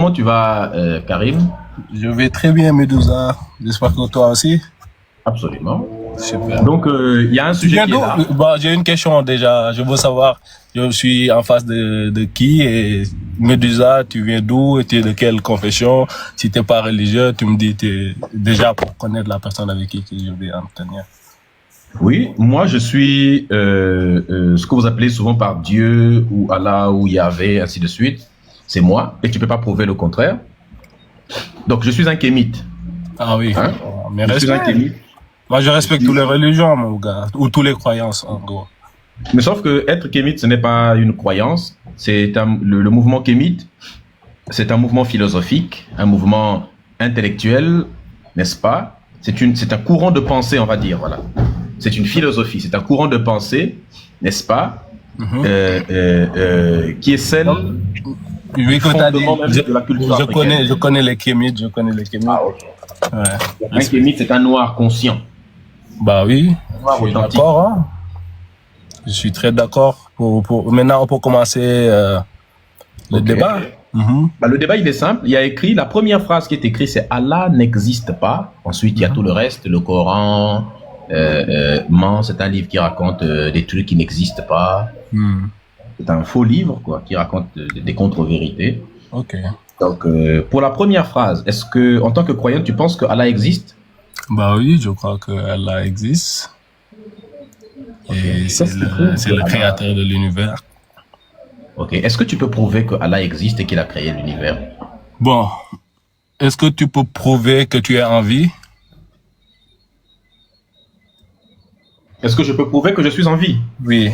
Comment tu vas, Karim? Je vais très bien, Medusa. J'espère que toi aussi. Absolument. Super. Donc, il y a un Tu sujet viens qui est d'où? là. Bah, j'ai une question déjà. Je veux savoir, je suis en face de qui et Medusa, tu viens d'où et tu es de quelle confession? Si t'es pas religieux, tu me dis déjà pour connaître la personne avec qui je vais entretenir. Oui, moi, je suis ce que vous appelez souvent par Dieu ou Allah ou Yahvé, ainsi de suite. C'est moi, et tu peux pas prouver le contraire. Donc, je suis un kémite. Ah oui. Hein? Mais Je suis un respect. kémite. Moi, je respecte toutes les religions, mon gars, ou toutes les croyances, en gros. Mais sauf que être kémite, ce n'est pas une croyance. Le mouvement kémite, c'est un mouvement philosophique, un mouvement intellectuel, n'est-ce pas? C'est un courant de pensée, on va dire, voilà. C'est une philosophie, c'est un courant de pensée, n'est-ce pas? Qui est celle Oui, du que t'as dit, fondement même de la culture africaine. je connais les kémites, je connais les kémites. Ah, ok. Ouais. Un kémite, c'est un noir conscient, Bah oui, un noir je suis authentique. d'accord, hein. Je suis très d'accord. Maintenant, on peut commencer le Ok. débat. Bah, le débat, il est simple. Il y a écrit, la première phrase qui est écrite, c'est Allah n'existe pas. Ensuite, il y a tout le reste, le Coran, ment, c'est un livre qui raconte des trucs qui n'existent pas. C'est un faux livre, quoi, qui raconte des contre-vérités. Ok. Donc, pour la première phrase, est-ce que, en tant que croyant, tu penses que Allah existe? Bah oui, je crois que Allah existe. Et c'est le créateur de l'univers. Ok. Est-ce que tu peux prouver que Allah existe et qu'il a créé l'univers? Bon, est-ce que tu peux prouver que tu es en vie? Est-ce que je peux prouver que je suis en vie? Oui.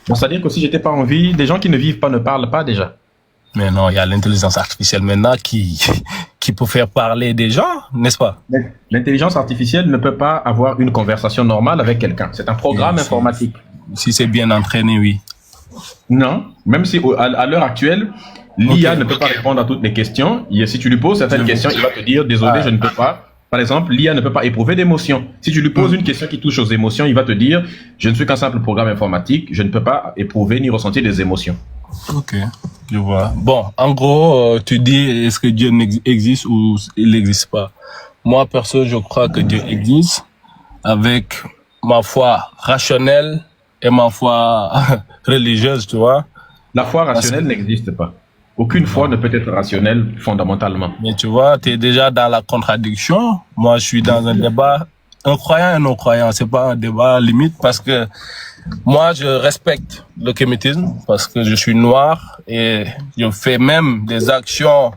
Bon, c'est-à-dire que si j'étais pas en vie, des gens qui ne vivent pas ne parlent pas déjà. Mais non, il y a l'intelligence artificielle maintenant qui peut faire parler des gens, n'est-ce pas? L'intelligence artificielle ne peut pas avoir une conversation normale avec quelqu'un. C'est un programme Oui, informatique. Si c'est bien entraîné, oui. Non, même si à l'heure actuelle, l'IA Ok. ne peut pas répondre à toutes les questions. Et si tu lui poses certaines questions, il va te dire, désolé, Ah. je ne peux pas. Par exemple, l'IA ne peut pas éprouver d'émotions. Si tu lui poses une question qui touche aux émotions, il va te dire, je ne suis qu'un simple programme informatique, je ne peux pas éprouver ni ressentir des émotions. Ok, je vois. Bon, en gros, tu dis, est-ce que Dieu existe ou il n'existe pas? Moi, perso, je crois que Dieu existe avec ma foi rationnelle et ma foi religieuse, tu vois. La foi rationnelle n'existe pas. Aucune foi ne peut être rationnelle fondamentalement. Mais tu vois, tu es déjà dans la contradiction. Moi, je suis dans un débat, un croyant et un non-croyant. C'est pas un débat limite parce que moi, je respecte le kémétisme parce que je suis noir et je fais même des actions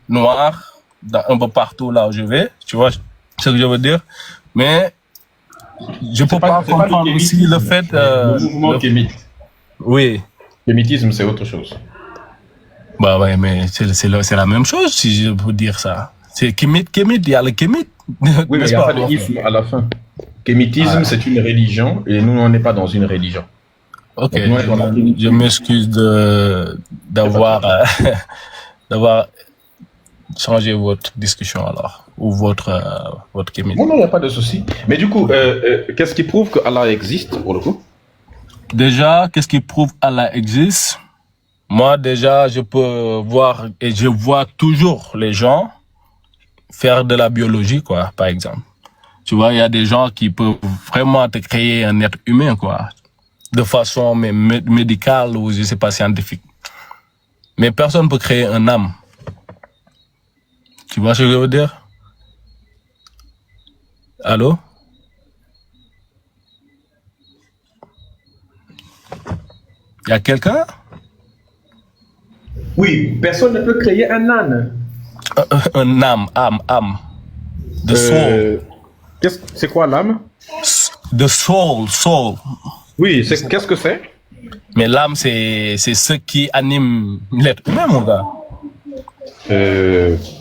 noires un peu partout là où je vais. Tu vois ce que je veux dire? Mais je peux pas C'est pas comprendre le aussi kémitisme, le fait... le mouvement kémite. Oui. Kémitisme, c'est autre chose. Bah ouais, mais c'est la même chose si je peux dire ça. C'est kémite, il y a le kémite. Oui, mais il n'y a pas de isme à la fin. Kémitisme, c'est une religion et nous, on n'est pas dans une religion. Ok, Donc, nous, on est dans la je m'excuse d'avoir d'avoir changé votre discussion alors, ou votre kémite. Non, non, il n'y a pas de souci. Mais du coup, qu'est-ce qui prouve que Allah existe, pour le coup? Déjà, qu'est-ce qui prouve Allah existe? Moi, déjà, je peux voir, et je vois toujours les gens faire de la biologie, quoi, par exemple. Tu vois, il y a des gens qui peuvent vraiment te créer un être humain, quoi, de façon médicale ou, je sais pas, scientifique. Mais personne ne peut créer un âme. Tu vois ce que je veux dire? Allô? Il y a quelqu'un? Oui, personne ne peut créer un âne. Un âme. The soul. C'est quoi l'âme? The soul. Oui, qu'est-ce que c'est? Mais l'âme, c'est ce qui anime l'être humain, mon gars.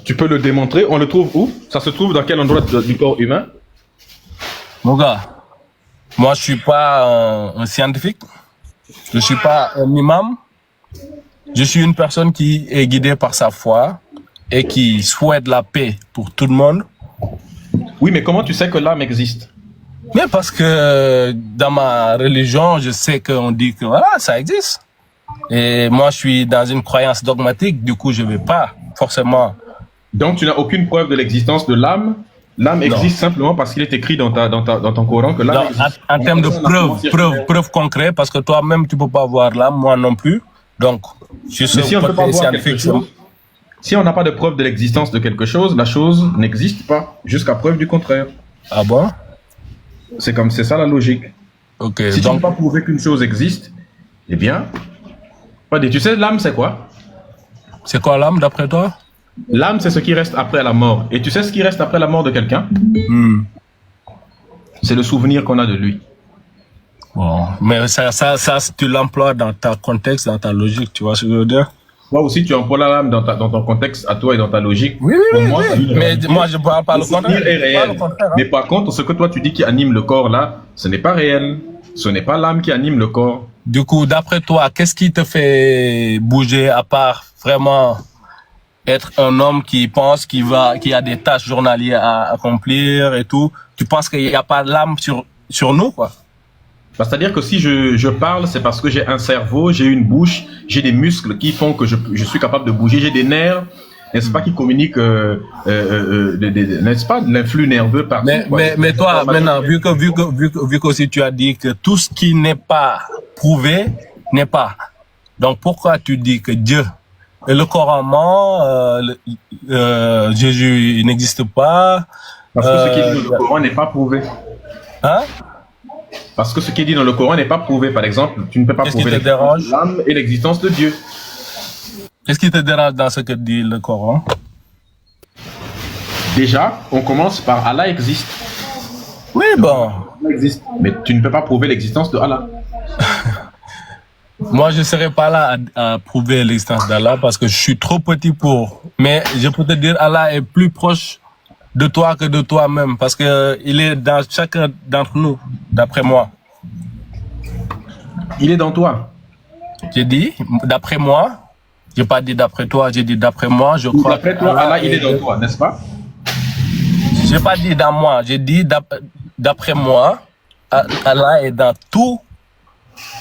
Tu peux le démontrer. On le trouve où? Ça se trouve dans quel endroit du corps humain? Mon gars, moi, je suis pas un scientifique. Je suis pas un imam. Je suis une personne qui est guidée par sa foi et qui souhaite la paix pour tout le monde. Oui, mais comment tu sais que l'âme existe? Mais parce que dans ma religion, je sais qu'on dit que voilà, ça existe. Et moi, je suis dans une croyance dogmatique, du coup, je vais pas forcément. Donc, tu n'as aucune preuve de l'existence de l'âme. L'âme existe simplement parce qu'il est écrit dans ton Coran que l'âme existe. En termes de preuves concrètes, parce que toi-même, tu peux pas voir l'âme, moi non plus. Donc, je suis si on peut pas voir quelque chose, si on n'a pas de preuve de l'existence de quelque chose, la chose n'existe pas jusqu'à preuve du contraire. Ah bon? C'est ça la logique. Ok. Si tu ne peux pas prouver qu'une chose existe, eh bien, tu sais, l'âme c'est quoi? C'est quoi l'âme d'après toi? L'âme, c'est ce qui reste après la mort. Et tu sais ce qui reste après la mort de quelqu'un? C'est le souvenir qu'on a de lui. Bon, mais ça tu l'emploies dans ta contexte, dans ta logique, tu vois ce que je veux dire? Toi aussi, tu emploies l'âme dans ton contexte à toi et dans ta logique. Oui. Mais moi, je ne parle pas le contraire. Est réel. Mais par contre, ce que toi tu dis qui anime le corps là, ce n'est pas réel. Ce n'est pas l'âme qui anime le corps. Du coup, d'après toi, qu'est-ce qui te fait bouger à part vraiment être un homme qui pense qu'il a des tâches journalières à accomplir et tout? Tu penses qu'il n'y a pas l'âme sur nous, quoi? C'est-à-dire que si je parle, c'est parce que j'ai un cerveau, j'ai une bouche, j'ai des muscles qui font que je suis capable de bouger, j'ai des nerfs, n'est-ce pas, qui communiquent, n'est-ce pas, l'influx nerveux partout. Mais toi, maintenant, vu que aussi tu as dit que tout ce qui n'est pas prouvé n'est pas. Donc pourquoi tu dis que Dieu et le Coran ment, Jésus n'existe pas? Parce que ce qui est dit dans le Coran n'est pas prouvé. Hein? Parce que ce qui est dit dans le Coran n'est pas prouvé. Par exemple, tu ne peux pas prouver l'existence de l'âme et l'existence de Dieu. Qu'est-ce qui te dérange dans ce que dit le Coran? Déjà, on commence par Allah existe. Oui, bon. Allah existe. Mais tu ne peux pas prouver l'existence de Allah. Moi, je ne serai pas là à prouver l'existence d'Allah parce que je suis trop petit pour. Mais je peux te dire, Allah est plus proche de toi que de toi-même parce que il est dans chacun d'entre nous, d'après moi. Il est dans toi. J'ai dit, d'après moi. J'ai pas dit d'après toi, j'ai dit d'après moi. Je crois. D'après toi, Allah, il est dans toi, n'est-ce pas? J'ai pas dit dans moi, j'ai dit d'après moi, Allah est dans toutes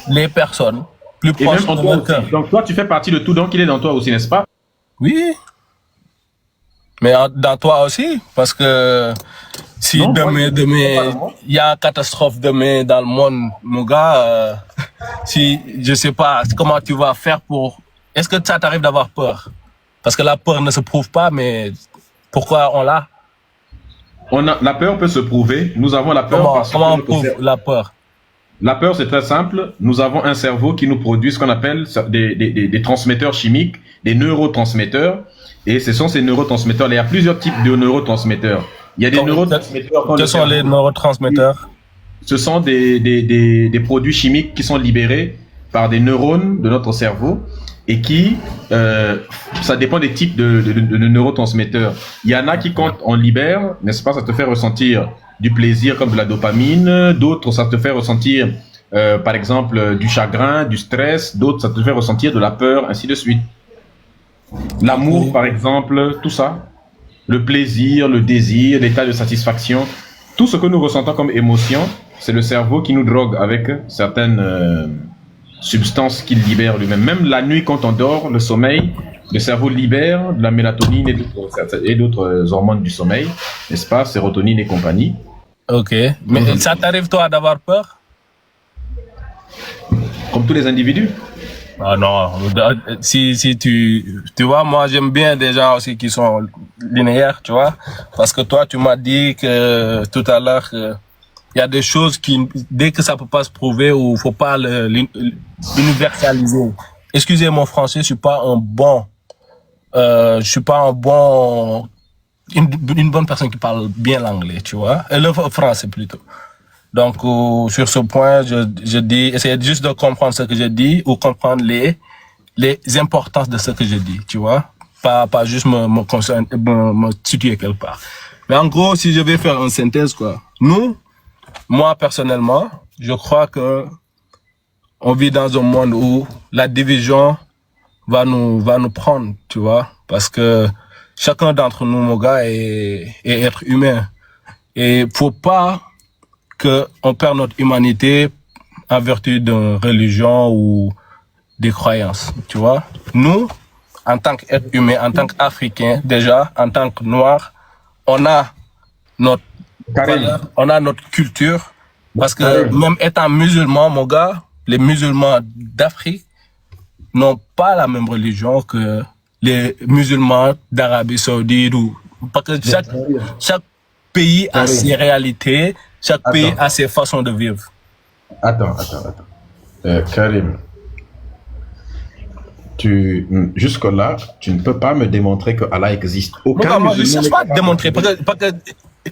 les personnes. Plus proche de mon cœur. Donc toi, tu fais partie de tout, donc il est dans toi aussi, n'est-ce pas? Oui. Mais dans toi aussi, parce que si demain, il y a une catastrophe demain dans le monde, mon gars, si je sais pas comment tu vas faire pour. Est-ce que ça t'arrive d'avoir peur? Parce que la peur ne se prouve pas, mais pourquoi on l'a? La peur peut se prouver. Nous avons la peur comment on prouve la peur? La peur, c'est très simple. Nous avons un cerveau qui nous produit ce qu'on appelle des transmetteurs chimiques, des neurotransmetteurs. Et ce sont ces neurotransmetteurs. Il y a plusieurs types de neurotransmetteurs. Il y a des neurotransmetteurs. Quels sont les neurotransmetteurs? Ce sont des produits chimiques qui sont libérés par des neurones de notre cerveau et qui, ça dépend des types de neurotransmetteurs. Il y en a qui, quand on libère, n'est-ce pas, ça te fait ressentir du plaisir comme de la dopamine. D'autres, ça te fait ressentir, par exemple, du chagrin, du stress. D'autres, ça te fait ressentir de la peur, ainsi de suite. L'amour, par exemple, tout ça. Le plaisir, le désir, l'état de satisfaction. Tout ce que nous ressentons comme émotion, c'est le cerveau qui nous drogue avec certaines substances qu'il libère lui-même. Même la nuit, quand on dort, le sommeil, le cerveau libère de la mélatonine et d'autres hormones du sommeil, n'est-ce pas, sérotonine et compagnie. Ok. Mais ça t'arrive, toi, d'avoir peur? Comme tous les individus. Ah non, si tu vois, moi j'aime bien des gens aussi qui sont linéaires, tu vois, parce que toi tu m'as dit que tout à l'heure que il y a des choses qui, dès que ça peut pas se prouver ou faut pas l'universaliser. Excusez mon français, je suis pas un bon une bonne personne qui parle bien l'anglais, tu vois, et le français plutôt. Donc, sur ce point, je dis, essayez juste de comprendre ce que je dis ou comprendre les importances de ce que je dis, tu vois. Pas juste me situer quelque part. Mais en gros, si je vais faire une synthèse, quoi. Moi, personnellement, je crois que on vit dans un monde où la division va nous prendre, tu vois. Parce que chacun d'entre nous, mon gars, est être humain. Et faut pas qu'on perd notre humanité en vertu d'une religion ou des croyances, tu vois. Nous, en tant qu'être humain, en tant qu'Africain, déjà, en tant que Noir, on a notre valeur, on a notre culture. Parce que même étant musulman, mon gars, les musulmans d'Afrique n'ont pas la même religion que les musulmans d'Arabie Saoudite ou parce que chaque pays a ses réalités, chaque pays a ses façons de vivre. Attends. Karim, jusque-là, tu ne peux pas me démontrer que Allah existe. Aucun musulman. Je ne cherche pas à démontrer, parce que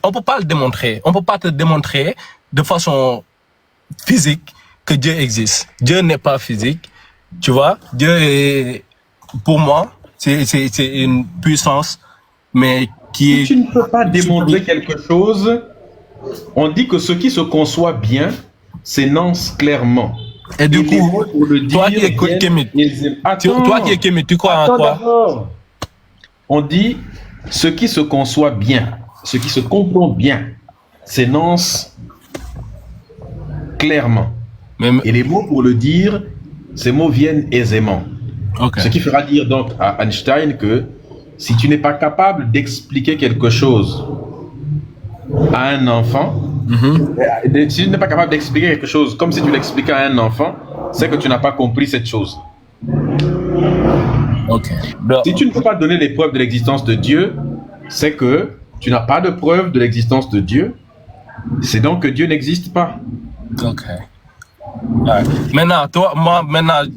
on peut pas le démontrer. On peut pas te démontrer de façon physique que Dieu existe. Dieu n'est pas physique, tu vois. Dieu est, pour moi, c'est une puissance, mais qui est... Si tu ne peux pas démontrer quelque chose, on dit que ce qui se conçoit bien s'énonce clairement. Et du coup, toi qui es kémite, tu crois en quoi? On dit ce qui se conçoit bien, ce qui se comprend bien, s'énonce clairement. Et les mots pour le dire, ces mots viennent aisément. Okay. Ce qui fera dire donc à Einstein que si tu n'es pas capable d'expliquer quelque chose à un enfant, si tu n'es pas capable d'expliquer quelque chose comme si tu l'expliquais à un enfant, c'est que tu n'as pas compris cette chose. Okay. Si tu ne peux pas donner les preuves de l'existence de Dieu, c'est que tu n'as pas de preuve de l'existence de Dieu. C'est donc que Dieu n'existe pas. Ok. Ouais. Maintenant,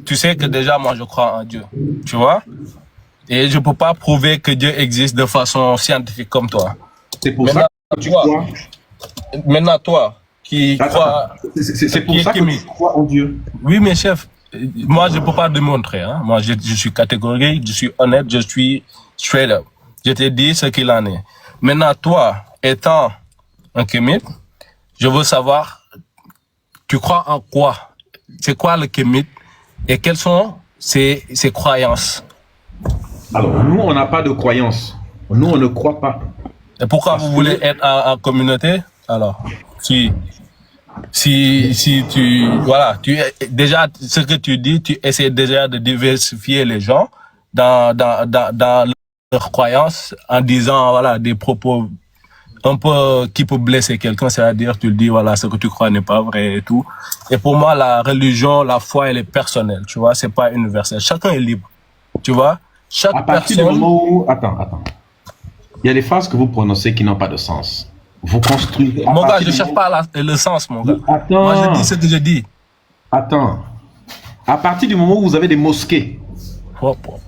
tu sais que déjà, moi, je crois en Dieu. Tu vois? Et je peux pas prouver que Dieu existe de façon scientifique comme toi. C'est pour ça que tu crois. Maintenant, toi, qui crois... C'est pour ça que tu crois en Dieu. Oui, mais chef, moi, je peux pas démontrer. Hein. Moi, je suis catégorique, je suis honnête, je suis straight up. Je te dis ce qu'il en est. Maintenant, toi, étant un kémite, je veux savoir, tu crois en quoi? C'est quoi le kémite? Et quelles sont ses croyances? Alors, nous, on n'a pas de croyances. Nous, on ne croit pas. Et pourquoi vous voulez être en communauté? Alors, si tu, voilà, déjà, ce que tu dis, tu essaies déjà de diversifier les gens dans leurs croyances en disant, voilà, des propos un peu qui peut blesser quelqu'un, c'est-à-dire tu le dis, voilà, ce que tu crois n'est pas vrai et tout. Et pour moi, la religion, la foi, elle est personnelle, tu vois, c'est pas universel. Chacun est libre, tu vois. À partir du moment où... Attends. Il y a des phrases que vous prononcez qui n'ont pas de sens. Vous construisez... Mon gars, je ne cherche pas le sens, mon gars. Attends. Moi, je dis ce que je dis. Attends. À partir du moment où vous avez des mosquées,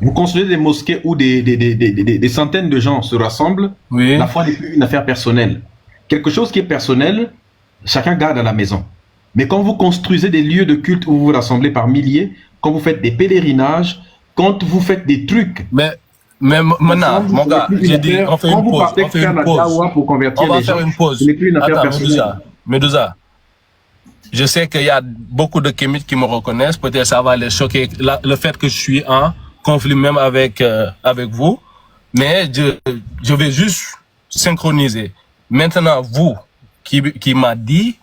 vous construisez des mosquées où des centaines de gens se rassemblent, oui. La foi n'est plus une affaire personnelle. Quelque chose qui est personnel, chacun garde à la maison. Mais quand vous construisez des lieux de culte où vous vous rassemblez par milliers, quand vous faites des pèlerinages, quand vous faites des trucs... Mais maintenant, mon gars, j'ai dit, on fait une pause. On fait une pause. Pour convertir on va les faire gens, une pause. Ce n'est plus une affaire personnelle. Medusa, je sais qu'il y a beaucoup de kémites qui me reconnaissent. Peut-être ça va les choquer, le fait que je suis en conflit même avec vous. Mais je vais juste synchroniser. Maintenant, vous, qui m'a dit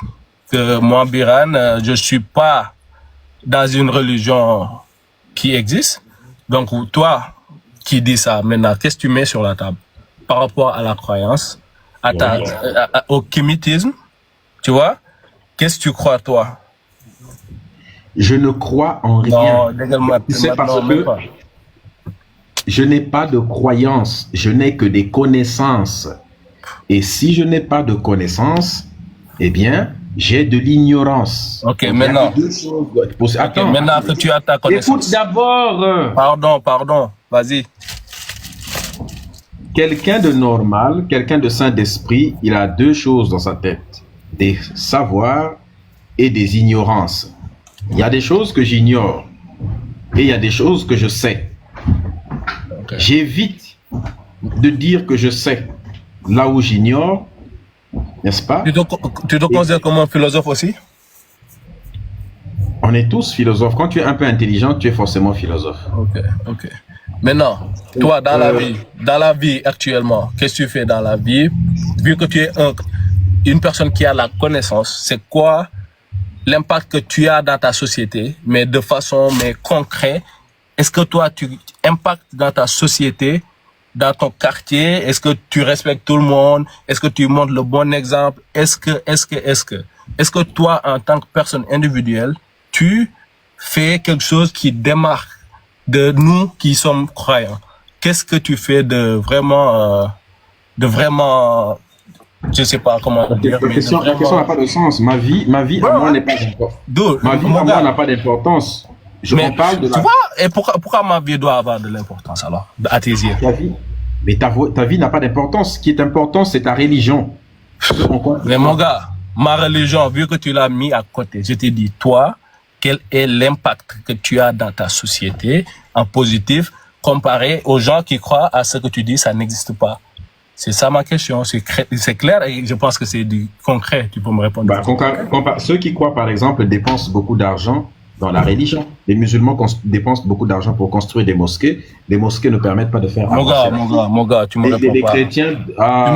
que moi, Biran, je suis pas dans une religion qui existe. Donc, toi, qui dis ça, maintenant, qu'est-ce que tu mets sur la table par rapport à la croyance, au kémitisme, tu vois? Qu'est-ce que tu crois, toi? Je ne crois en rien. C'est parce que je n'ai pas de croyance, je n'ai que des connaissances. Et si je n'ai pas de connaissances, eh bien, j'ai de l'ignorance. Ok, maintenant. Attends, maintenant que tu as ta connaissance. Écoute d'abord. Pardon, vas-y. Quelqu'un de normal, quelqu'un de sain d'esprit, il a deux choses dans sa tête. Des savoirs et des ignorances. Il y a des choses que j'ignore et il y a des choses que je sais. Okay. J'évite de dire que je sais là où j'ignore, n'est-ce pas? Tu te considères comme un philosophe aussi? On est tous philosophes. Quand tu es un peu intelligent, tu es forcément philosophe. Ok. Maintenant, toi, dans la vie actuellement, qu'est-ce que tu fais dans la vie? Vu que tu es une personne qui a la connaissance, c'est quoi l'impact que tu as dans ta société, mais de façon concrète est-ce que toi, tu impactes dans ta société, dans ton quartier? Est-ce que tu respectes tout le monde? Est-ce que tu montres le bon exemple? Est-ce que toi, en tant que personne individuelle, tu fais quelque chose qui démarque de nous qui sommes croyants? Qu'est-ce que tu fais de vraiment, je sais pas comment dire, La question n'a pas de sens. Ma vie à moi n'est pas importante. Ma vie à moi n'a pas d'importance. Je m'en parle de la... Tu vois, et pourquoi ma vie doit avoir de l'importance alors, à tes yeux? Mais ta vie n'a pas d'importance. Ce qui est important, c'est ta religion. Mais mon gars, ma religion, vu que tu l'as mis à côté, je t'ai dit, toi, quel est l'impact que tu as dans ta société en positif comparé aux gens qui croient à ce que tu dis, ça n'existe pas? C'est ça ma question. C'est clair et je pense que c'est du concret. Tu peux me répondre. Ceux qui croient, par exemple, dépensent beaucoup d'argent dans la religion. Les musulmans dépensent beaucoup d'argent pour construire des mosquées. Les mosquées ne permettent pas de faire... Mon gars, tu me réponds pas. Les chrétiens...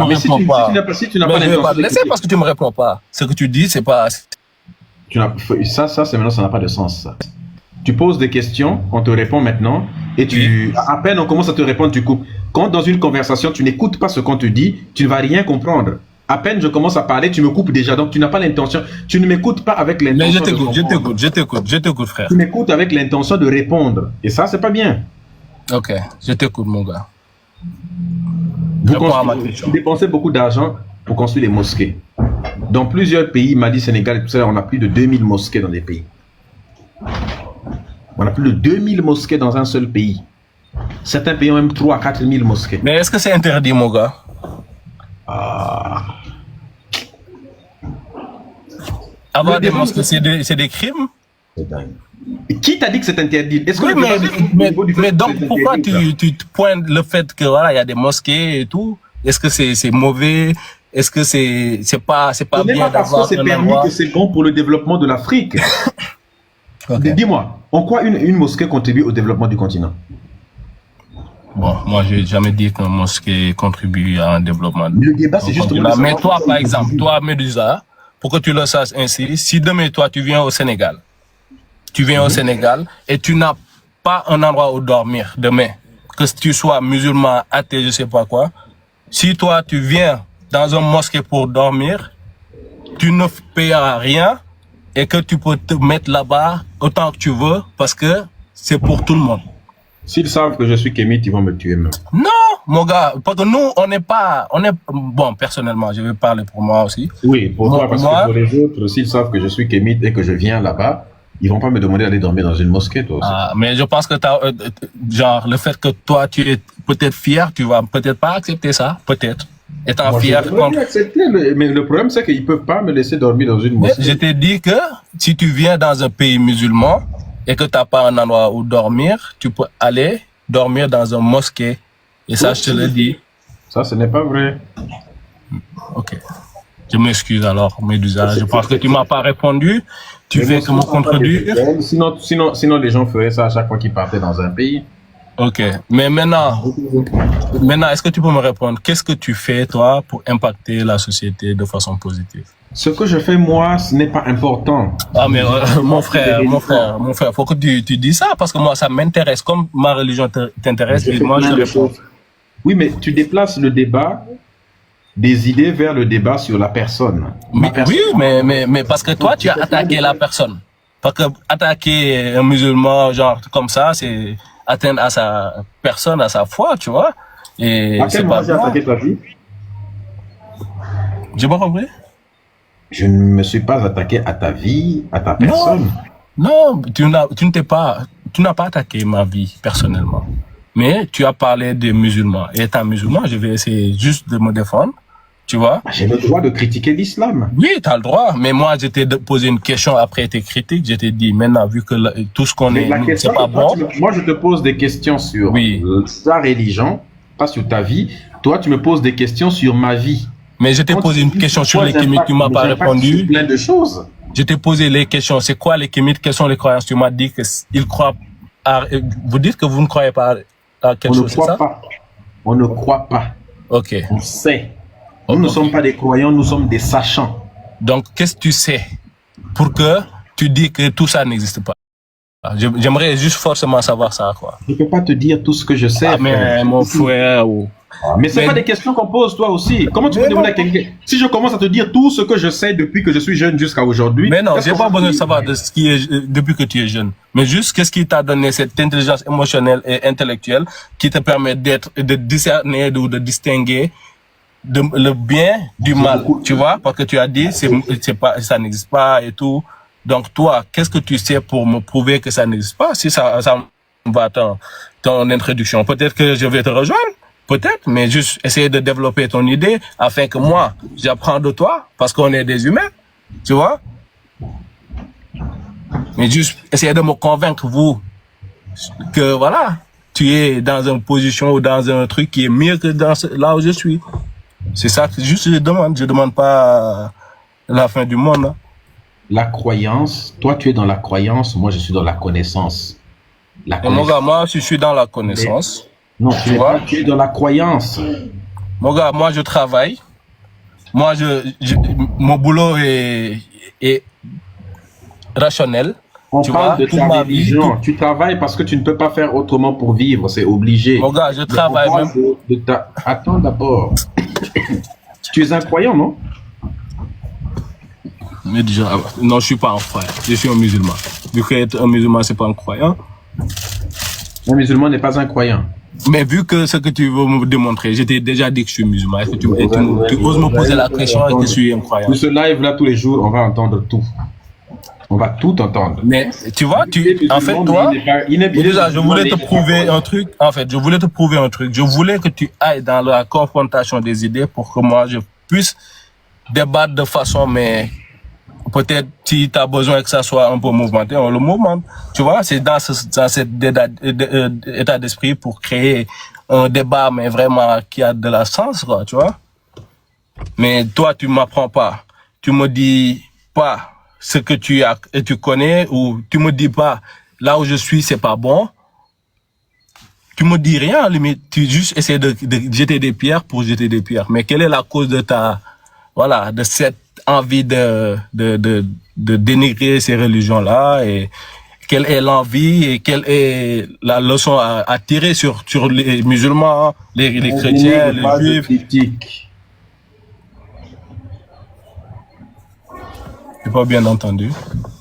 mais si tu n'as pas d'intention... Laissez parce que tu me réponds pas. Ce que tu dis, c'est pas... Ça, c'est maintenant, ça n'a pas de sens, ça. Tu poses des questions, on te répond maintenant, et à peine on commence à te répondre, tu coupes. Quand dans une conversation, tu n'écoutes pas ce qu'on te dit, tu ne vas rien comprendre. À peine je commence à parler, tu me coupes déjà, donc tu n'as pas l'intention, tu ne m'écoutes pas avec l'intention de comprendre. Je t'écoute, frère. Tu m'écoutes avec l'intention de répondre, et ça, c'est pas bien. Ok, je t'écoute, mon gars. Vous dépensez beaucoup d'argent pour construire les mosquées. Dans plusieurs pays, Mali, Sénégal, tout ça, on a plus de 2000 mosquées dans les pays. On a plus de 2000 mosquées dans un seul pays. Certains pays ont même 3 à 4 000 mosquées. Mais est-ce que c'est interdit, mon gars? Avoir des mosquées, c'est des crimes? C'est dingue. Et qui t'a dit que c'est interdit? Est-ce que mais donc pourquoi tu pointes le fait que voilà, il y a des mosquées et tout? Est-ce que c'est mauvais? Est-ce que c'est pas bien d'avoir c'est permis que c'est bon pour le développement de l'Afrique? Okay. Dis-moi, en quoi une mosquée contribue au développement du continent? Bon, moi, je n'ai jamais dit qu'une mosquée contribue à un développement. Le débat, c'est justement... Mais toi, par exemple, toi, Medusa, pour que tu le saches ainsi, si demain, toi, tu viens au Sénégal, et tu n'as pas un endroit où dormir demain, que tu sois musulman, athée, je sais pas quoi, si toi, tu viens dans une mosquée pour dormir, tu ne payeras rien et que tu peux te mettre là-bas autant que tu veux parce que c'est pour tout le monde. S'ils savent que je suis kémite, ils vont me tuer même. Non, mon gars, parce que nous, bon, personnellement, je vais parler pour moi aussi. Oui, pour toi, parce que pour les autres, s'ils savent que je suis kémite et que je viens là-bas, ils vont pas me demander d'aller dormir dans une mosquée, toi aussi. Mais je pense que genre, le fait que toi, tu es peut-être fier, tu vas peut-être pas accepter ça, peut-être. Étant moi, fier. Mais le problème, c'est qu'ils peuvent pas me laisser dormir dans une mosquée. Je t'ai dit que si tu viens dans un pays musulman, et que tu n'as pas un endroit où dormir, tu peux aller dormir dans une mosquée. Et ça, je te le dis. Ça, ce n'est pas vrai. Ok. Je m'excuse alors, Medusa. Je pense que tu ne m'as pas répondu. Tu fais que me contredire. Sinon, les gens feraient ça à chaque fois qu'ils partaient dans un pays. Ok. Mais maintenant, est-ce que tu peux me répondre? Qu'est-ce que tu fais, toi, pour impacter la société de façon positive? Ce que je fais, moi, ce n'est pas important. Mais mon frère, faut que tu dis ça parce que moi, ça m'intéresse. Comme ma religion t'intéresse, moi, je réponds. Oui, mais tu déplaces le débat des idées vers le débat sur la personne. Oui, mais parce que toi, tu as attaqué la personne. Parce que attaquer un musulman, genre, comme ça, c'est atteindre à sa personne, à sa foi, tu vois. Et à quel moment j'ai attaqué ta vie? J'ai pas compris. Je ne me suis pas attaqué à ta vie, à ta personne. Non, tu n'as pas attaqué ma vie personnellement. Mais tu as parlé des musulmans. Et étant musulman, je vais essayer juste de me défendre. Tu vois? J'ai le droit de critiquer l'islam. Oui, tu as le droit. Mais moi, je t'ai posé une question après tes critiques. Je t'ai dit, maintenant, vu que tout ce qu'on est, c'est pas bon. Moi, je te pose des questions sur ta religion, pas sur ta vie. Toi, tu me poses des questions sur ma vie. Mais je t'ai posé une question sur les kémites, tu m'as pas répondu. Plein de choses. Je t'ai posé les questions. C'est quoi les kémites? Quelles sont les croyances? Tu m'as dit qu'ils croient vous dites que vous ne croyez pas à quelque chose, c'est ça? On ne croit pas. Ok. On sait. Nous ne sommes pas des croyants, nous sommes des sachants. Donc, qu'est-ce que tu sais pour que tu dis que tout ça n'existe pas? J'aimerais juste forcément savoir ça, quoi. Je ne peux pas te dire tout ce que je sais. Ah, mais mon frère, mais c'est pas des questions qu'on pose toi aussi. Comment tu peux demander à quelqu'un? Si je commence à te dire tout ce que je sais depuis que je suis jeune jusqu'à aujourd'hui. Mais non, j'ai pas besoin de savoir de ce qui est depuis que tu es jeune. Mais juste qu'est-ce qui t'a donné cette intelligence émotionnelle et intellectuelle qui te permet de discerner ou de distinguer le bien du mal. Tu vois, parce que tu as dit c'est pas, ça n'existe pas et tout. Donc toi, qu'est-ce que tu sais pour me prouver que ça n'existe pas? Si ça me va ton introduction, peut-être que je vais te rejoindre. Peut-être, mais juste essayer de développer ton idée afin que moi, j'apprends de toi, parce qu'on est des humains, tu vois. Mais juste essayer de me convaincre, vous, que voilà, tu es dans une position ou dans un truc qui est mieux que là où je suis. C'est ça que juste je demande pas la fin du monde. Hein. La croyance, toi tu es dans la croyance, moi je suis dans la connaissance. La connaissance. Mon gars, moi je suis dans la connaissance. Non, tu es dans la croyance. Mon gars, moi je travaille. Moi, mon boulot est rationnel. On parle de ta religion. Tu travailles parce que tu ne peux pas faire autrement pour vivre, c'est obligé. Mon gars, je travaille même. Attends d'abord. Tu es un croyant, non? Mais déjà, non, je suis pas un croyant. Je suis un musulman. Vu qu'être un musulman, c'est pas un croyant. Un musulman n'est pas un croyant. Mais vu que ce que tu veux me démontrer, je t'ai déjà dit que je suis musulman. Est-ce que tu oses me poser la question et que je suis un croyant? Sur ce live-là, tous les jours, on va entendre tout. On va tout entendre. Mais tu vois, en fait, toi, déjà, je voulais te prouver un truc. En fait, je voulais te prouver un truc. Je voulais que tu ailles dans la confrontation des idées pour que moi, je puisse débattre de façon, mais peut-être si tu as besoin que ça soit un peu mouvementé, on le mouvemente. Tu vois, c'est dans cet état d'esprit pour créer un débat, mais vraiment qui a de la sens, quoi, tu vois. Mais toi, tu m'apprends pas. Tu me dis pas ce que tu connais, ou tu me dis pas là où je suis, c'est pas bon. Tu me dis rien, limite. Tu juste essaies de jeter des pierres pour jeter des pierres. Mais quelle est la cause de de cette envie de dénigrer ces religions-là, et quelle est l'envie et quelle est la leçon à tirer sur les musulmans, les chrétiens, les juifs? J'ai pas bien entendu.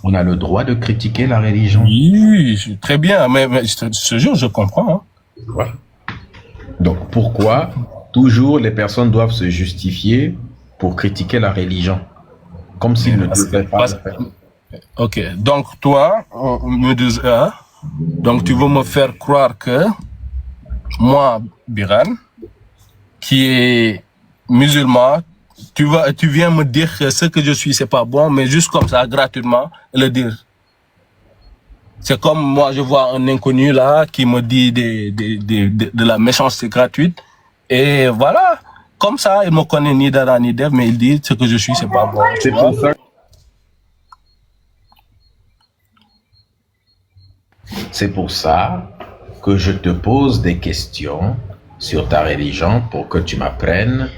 On a le droit de critiquer la religion. Oui, très bien, mais ce jour, je comprends. Hein. Ouais. Donc pourquoi toujours les personnes doivent se justifier pour critiquer la religion? Comme s'ils ne devaient pas le faire. Ok, donc toi, Medusa, donc tu veux me faire croire que moi, Biran, qui est musulman, tu viens me dire que ce que je suis, c'est pas bon, mais juste comme ça, gratuitement, le dire. C'est comme moi, je vois un inconnu là qui me dit de la méchanceté gratuite, et voilà. Comme ça, il me connaît ni d'Adam ni d'Ève, mais il dit ce que je suis, c'est pas bon. C'est pour ça. C'est pour ça que je te pose des questions sur ta religion pour que tu m'apprennes.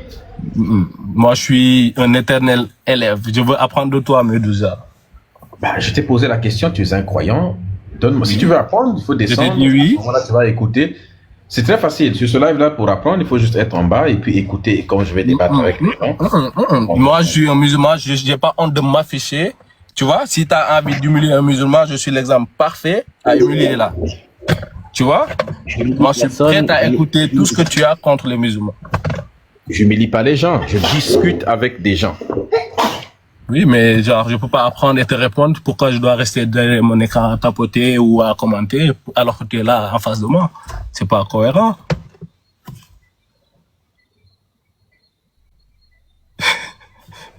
Moi, je suis un éternel élève. Je veux apprendre de toi, Medusa. Bah, je t'ai posé la question, tu es un croyant. Donne-moi. Si tu veux apprendre, il faut descendre. Je t'ai dit oui. Voilà, tu vas écouter. C'est très facile. Sur ce live-là, pour apprendre, il faut juste être en bas et puis écouter. Et comme je vais débattre avec les gens. Moi, je suis un musulman. Je n'ai pas honte de m'afficher. Tu vois, si tu as envie d'humilier un musulman, je suis l'exemple parfait à humilier là. Tu vois? Moi, je suis prêt à écouter tout ce que tu as contre les musulmans. Je n'humilie pas les gens. Je discute avec des gens. Oui, mais genre, je peux pas apprendre et te répondre. Pourquoi je dois rester derrière mon écran à tapoter ou à commenter alors que tu es là en face de moi? C'est pas cohérent.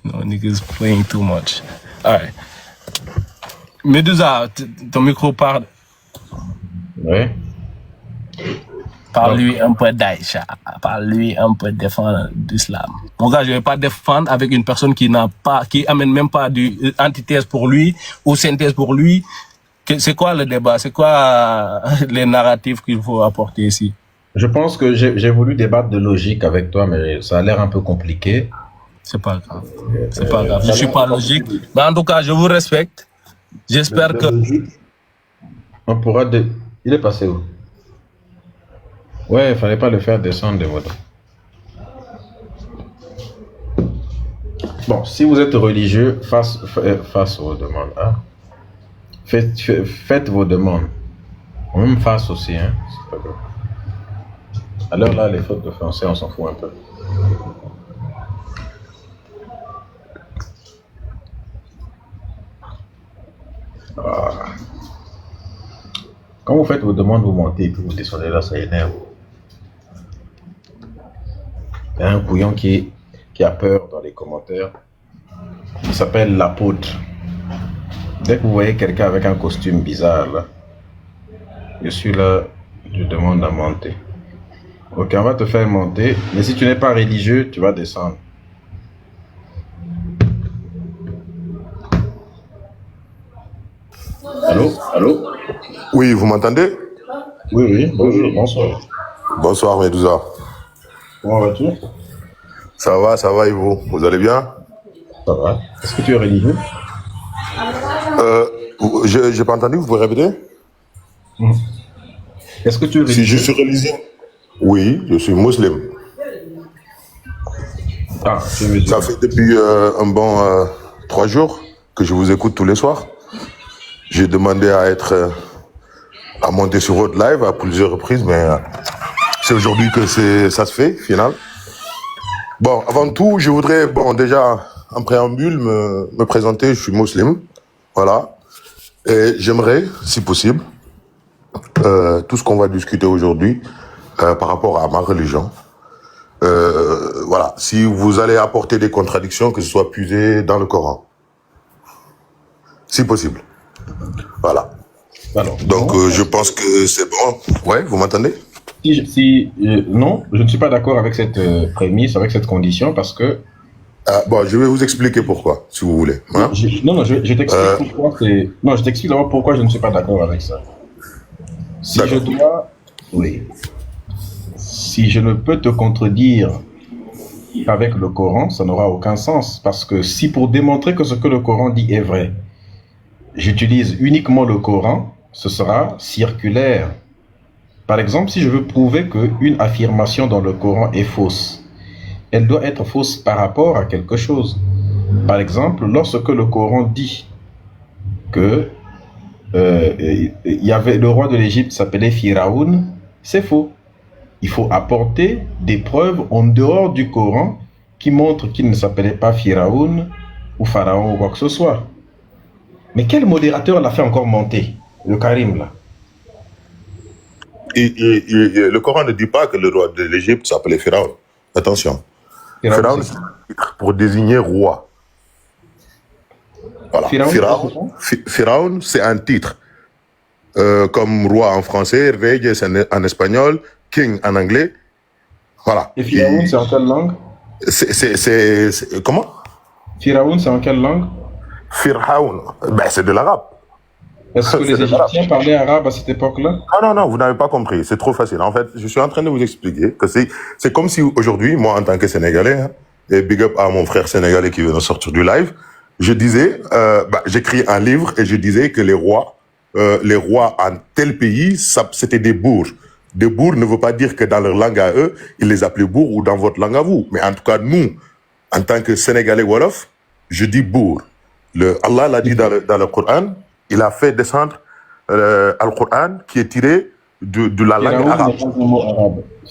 No, niggas playing too much. Alright. Medusa, ton micro parle. Oui. Parle-lui un peu d'Aïcha. Parle-lui un peu défendre l'islam. Mon gars, je vais pas défendre avec une personne qui amène même pas antithèse pour lui ou synthèse pour lui. C'est quoi le débat? C'est quoi les narratifs qu'il faut apporter ici? Je pense que j'ai voulu débattre de logique avec toi, mais ça a l'air un peu compliqué. C'est pas grave. C'est pas grave. Je suis pas logique. Mais en tout cas, je vous respecte. J'espère que... On pourra... Il est passé où? Ouais, il fallait pas le faire descendre de votre... Bon, si vous êtes religieux, face aux demandes. Hein. Faites vos demandes. Même face aussi, hein. C'est pas grave. Alors là, les fautes de français, on s'en fout un peu. Ah. Quand vous faites vos demandes, vous montez et puis vous descendez là, ça énerve. Il y a un couillon qui a peur dans les commentaires. Il s'appelle l'apôtre. Dès que vous voyez quelqu'un avec un costume bizarre, là, je suis là, je demande à monter. Ok, on va te faire monter, mais si tu n'es pas religieux, tu vas descendre. Allô? Allô? Oui, vous m'entendez? Oui, oui, bonjour, bonsoir. Bonsoir, Medouza. Comment vas-tu? Ça va et vous? Vous allez bien? Ça va. Est-ce que tu es religieux? J'ai pas entendu, vous pouvez répéter? Est-ce que tu es religieux? Si je suis religieux? Oui, je suis musulman. Ah, tu es musulman. Ça fait depuis un bon 3 jours que je vous écoute tous les soirs. J'ai demandé à monter sur votre live à plusieurs reprises, mais c'est aujourd'hui que ça se fait, final. Bon, avant tout, je voudrais, déjà, en préambule, me présenter. Je suis musulman, voilà. Et j'aimerais, si possible, tout ce qu'on va discuter aujourd'hui par rapport à ma religion. Voilà, si vous allez apporter des contradictions, que ce soit puisé dans le Coran. Si possible. Voilà. Alors, donc, je pense que c'est bon. Ouais, vous m'entendez? Non, je ne suis pas d'accord avec cette prémisse, avec cette condition, parce que... je vais vous expliquer pourquoi, si vous voulez. Hein? Je t'explique pourquoi c'est... Non, je t'explique d'abord pourquoi je ne suis pas d'accord avec ça. Si je dois... Oui. Si je ne peux te contredire avec le Coran, ça n'aura aucun sens. Parce que si pour démontrer que ce que le Coran dit est vrai, j'utilise uniquement le Coran, ce sera circulaire. Par exemple, si je veux prouver qu'une affirmation dans le Coran est fausse, elle doit être fausse par rapport à quelque chose. Par exemple, lorsque le Coran dit que y avait le roi de l'Égypte s'appelait Pharaon, c'est faux. Il faut apporter des preuves en dehors du Coran qui montrent qu'il ne s'appelait pas Pharaon ou Pharaon ou quoi que ce soit. Mais quel modérateur l'a fait encore monter? Le Karim, là. Le Coran ne dit pas que le roi de l'Égypte s'appelait Pharaon. Attention. Pharaon, c'est un titre pour désigner roi. Voilà. Pharaon, c'est un titre. Comme roi en français, rey en espagnol, king en anglais. Voilà. Et Pharaon, c'est en quelle langue? Comment? Pharaon, c'est en quelle langue? Pharaon, c'est de l'arabe. Est-ce que les Égyptiens parlaient arabe à cette époque-là? Non, vous n'avez pas compris. C'est trop facile. En fait, je suis en train de vous expliquer que c'est comme si aujourd'hui, moi, en tant que Sénégalais, hein, et big up à mon frère sénégalais qui vient de sortir du live, je disais, j'écris un livre et je disais que les rois en tel pays, c'était des bourgs. Des bourgs ne veut pas dire que dans leur langue à eux, ils les appelaient bourgs ou dans votre langue à vous. Mais en tout cas, nous, en tant que Sénégalais Wolof, je dis bourg. Allah l'a dit dans le Coran. Il a fait descendre Al-Qur'an qui est tiré de la langue arabe.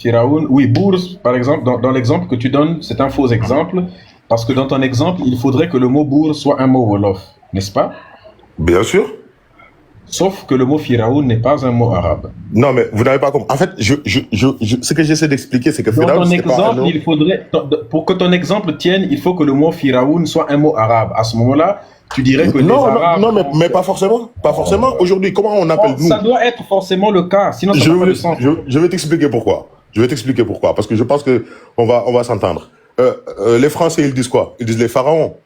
Pharaon, oui, bourse, par exemple, dans l'exemple que tu donnes, c'est un faux exemple, parce que dans ton exemple, il faudrait que le mot bourse soit un mot wolof, n'est-ce pas? Bien sûr. Sauf que le mot Pharaon n'est pas un mot arabe. Non, mais vous n'avez pas compris. En fait, ce que j'essaie d'expliquer, c'est que Pharaon, c'est pas un nom. Pour que ton exemple tienne, il faut que le mot Pharaon soit un mot arabe. À ce moment-là, tu dirais que les Arabes... Non, mais pas forcément. Pas forcément. Aujourd'hui, comment on appelle nous? Ça doit être forcément le cas, sinon ça n'a pas de sens. Je vais t'expliquer pourquoi. Parce que je pense que on va s'entendre. Les Français, ils disent quoi? Ils disent les pharaons.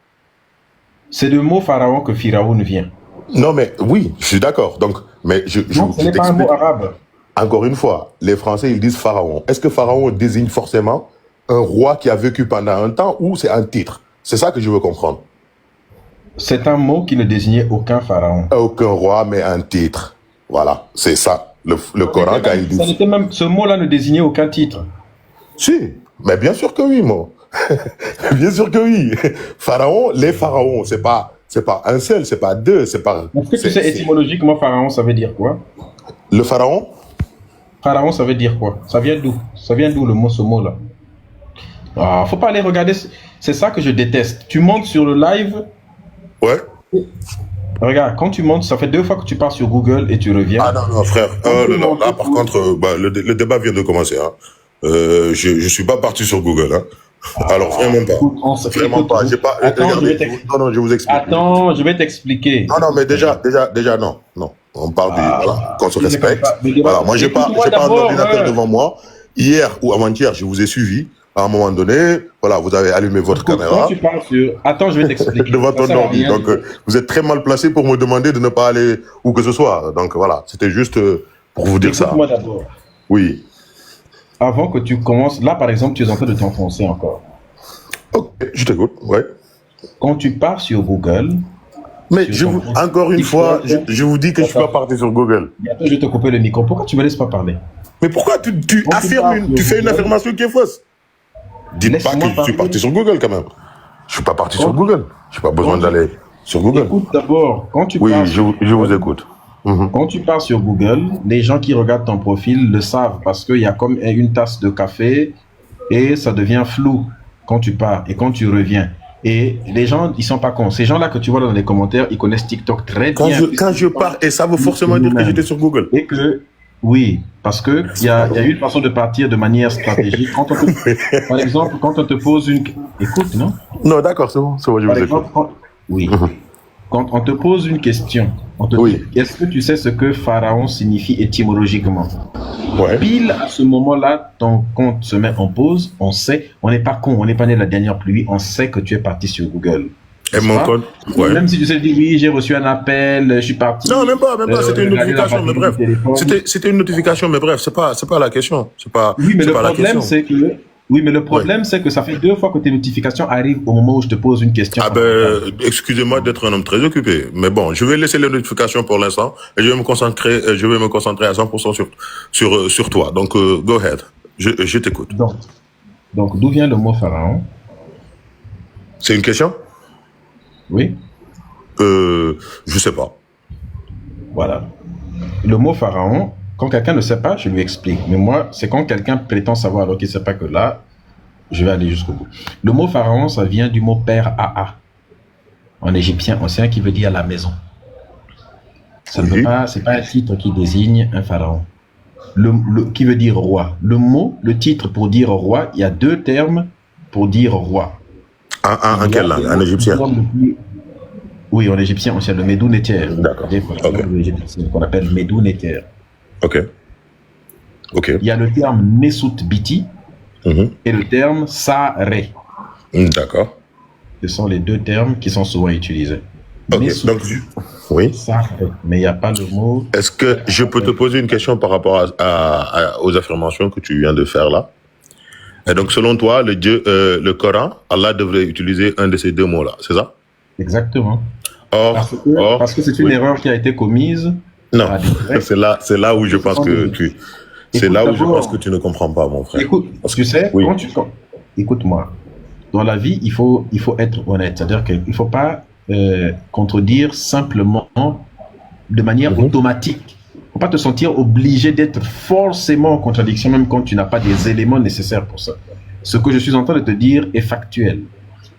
C'est le mot pharaon que Pharaon vient. Non, mais oui, je suis d'accord. Donc, mais non, ce n'est pas un mot arabe. Encore une fois, les Français, ils disent pharaon. Est-ce que pharaon désigne forcément un roi qui a vécu pendant un temps ou c'est un titre? C'est ça que je veux comprendre. C'est un mot qui ne désignait aucun pharaon. Aucun roi, mais un titre. Voilà, c'est ça, le Coran quand il Ça dit. n'était même, ce mot-là ne désignait aucun titre. Si, mais bien sûr que oui, moi. Bien sûr que oui. Pharaon, les pharaons, c'est pas un seul, c'est pas deux, c'est pas. Est-ce que tu sais étymologiquement pharaon, ça veut dire quoi? Le pharaon? Pharaon, ça veut dire quoi? Ça vient d'où? Ça vient d'où le mot, ce mot-là? Ah, faut pas aller regarder. C'est ça que je déteste. Tu montes sur le live. Ouais. Regarde, quand tu montes, ça fait 2 fois que tu pars sur Google et tu reviens. Ah non, frère. Non, là, par contre, le débat vient de commencer. Hein. Je suis pas parti sur Google. Hein. Alors, vraiment pas. Écoute, Vraiment pas. J'ai pas. Attends, Regardez, non, je vous explique. Attends, je vais t'expliquer. Non, mais déjà, non. On parle voilà, qu'on se respecte. Voilà, moi, j'ai pas un ordinateur devant moi. Hier ou avant-hier, je vous ai suivi. À un moment donné, voilà, vous avez allumé votre caméra. Quand tu parles sur... Attends, je vais t'expliquer. Devant ton ordi. Donc, vous êtes très mal placé pour me demander de ne pas aller où que ce soit. Donc, voilà, c'était juste pour vous dire ça. Écoute-moi d'abord. Oui. Avant que tu commences, là, par exemple, tu es en train de t'enfoncer encore. Ok, je t'écoute, ouais. Quand tu pars sur Google... Mais encore une fois, je vous dis que je suis pas parti sur Google. Bientôt, je vais te couper le micro. Pourquoi tu me laisses pas parler? Mais pourquoi tu affirmes, tu fais une affirmation qui est fausse? Dites pas que je suis parti sur Google quand même. Je suis pas parti sur Google. J'ai pas besoin d'aller sur Google. Écoute d'abord, quand tu Oui, pars je vous écoute. Quand tu pars sur Google, les gens qui regardent ton profil le savent parce qu'il y a comme une tasse de café et ça devient flou quand tu pars et quand tu reviens. Et les gens, ils sont pas cons. Ces gens-là que tu vois dans les commentaires, ils connaissent TikTok très bien. Quand je pars, et ça veut forcément dire que j'étais sur Google. Et que, oui, parce que il y a une façon de partir de manière stratégique. Par exemple, quand on te pose une... Écoute, non? Non, d'accord, c'est bon, je vous écoute. Oui. Quand on te pose une question, est-ce que tu sais ce que pharaon signifie étymologiquement? Ouais. Pile à ce moment-là, ton compte se met en pause, on sait, on n'est pas con, on n'est pas né de la dernière pluie, on sait que tu es parti sur Google. Et mon compte? Ouais. Même si tu sais dire oui, j'ai reçu un appel, je suis parti. Non, même pas, c'était une notification, mais bref. C'était une notification, mais bref, c'est pas la question. Oui, mais le problème, c'est que... Oui, mais le problème, c'est que ça fait 2 fois que tes notifications arrivent au moment où je te pose une question. Ah ben, excusez-moi d'être un homme très occupé. Mais bon, je vais laisser les notifications pour l'instant et je vais me concentrer à 100% sur toi. Donc, go ahead. Je t'écoute. Donc, d'où vient le mot pharaon? C'est une question? Oui. Je sais pas. Voilà. Le mot pharaon, quand quelqu'un ne sait pas, je lui explique. Mais moi, c'est quand quelqu'un prétend savoir alors qu'il ne sait pas que là, je vais aller jusqu'au bout. Le mot pharaon, ça vient du mot père AA, en égyptien ancien, qui veut dire la maison. Ça ne veut pas, c'est pas un titre qui désigne un pharaon. Qui veut dire roi. Le titre pour dire roi, il y a 2 termes pour dire roi. En quelle langue? En égyptien? Oui, en égyptien ancien, le Médou Néter. D'accord. Qu'on appelle Médou Néter. Ok. Il y a le terme Mesut Biti et le terme Saré. D'accord. Ce sont les 2 termes qui sont souvent utilisés. Ok. Donc, oui. Saré. Mais il n'y a pas le mot. Est-ce que je peux te poser une question par rapport aux affirmations que tu viens de faire là? Et donc, selon toi, le Coran, Allah devrait utiliser un de ces 2 mots-là, c'est ça? Exactement. Parce que c'est une erreur qui a été commise. Non, c'est là où je pense que tu ne comprends pas, mon frère. Écoute, tu sais, écoute-moi. Dans la vie, il faut être honnête. C'est-à-dire qu'il ne faut pas contredire simplement de manière automatique. Il ne faut pas te sentir obligé d'être forcément en contradiction, même quand tu n'as pas des éléments nécessaires pour ça. Ce que je suis en train de te dire est factuel.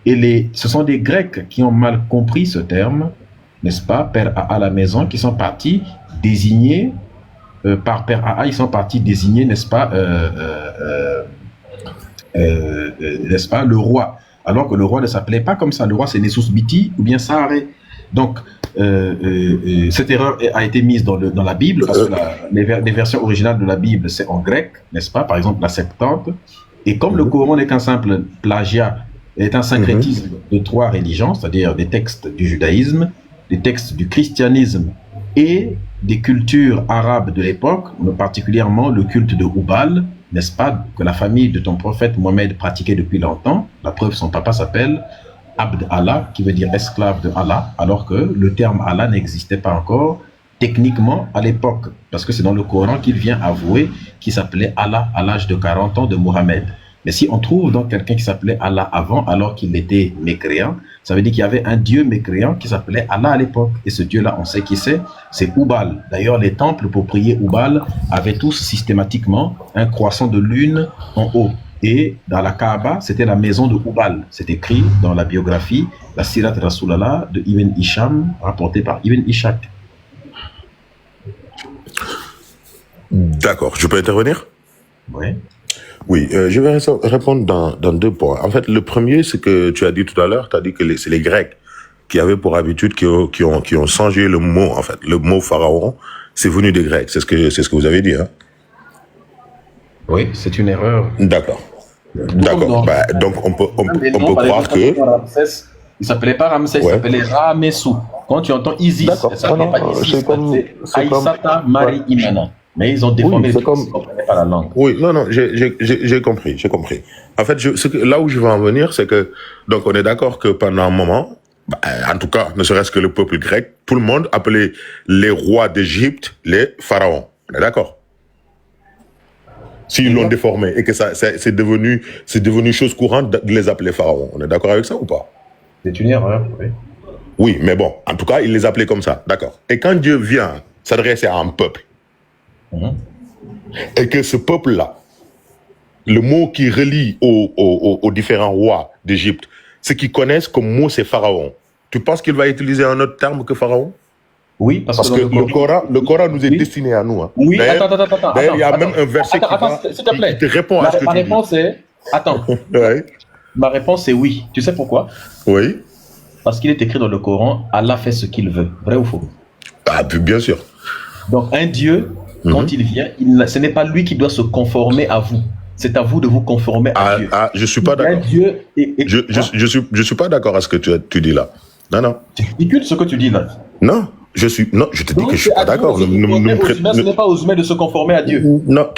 Et ce sont des Grecs qui ont mal compris ce terme, n'est-ce pas, Père AA à la maison, qui sont partis désigner, par Père AA, ils sont partis désigner, n'est-ce pas, le roi. Alors que le roi ne s'appelait pas comme ça. Le roi, c'est Nessus Biti ou bien Saré. Donc, cette erreur a été mise dans la Bible, parce que les versions originales de la Bible, c'est en grec, n'est-ce pas, par exemple la Septante. Et comme le Coran n'est qu'un simple plagiat, est un syncrétisme de 3 religions, c'est-à-dire des textes du judaïsme, des textes du christianisme et des cultures arabes de l'époque, particulièrement le culte de Hubal, n'est-ce pas, que la famille de ton prophète Mohammed pratiquait depuis longtemps. La preuve, son papa s'appelle Abd Allah, qui veut dire esclave de Allah, alors que le terme Allah n'existait pas encore. techniquement à l'époque, parce que c'est dans le Coran qu'il vient avouer qu'il s'appelait Allah à l'âge de 40 ans de Mohammed. Mais si on trouve donc quelqu'un qui s'appelait Allah avant, alors qu'il était mécréant, ça veut dire qu'il y avait un dieu mécréant qui s'appelait Allah à l'époque. Et ce dieu-là, on sait qui c'est Oubal. D'ailleurs, les temples pour prier Oubal avaient tous systématiquement un croissant de lune en haut. Et dans la Kaaba, c'était la maison de Oubal. C'est écrit dans la biographie, la Sirat Rasulallah de Ibn Hisham, rapportée par Ibn Ishaq. D'accord, je peux intervenir? Oui. Oui, je vais répondre dans 2 points. En fait, le premier, c'est que tu as dit tout à l'heure, tu as dit que c'est les Grecs qui avaient pour habitude, qui ont changé le mot, en fait. Le mot pharaon, c'est venu des Grecs. C'est ce que vous avez dit, hein? Oui, c'est une erreur. D'accord. D'accord. Bah, donc, on peut croire que... Ramsès, il s'appelait pas Ramsès, il s'appelait Ramessou. Quand tu entends Isis, ça s'appelait pas Isis, c'est Aïssata Marie Imana. Mais ils ont déformé le texte, ils ne comprenaient pas la langue. Oui, non, j'ai compris. En fait, là où je veux en venir, c'est que, donc on est d'accord que pendant un moment, en tout cas, ne serait-ce que le peuple grec, tout le monde appelait les rois d'Égypte les pharaons. On est d'accord? S'ils l'ont déformé et que c'est devenu chose courante de les appeler pharaons. On est d'accord avec ça ou pas? C'est une erreur, oui. Oui, mais bon, en tout cas, ils les appelaient comme ça, d'accord. Et quand Dieu vient s'adresser à un peuple, et que ce peuple-là, le mot qui relie aux différents rois d'Égypte, ce qu'ils connaissent comme mot, c'est pharaon. Tu penses qu'il va utiliser un autre terme que pharaon? Oui, parce que le Coran nous est destiné à nous. Hein. Oui, attends. D'ailleurs, il y a même un verset s'il te plaît. qui te répond à ce que tu dis. Ma réponse est... Attends. Ouais. Ma réponse est oui. Tu sais pourquoi? Oui. Parce qu'il est écrit dans le Coran, Allah fait ce qu'il veut. Vrai ou faux? Ah, bien sûr. Donc, un Dieu, quand il vient, ce n'est pas lui qui doit se conformer à vous. C'est à vous de vous conformer à Dieu. Je suis pas d'accord. Je suis pas d'accord à ce que tu dis là. Non. C'est ridicule ce que tu dis là. Non, je te dis que je suis pas d'accord. Ce n'est pas aux humains de se conformer à Dieu. Non,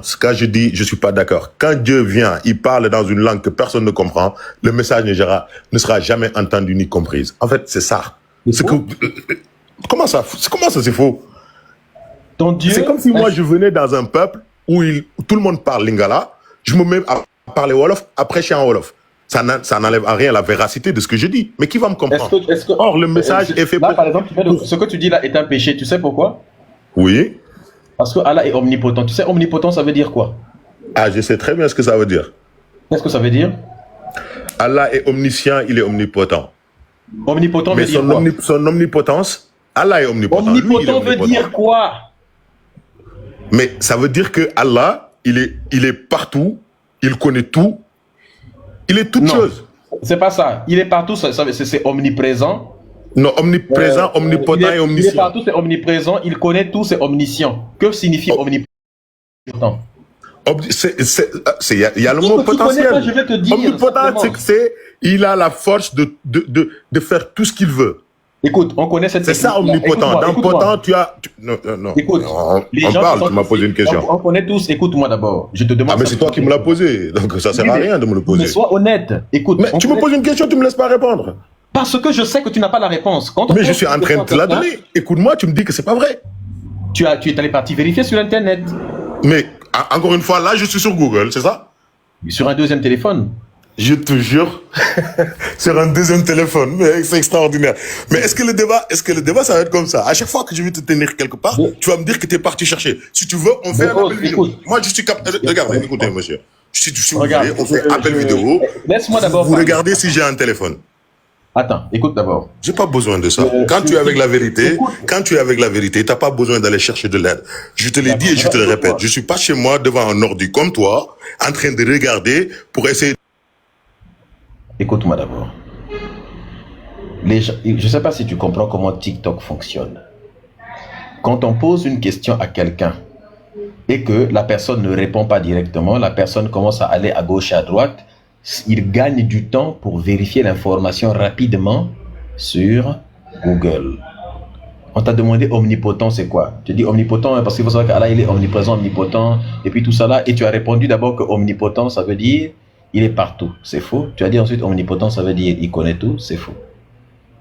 ce que je dis, je suis pas d'accord. Quand Dieu vient, il parle dans une langue que personne ne comprend, le message ne sera jamais entendu ni compris. En fait, c'est ça. Comment ça, c'est faux? C'est comme si moi je venais dans un peuple où tout le monde parle lingala, je me mets à parler wolof, après je suis en wolof. Ça n'enlève à rien la véracité de ce que je dis. Mais qui va me comprendre? Or, le message est fait là, par exemple, ce que tu dis là est un péché. Tu sais pourquoi? Oui. Parce que Allah est omnipotent. Tu sais, omnipotent, ça veut dire quoi? Ah, je sais très bien ce que ça veut dire. Qu'est-ce que ça veut dire? Allah est omniscient, il est omnipotent. Omnipotent veut dire quoi? Son omnipotence, Allah est omnipotent. Omnipotent veut dire quoi? Mais ça veut dire que Allah, il est partout, il connaît tout, il est toute chose. C'est pas ça. Il est partout, c'est omniprésent. Non, omniprésent, omnipotent et omniscient. Il est partout, c'est omniprésent, il connaît tout, c'est omniscient. Que signifie omnipotent? Il y a le mot potentiel. Pas, je vais te dire, omnipotent, c'est il a la force de faire tout ce qu'il veut. Écoute, on connaît cette technique. C'est ça, omnipotent. Dans potent, tu as... Non. Écoute, on parle, tu m'as posé une question. On connaît tous, écoute-moi d'abord. Je te demande... Ah, mais c'est toi qui me l'as posé, donc ça sert à rien de me le poser. Mais sois honnête, écoute... Mais tu me poses une question, tu me laisses pas répondre. Parce que je sais que tu n'as pas la réponse. Mais je suis en train de te la donner. Écoute-moi, tu me dis que c'est pas vrai. Tu es allé partir vérifier sur Internet. Mais, encore une fois, là, je suis sur Google, c'est ça? Sur un deuxième téléphone. Je te jure, sur un deuxième téléphone, mais c'est extraordinaire. Mais est-ce que le débat, ça va être comme ça? À chaque fois que je vais te tenir quelque part, tu vas me dire que tu es parti chercher. Si tu veux, on fait un appel vidéo. Moi, je suis capable. Regardez, écoutez, monsieur. Si vous voulez, on fait appel vidéo. Laisse-moi d'abord. Vous regardez si j'ai un téléphone. Attends, écoute d'abord. J'ai pas besoin de ça. Quand tu es avec la vérité, t'as pas besoin d'aller chercher de l'aide. Je te l'ai dit et je te le répète. Je suis pas chez moi devant un ordi comme toi, en train de regarder pour essayer. Écoute-moi d'abord. Je ne sais pas si tu comprends comment TikTok fonctionne. Quand on pose une question à quelqu'un et que la personne ne répond pas directement, la personne commence à aller à gauche et à droite, il gagne du temps pour vérifier l'information rapidement sur Google. On t'a demandé omnipotent, c'est quoi? Tu dis omnipotent parce qu'il faut savoir qu'Allah il est omniprésent, omnipotent, et puis tout ça là, et tu as répondu d'abord que omnipotent, ça veut dire il est partout, c'est faux. Tu as dit ensuite omnipotent, ça veut dire il connaît tout, c'est faux.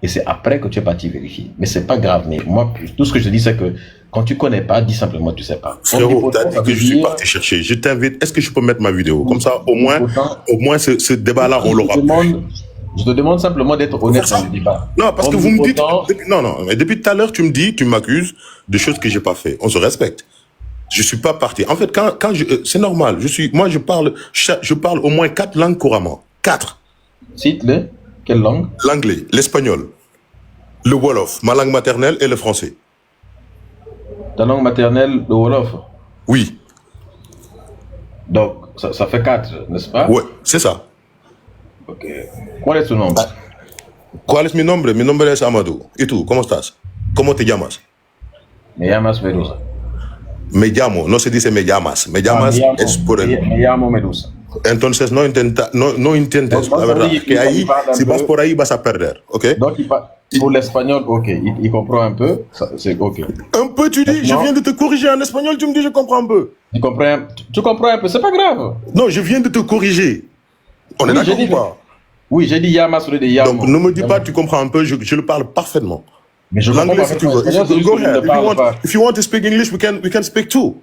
et c'est après que tu es parti vérifier. Mais c'est pas grave. Mais moi, tout ce que je dis, c'est que quand tu connais pas, dis simplement tu sais pas. Frérot, t'as dit que je suis parti chercher. Je t'invite. Est-ce que je peux mettre ma vidéo? Comme ça, au moins ce débat-là, on l'aura plus. Je te demande simplement d'être honnête dans le débat. Non, parce que vous me dites... Non, mais depuis tout à l'heure, tu m'accuses de choses que j'ai pas fait. On se respecte. Je suis pas parti. En fait, c'est normal. Je parle au moins 4 langues couramment. 4. Cite-le. Quelle langue? L'anglais, l'espagnol, le wolof, ma langue maternelle, et le français. Ta langue maternelle, le wolof? Oui. Donc, ça fait 4, n'est-ce pas? Ouais, c'est ça. Ok. ¿Cuál es tu nombre? ¿Cuál es mi nombre? Mi nombre es Amadou. ¿Y tú? ¿Cómo estás? ¿Cómo te llamas? Me llamas Medusa. Me llamo, no se dice me llamas. Me llamas es por el... Me llamo Medusa. Entonces no intentes, la verdad, que ahí, si vas por ahí vas a perder, ¿ok? Donc, pour l'espagnol, ok, il comprend un peu, c'est ok. Un peu, tu dis, je viens de te corriger en espagnol, tu me dis je comprends un peu. Tu comprends un peu, c'est pas grave. Non, je viens de te corriger. On est d'accord ou pas? Oui, j'ai dit Yamas au lieu de Yamo. Donc ne me dis pas tu comprends un peu, je le parle parfaitement. Mais je l'anglais si tu veux. Go ahead. If you want to speak English, we can speak too.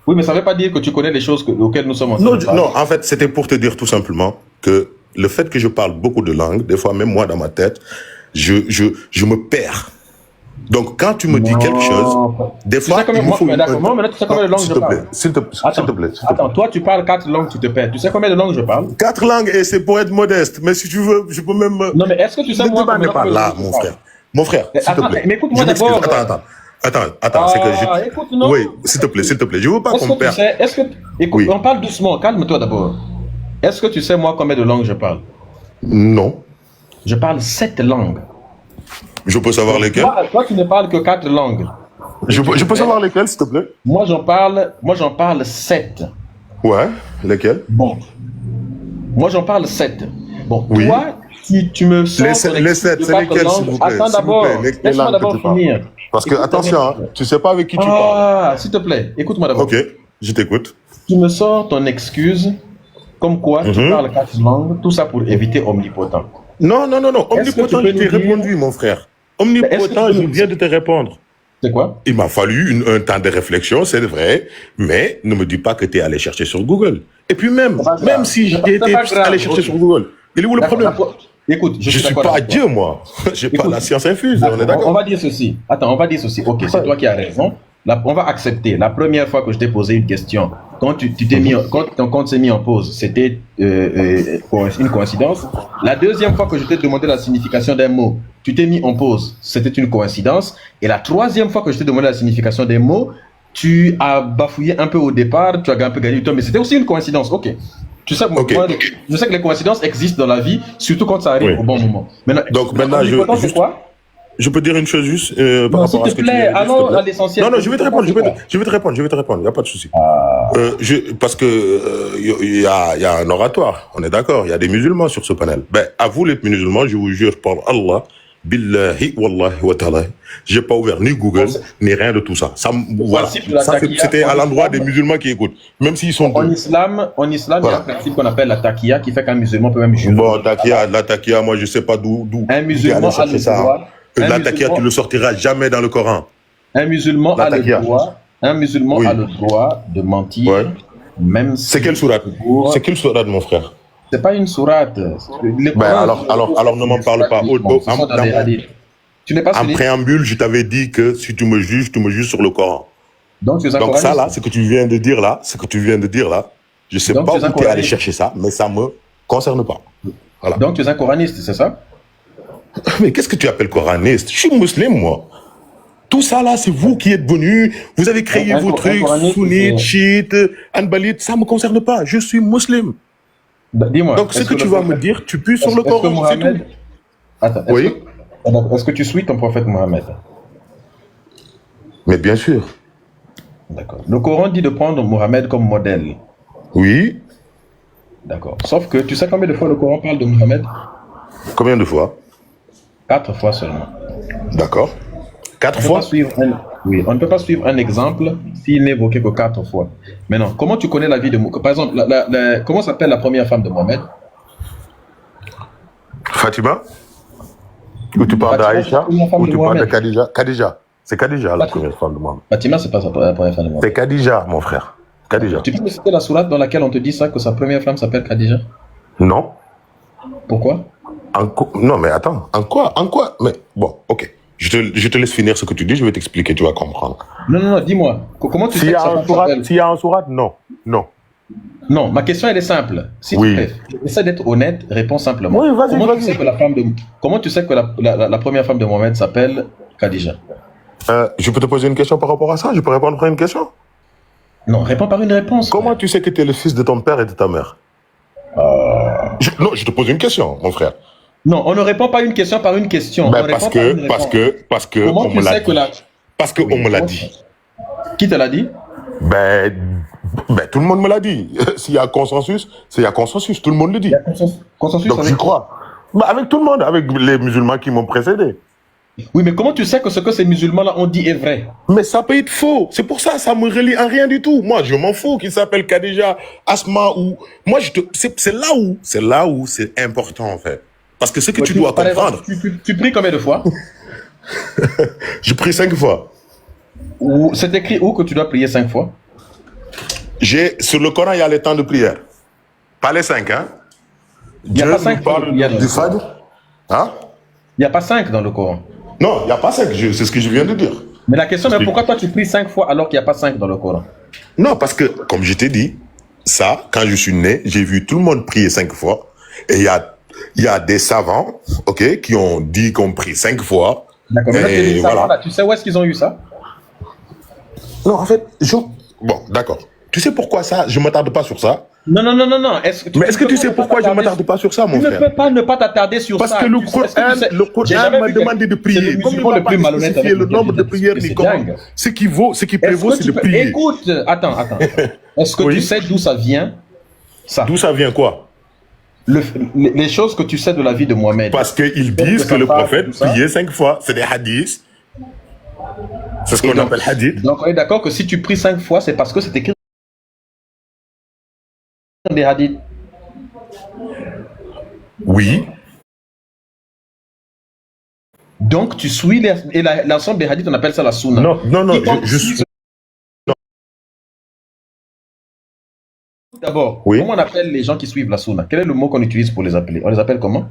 Oui, mais ça ne veut pas dire que tu connais les choses auxquelles nous sommes en train de parler. Non, en fait, c'était pour te dire tout simplement que le fait que je parle beaucoup de langues, des fois même moi dans ma tête, je me perds. Donc quand tu me dis quelque chose, des fois il me faut... D'accord, moi maintenant tu sais combien de langues je parle? S'il te plaît. Attends, toi tu parles 4 langues, tu te perds. Tu sais combien de langues je parle? 4 langues et c'est pour être modeste. Mais si tu veux, je peux même... Non mais est-ce que tu sais moi combien de langues là, mon frère. Mon frère, s'il te plaît. Mais écoute-moi d'abord. Attends, c'est que je... Écoute, non. Oui, s'il te plaît. Je veux pas qu'on perde. Écoute, on parle doucement, calme-toi d'abord. Est-ce que tu sais moi combien de langues je parle? Non. Je parle 7 langues. Je peux savoir lesquelles? Toi, tu ne parles que 4 langues. Je peux savoir lesquelles, s'il te plaît? Moi, j'en parle 7. Ouais, lesquelles? Bon. Moi, j'en parle 7. Bon, oui. Toi, tu me sors... Les 7, c'est lesquelles, s'il vous plaît? Attends d'abord, laisse-moi d'abord finir. Parce que, attention, hein, tu sais pas avec qui tu parles. Ah, s'il te plaît, écoute-moi d'abord. Ok, je t'écoute. Tu me sors ton excuse, comme quoi tu parles 4 langues, tout ça pour éviter omnipotent. Non. Omnipotent, je t'ai répondu, mon frère. Omnipotent, je viens de te répondre. C'est quoi? Il m'a fallu un temps de réflexion, c'est vrai, mais ne me dis pas que tu es allé chercher sur Google. Et puis même si j'ai été allé chercher sur Google, il est où le problème? Écoute, je suis pas Dieu, moi. J'ai pas la science infuse, on est d'accord? On va dire ceci. Attends, on va dire ceci. Ok, c'est toi qui as raison. On va accepter. La première fois que je t'ai posé une question, quand ton compte s'est mis en pause, c'était une coïncidence. La deuxième fois que je t'ai demandé la signification d'un mot, tu t'es mis en pause, c'était une coïncidence. Et la troisième fois que je t'ai demandé la signification des mots, tu as bafouillé un peu au départ, tu as un peu gagné du temps, mais c'était aussi une coïncidence. Ok. Tu sais, moi, je sais que les coïncidences existent dans la vie, surtout quand ça arrive au bon moment. Maintenant, c'est quoi? Je peux dire une chose juste par rapport à ce que tu viens de dire. Allons à l'essentiel. Non, je vais te répondre. Je vais te répondre. Il n'y a pas de souci. Parce que il y a un oratoire. On est d'accord. Il y a des musulmans sur ce panel. Ben, à vous les musulmans, je vous jure par Allah, billahi wallahi wa ta'ala, j'ai pas ouvert ni Google ni rien de tout ça. Voilà. Ça c'était à l'endroit des musulmans qui écoutent, même s'ils sont en islam, il y a un principe qu'on appelle la taqiya qui fait qu'un musulman peut même jurer. Bon, la taqiya, moi je sais pas d'où. Un musulman a le droit. La taqiya, tu le sortiras jamais dans le Coran. Un musulman a le droit. Un musulman a le droit de mentir, même si. C'est quelle sourate? C'est quelle sourate, mon frère? C'est pas une sourate. Alors ne m'en parle pas. Tu n'es pas en préambule, je t'avais dit que si tu me juges sur le Coran. Donc ça là, ce que tu viens de dire là, je sais pas où tu es allé chercher ça, mais ça me concerne pas. Voilà. Donc tu es un coraniste, c'est ça? Mais qu'est-ce que tu appelles coraniste? Je suis musulman, moi. Tout ça là, c'est vous qui êtes venus, vous avez créé vos trucs, sunnites, chiites, hanbalites, ça me concerne pas. Je suis musulman. Dis-moi. Donc ce que tu vas me dire, tu pues sur le Coran, c'est tout. Attends, est-ce que tu suis ton prophète Mohammed? Mais bien sûr. D'accord. Le Coran dit de prendre Mohammed comme modèle. Oui. D'accord. Sauf que tu sais combien de fois le Coran parle de Mohammed? Combien de fois? 4 fois seulement. D'accord. 4 fois? Oui, on ne peut pas suivre un exemple s'il n'est évoqué que 4 fois. Maintenant, comment tu connais la vie de Mohammed? Par exemple, comment s'appelle la première femme de Mohammed? Fatima. Ou tu parles Fatima, c'est la d'Aïcha, première femme ou de tu parles de Mohamed. Khadija. Khadija. C'est Khadija, la Fatima, première femme de Mohamed. Fatima, c'est pas la première femme de Mohamed. C'est Khadija, mon frère. Khadija. Tu peux me citer la sourate dans laquelle on te dit ça, que sa première femme s'appelle Khadija? Non. Pourquoi? Non, mais attends. En quoi? Mais bon, ok. Je te laisse finir ce que tu dis, je vais t'expliquer, tu vas comprendre. Non, dis-moi. Comment tu sais que sa femme s'appelle? S'il y a un sourate, non. Non. Non, ma question elle est simple. Si Oui. tu préfères, essaie d'être honnête, réponds simplement. Oui, vas-y, Comment vas-y. tu sais que comment tu sais que la première femme de Mohamed s'appelle Khadija? Je peux te poser une question par rapport à ça? Je peux répondre par une question? Non, réponds par une réponse. Comment tu sais que tu es le fils de ton père et de ta mère? Non, je te pose une question, mon frère. Non, on ne répond pas une question par une question. Ben, On parce répond par une que Comment on tu me l'a sais que dit. la... Parce qu'on me l'a dit. Qui te l'a dit? Ben, tout le monde me l'a dit. S'il y a consensus, s'il y a consensus, tout le monde le dit. Consensus Donc avec j'y crois. Ben, avec tout le monde, avec les musulmans qui m'ont précédé. Oui, mais comment tu sais que ce que ces musulmans-là ont dit est vrai? Mais ça peut être faux. C'est pour ça, ça me relie à rien du tout. Moi, je m'en fous qu'il s'appelle Khadija, Asma ou... Moi, c'est là où c'est important, en fait. Parce que ce que tu dois par exemple, comprendre... tu pries combien de fois? Je prie 5 fois. C'est écrit où que tu dois prier 5 fois? Sur le Coran, il y a les temps de prière. Pas les 5, hein. Il n'y a Dieu pas 5 nous parle du Fajr. Hein? Il n'y a pas 5 dans le Coran. Non, il n'y a pas 5, c'est ce que je viens de dire. Mais la question est pourquoi toi tu pries 5 fois alors qu'il n'y a pas 5 dans le Coran? Non, parce que, comme je t'ai dit, ça, quand je suis né, j'ai vu tout le monde prier 5 fois. Et il y a des savants, ok, qui ont dit qu'on prie 5 fois. D'accord, mais là, Et voilà. tu sais où est-ce qu'ils ont eu ça? Non, en fait, bon, d'accord. Tu sais pourquoi ça? Je ne m'attarde pas sur ça. Non. Mais est-ce que tu sais pourquoi je ne m'attarde pas sur ça, mon frère? Tu ne peux pas ne pas t'attarder sur ça. Parce que le Coran m'a demandé de prier. Comme il ne m'a pas spécifié le nombre de prières ni comment. Ce qui prévaut, c'est de prier. Écoute, attends. Est-ce que tu sais d'où ça vient? Ça. D'où ça vient quoi? Les choses que tu sais de la vie de Mohamed. Parce qu'ils disent que le prophète priait 5 fois. C'est des hadiths. C'est ce qu'on appelle hadith. Donc on est d'accord que si tu pries 5 fois, c'est parce que c'est écrit dans des hadiths. Oui. Donc tu suis l'ensemble des hadiths, on appelle ça la sunna. Non, je suis... D'abord, Oui. comment on appelle les gens qui suivent la sunna? Quel est le mot qu'on utilise pour les appeler? On les appelle comment?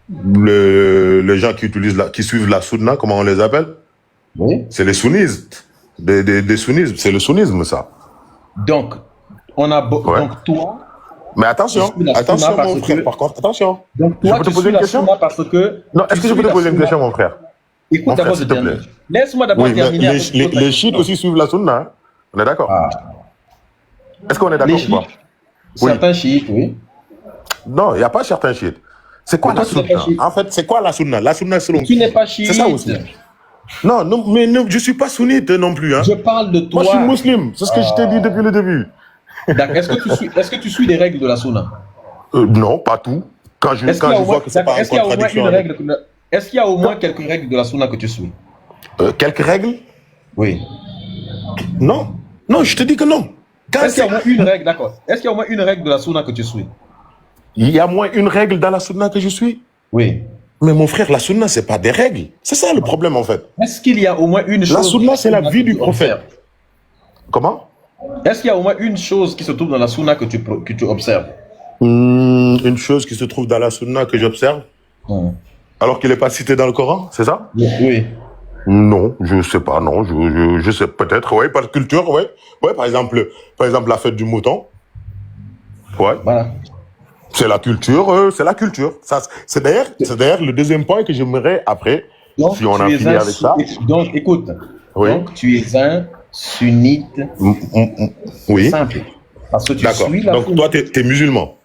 Les gens qui suivent la sunna, comment on les appelle? Oui. C'est les sunnistes. Des sunnismes. C'est le sunnisme, ça. Donc, donc toi... Mais attention, mon frère, par contre, attention. Donc toi, je peux te tu poser suis une la question? sunna parce que... Non, est-ce que je peux te poser une question, mon frère? Écoute d'abord, s'il te plaît. Laisse-moi d'abord Oui, mais terminer. les chiites aussi suivent la sunna, hein? On est d'accord? Est-ce qu'on est d'accord ou pas? Certains chiites, oui. Non, il n'y a pas certains chiites. C'est quoi la sunna? En fait, c'est quoi la sunna? La sunna, selon qui n'est pas chiite. C'est ça aussi. Non, mais je ne suis pas sunnite non plus. Hein. Je parle de toi. Moi, je suis musulman. C'est ce que je t'ai dit depuis le début. Est-ce que tu suis les règles de la sunna? Non, pas tout. Quand je vois que c'est pas en contradiction. Est-ce qu'il y a au moins quelques règles de la sunna que tu suis? Quelques règles? Oui. Non. Non, je te dis que non. Est-ce qu'il y a au moins une règle, d'accord? Est-ce qu'il y a au moins une règle de la sunna que tu suis? Il y a au moins une règle dans la sunna que je suis? Oui. Mais mon frère, la sunna, c'est pas des règles. C'est ça le problème, en fait. Est-ce qu'il y a au moins une chose... La sunna, c'est la vie du prophète. Comment? Est-ce qu'il y a au moins une chose qui se trouve dans la sunna que tu observes? Une chose qui se trouve dans la sunna que j'observe, alors qu'il n'est pas cité dans le Coran, c'est ça? Oui. Non, je sais pas, non, je sais peut-être, oui, par culture, oui. Ouais, par exemple, la fête du mouton. Ouais. Voilà. C'est la culture, c'est la culture. Ça, c'est d'ailleurs le deuxième point que j'aimerais après, donc, si on a fini avec ça. Donc, écoute. Oui. Donc, tu es un sunnite. Oui. Simple. Parce que tu suis la Donc, toi, tu es musulman.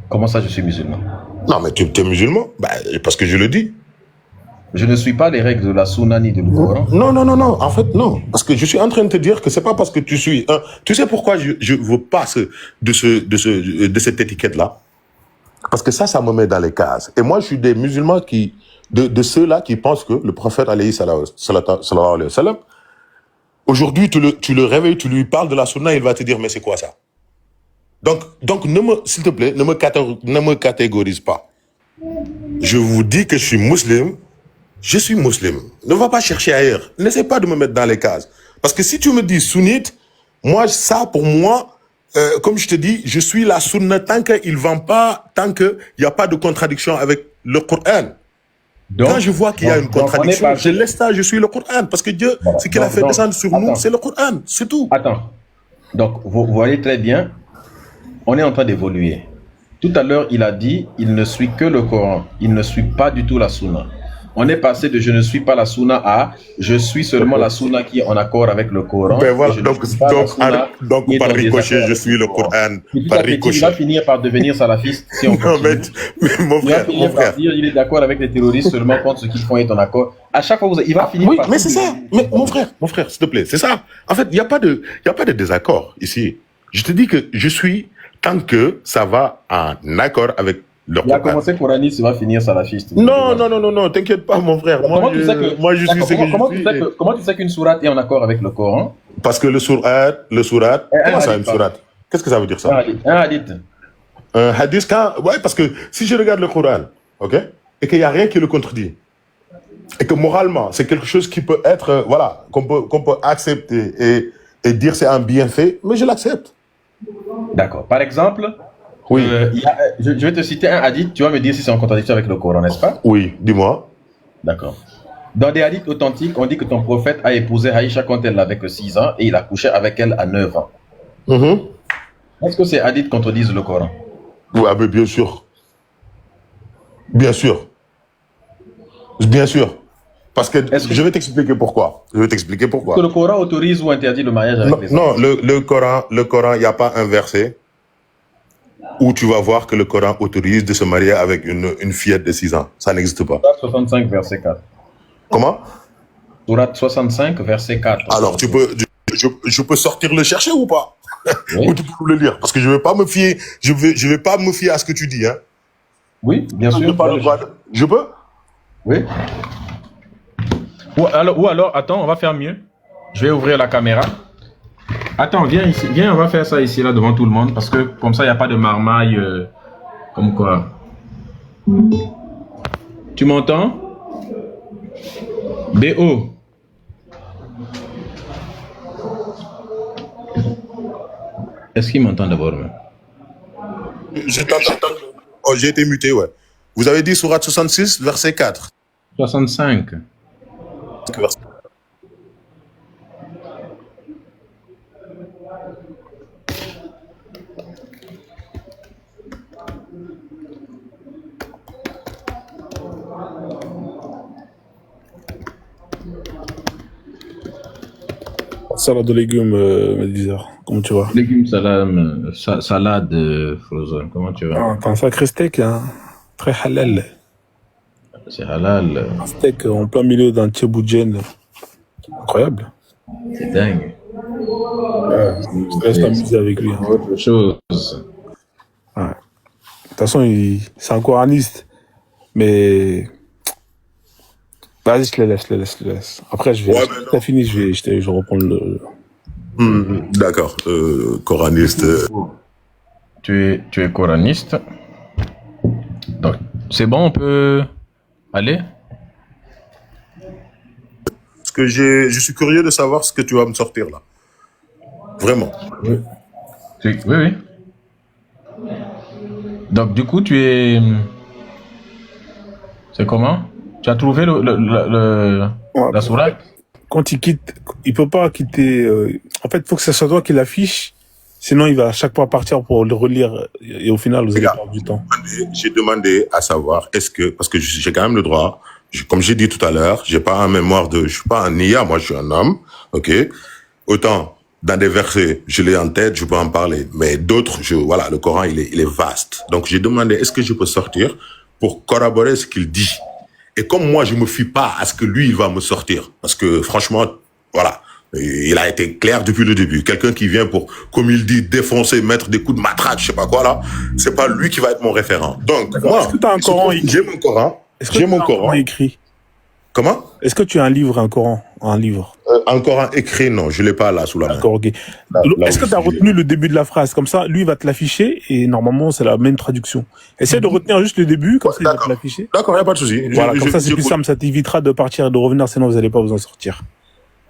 Comment ça, je suis musulman? Non, mais tu es musulman. Bah, parce que je le dis. Je ne suis pas les règles de la sunna ni de Coran. Non. En fait, non. Parce que je suis en train de te dire que c'est pas parce que tu suis un... Tu sais pourquoi je veux pas de cette étiquette-là? Parce que ça me met dans les cases. Et moi, je suis des musulmans de ceux-là qui pensent que le prophète, alayhi sallallahu alayhi wa sallam, aujourd'hui, tu le réveilles, tu lui parles de la sunna, il va te dire, mais c'est quoi ça? Donc, s'il te plaît, ne me catégorise pas. Je vous dis que je suis musulman. Je suis musulman. Ne va pas chercher ailleurs. N'essaie pas de me mettre dans les cases. Parce que si tu me dis sunnite, moi, ça, pour moi, comme je te dis, je suis la sunna tant qu'il ne vend pas, tant qu'il n'y a pas de contradiction avec le Coran. Donc, Quand je vois qu'il y a une donc, on est contradiction, passé- je laisse ça, je suis le Coran. Parce que Dieu, Voilà. ce qu'il a Donc, fait donc, descendre sur nous, attends. c'est le Coran. C'est tout. Attends. Donc, vous voyez très bien, on est en train d'évoluer. Tout à l'heure, il a dit, il ne suit que le Coran. Il ne suit pas du tout la Sunna. On est passé de je ne suis pas la Sunna à je suis seulement la Sunna qui est en accord avec le Coran. Ben voilà, et je ne donc, suis pas la Sunna donc qui est par en ricochet, désaccord je avec suis le Coran. Petit Par à petit, il va ricochet. finir par devenir salafiste si on Non, continue. mais mon Il va frère, finir mon par frère. dire il est d'accord avec les terroristes seulement quand ce qu'ils font est en accord. À chaque fois, il va finir Oui, par... mais c'est ça. Mais mon frère, s'il te plaît, c'est ça. En fait, il n'y a pas de désaccord ici. Je te dis que je suis, tant que ça va en accord avec le Il a Coran. commencé coraniste, il va finir salafiste. Non, t'inquiète pas, mon frère. Comment Moi, tu sais que... moi, je suis ce que comment je tu suis. sais comment tu sais qu'une sourate est en accord avec le Coran? Parce que le surat, comment ça, hadith, une sourate? Qu'est-ce que ça veut dire, Un ça? hadith. Un hadith. Un hadith, ouais, parce que si je regarde le Coran, ok, et qu'il n'y a rien qui le contredit, et que moralement, c'est quelque chose qui peut être, voilà, qu'on peut accepter et dire c'est un bienfait, mais je l'accepte. D'accord. Par exemple, Oui. je vais te citer un hadith, tu vas me dire si c'est en contradiction avec le Coran, n'est-ce pas? Oui, dis-moi. D'accord. Dans des hadiths authentiques, on dit que ton prophète a épousé Aïcha quand elle n'avait que 6 ans et il a couché avec elle à 9 ans. Mhm. Est-ce que ces hadiths contredisent le Coran? Oui, ah, mais bien sûr. Bien sûr. Bien sûr. Parce que Est-ce que- je vais t'expliquer pourquoi. Je vais t'expliquer Est-ce pourquoi. que le Coran autorise ou interdit le mariage avec Non, les enfants? non, le Coran, il n'y a pas un verset où tu vas voir que le Coran autorise de se marier avec une fillette de 6 ans. Ça n'existe pas. Sourate 65, verset 4. Comment? Sourate 65, verset 4. Alors, je peux sortir le chercher ou pas? Oui. Ou tu peux le lire? Parce que je vais pas me fier, je vais pas me fier à ce que tu dis, hein. Oui, bien Je sûr. pas le droit de- Je peux? Oui. Ou alors, attends, on va faire mieux. Je vais ouvrir la caméra. Attends, viens ici. Viens, on va faire ça ici, là, devant tout le monde. Parce que comme ça, il n'y a pas de marmaille. Comme quoi. Tu m'entends? BO. Est-ce qu'il m'entend d'abord, même? Je t'entends. Oh, j'ai été muté, ouais. Vous avez dit Sourate 66, verset 4. 65. Salade de légumes, Médisa. Comment tu vas? Légumes, salade, frozen. Comment tu vas? Ah, t'as un sacré steak, hein. Très halal. C'est halal. Un steak en plein milieu d'un tchéboujen. Incroyable. C'est dingue. Je te laisse t'amuser avec lui. Hein. Autre chose. Ouais. De toute façon, c'est un coraniste. Mais. Vas-y, je le laisse. Après, je vais. Ouais, Quand t'as fini, je reprends le. D'accord. Coraniste. Tu es coraniste. Donc, c'est bon, on peut aller? Parce que je suis curieux de savoir ce que tu vas me sortir là. Vraiment. Oui, oui. Donc, du coup, tu es... C'est comment? Tu as trouvé Ouais. la sourate? Quand il quitte, il peut pas quitter. En fait, il faut que ce soit toi qui l'affiche. Sinon, il va à chaque fois partir pour le relire. Et au final, vous allez Regarde. perdre du temps. J'ai demandé à savoir parce que j'ai quand même le droit, comme j'ai dit tout à l'heure, j'ai pas un mémoire je suis pas un IA, moi je suis un homme, ok? Autant, dans des versets, je l'ai en tête, je peux en parler, mais d'autres, voilà, le Coran, il est vaste. Donc j'ai demandé, est-ce que je peux sortir pour corroborer ce qu'il dit? Et comme moi, je me fie pas à ce que lui, il va me sortir, parce que franchement, voilà, il a été clair depuis le début. Quelqu'un qui vient pour, comme il dit, défoncer, mettre des coups de matraque, je sais pas quoi là, c'est pas lui qui va être mon référent. Donc, moi, Est-ce que t'as un Coran écrit? j'ai mon Coran. Est-ce que J'ai tu mon as un Coran. Coran écrit? Comment? Est-ce que tu as un livre, un Coran? Un livre? Encore un écrit, non, je l'ai pas là sous la main. D'accord, ok. Là Est-ce où que je tu as suis. retenu le début de la phrase? Comme ça, lui, il va te l'afficher et normalement, c'est la même traduction. Essaie de retenir juste le début, comme ça, il va te D'accord. l'afficher. D'accord, y a pas de souci. Voilà, comme ça, c'est plus j'écoute. simple, ça t'évitera de partir et de revenir, sinon vous n'allez pas vous en sortir.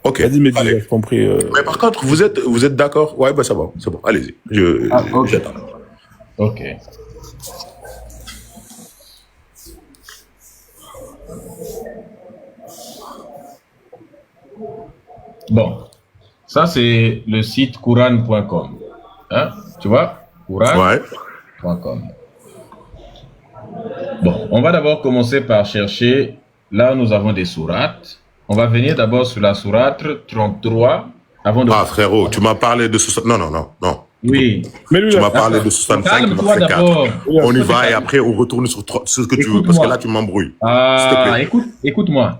Ok. Vas-y, mais Allez. j'ai compris. Mais par contre, vous êtes d'accord? Ouais, bah, ça va, c'est bon. Allez-y. Ok. J'attends. Ok. Bon, ça c'est le site Quran.com. Hein? Tu vois? Ouais. Quran.com. Bon, on va d'abord commencer par chercher. Là, nous avons des sourates. On va venir d'abord sur la sourate 33 avant de. Ah, frérot, tu m'as parlé de 60. Non. Oui. Mais lui, Tu là, m'as parlé de 65, Calme-toi verset 4. d'abord. On y va et après on retourne sur ce que tu veux, parce que là tu m'embrouilles. S'il te Ah, plaît. écoute-moi.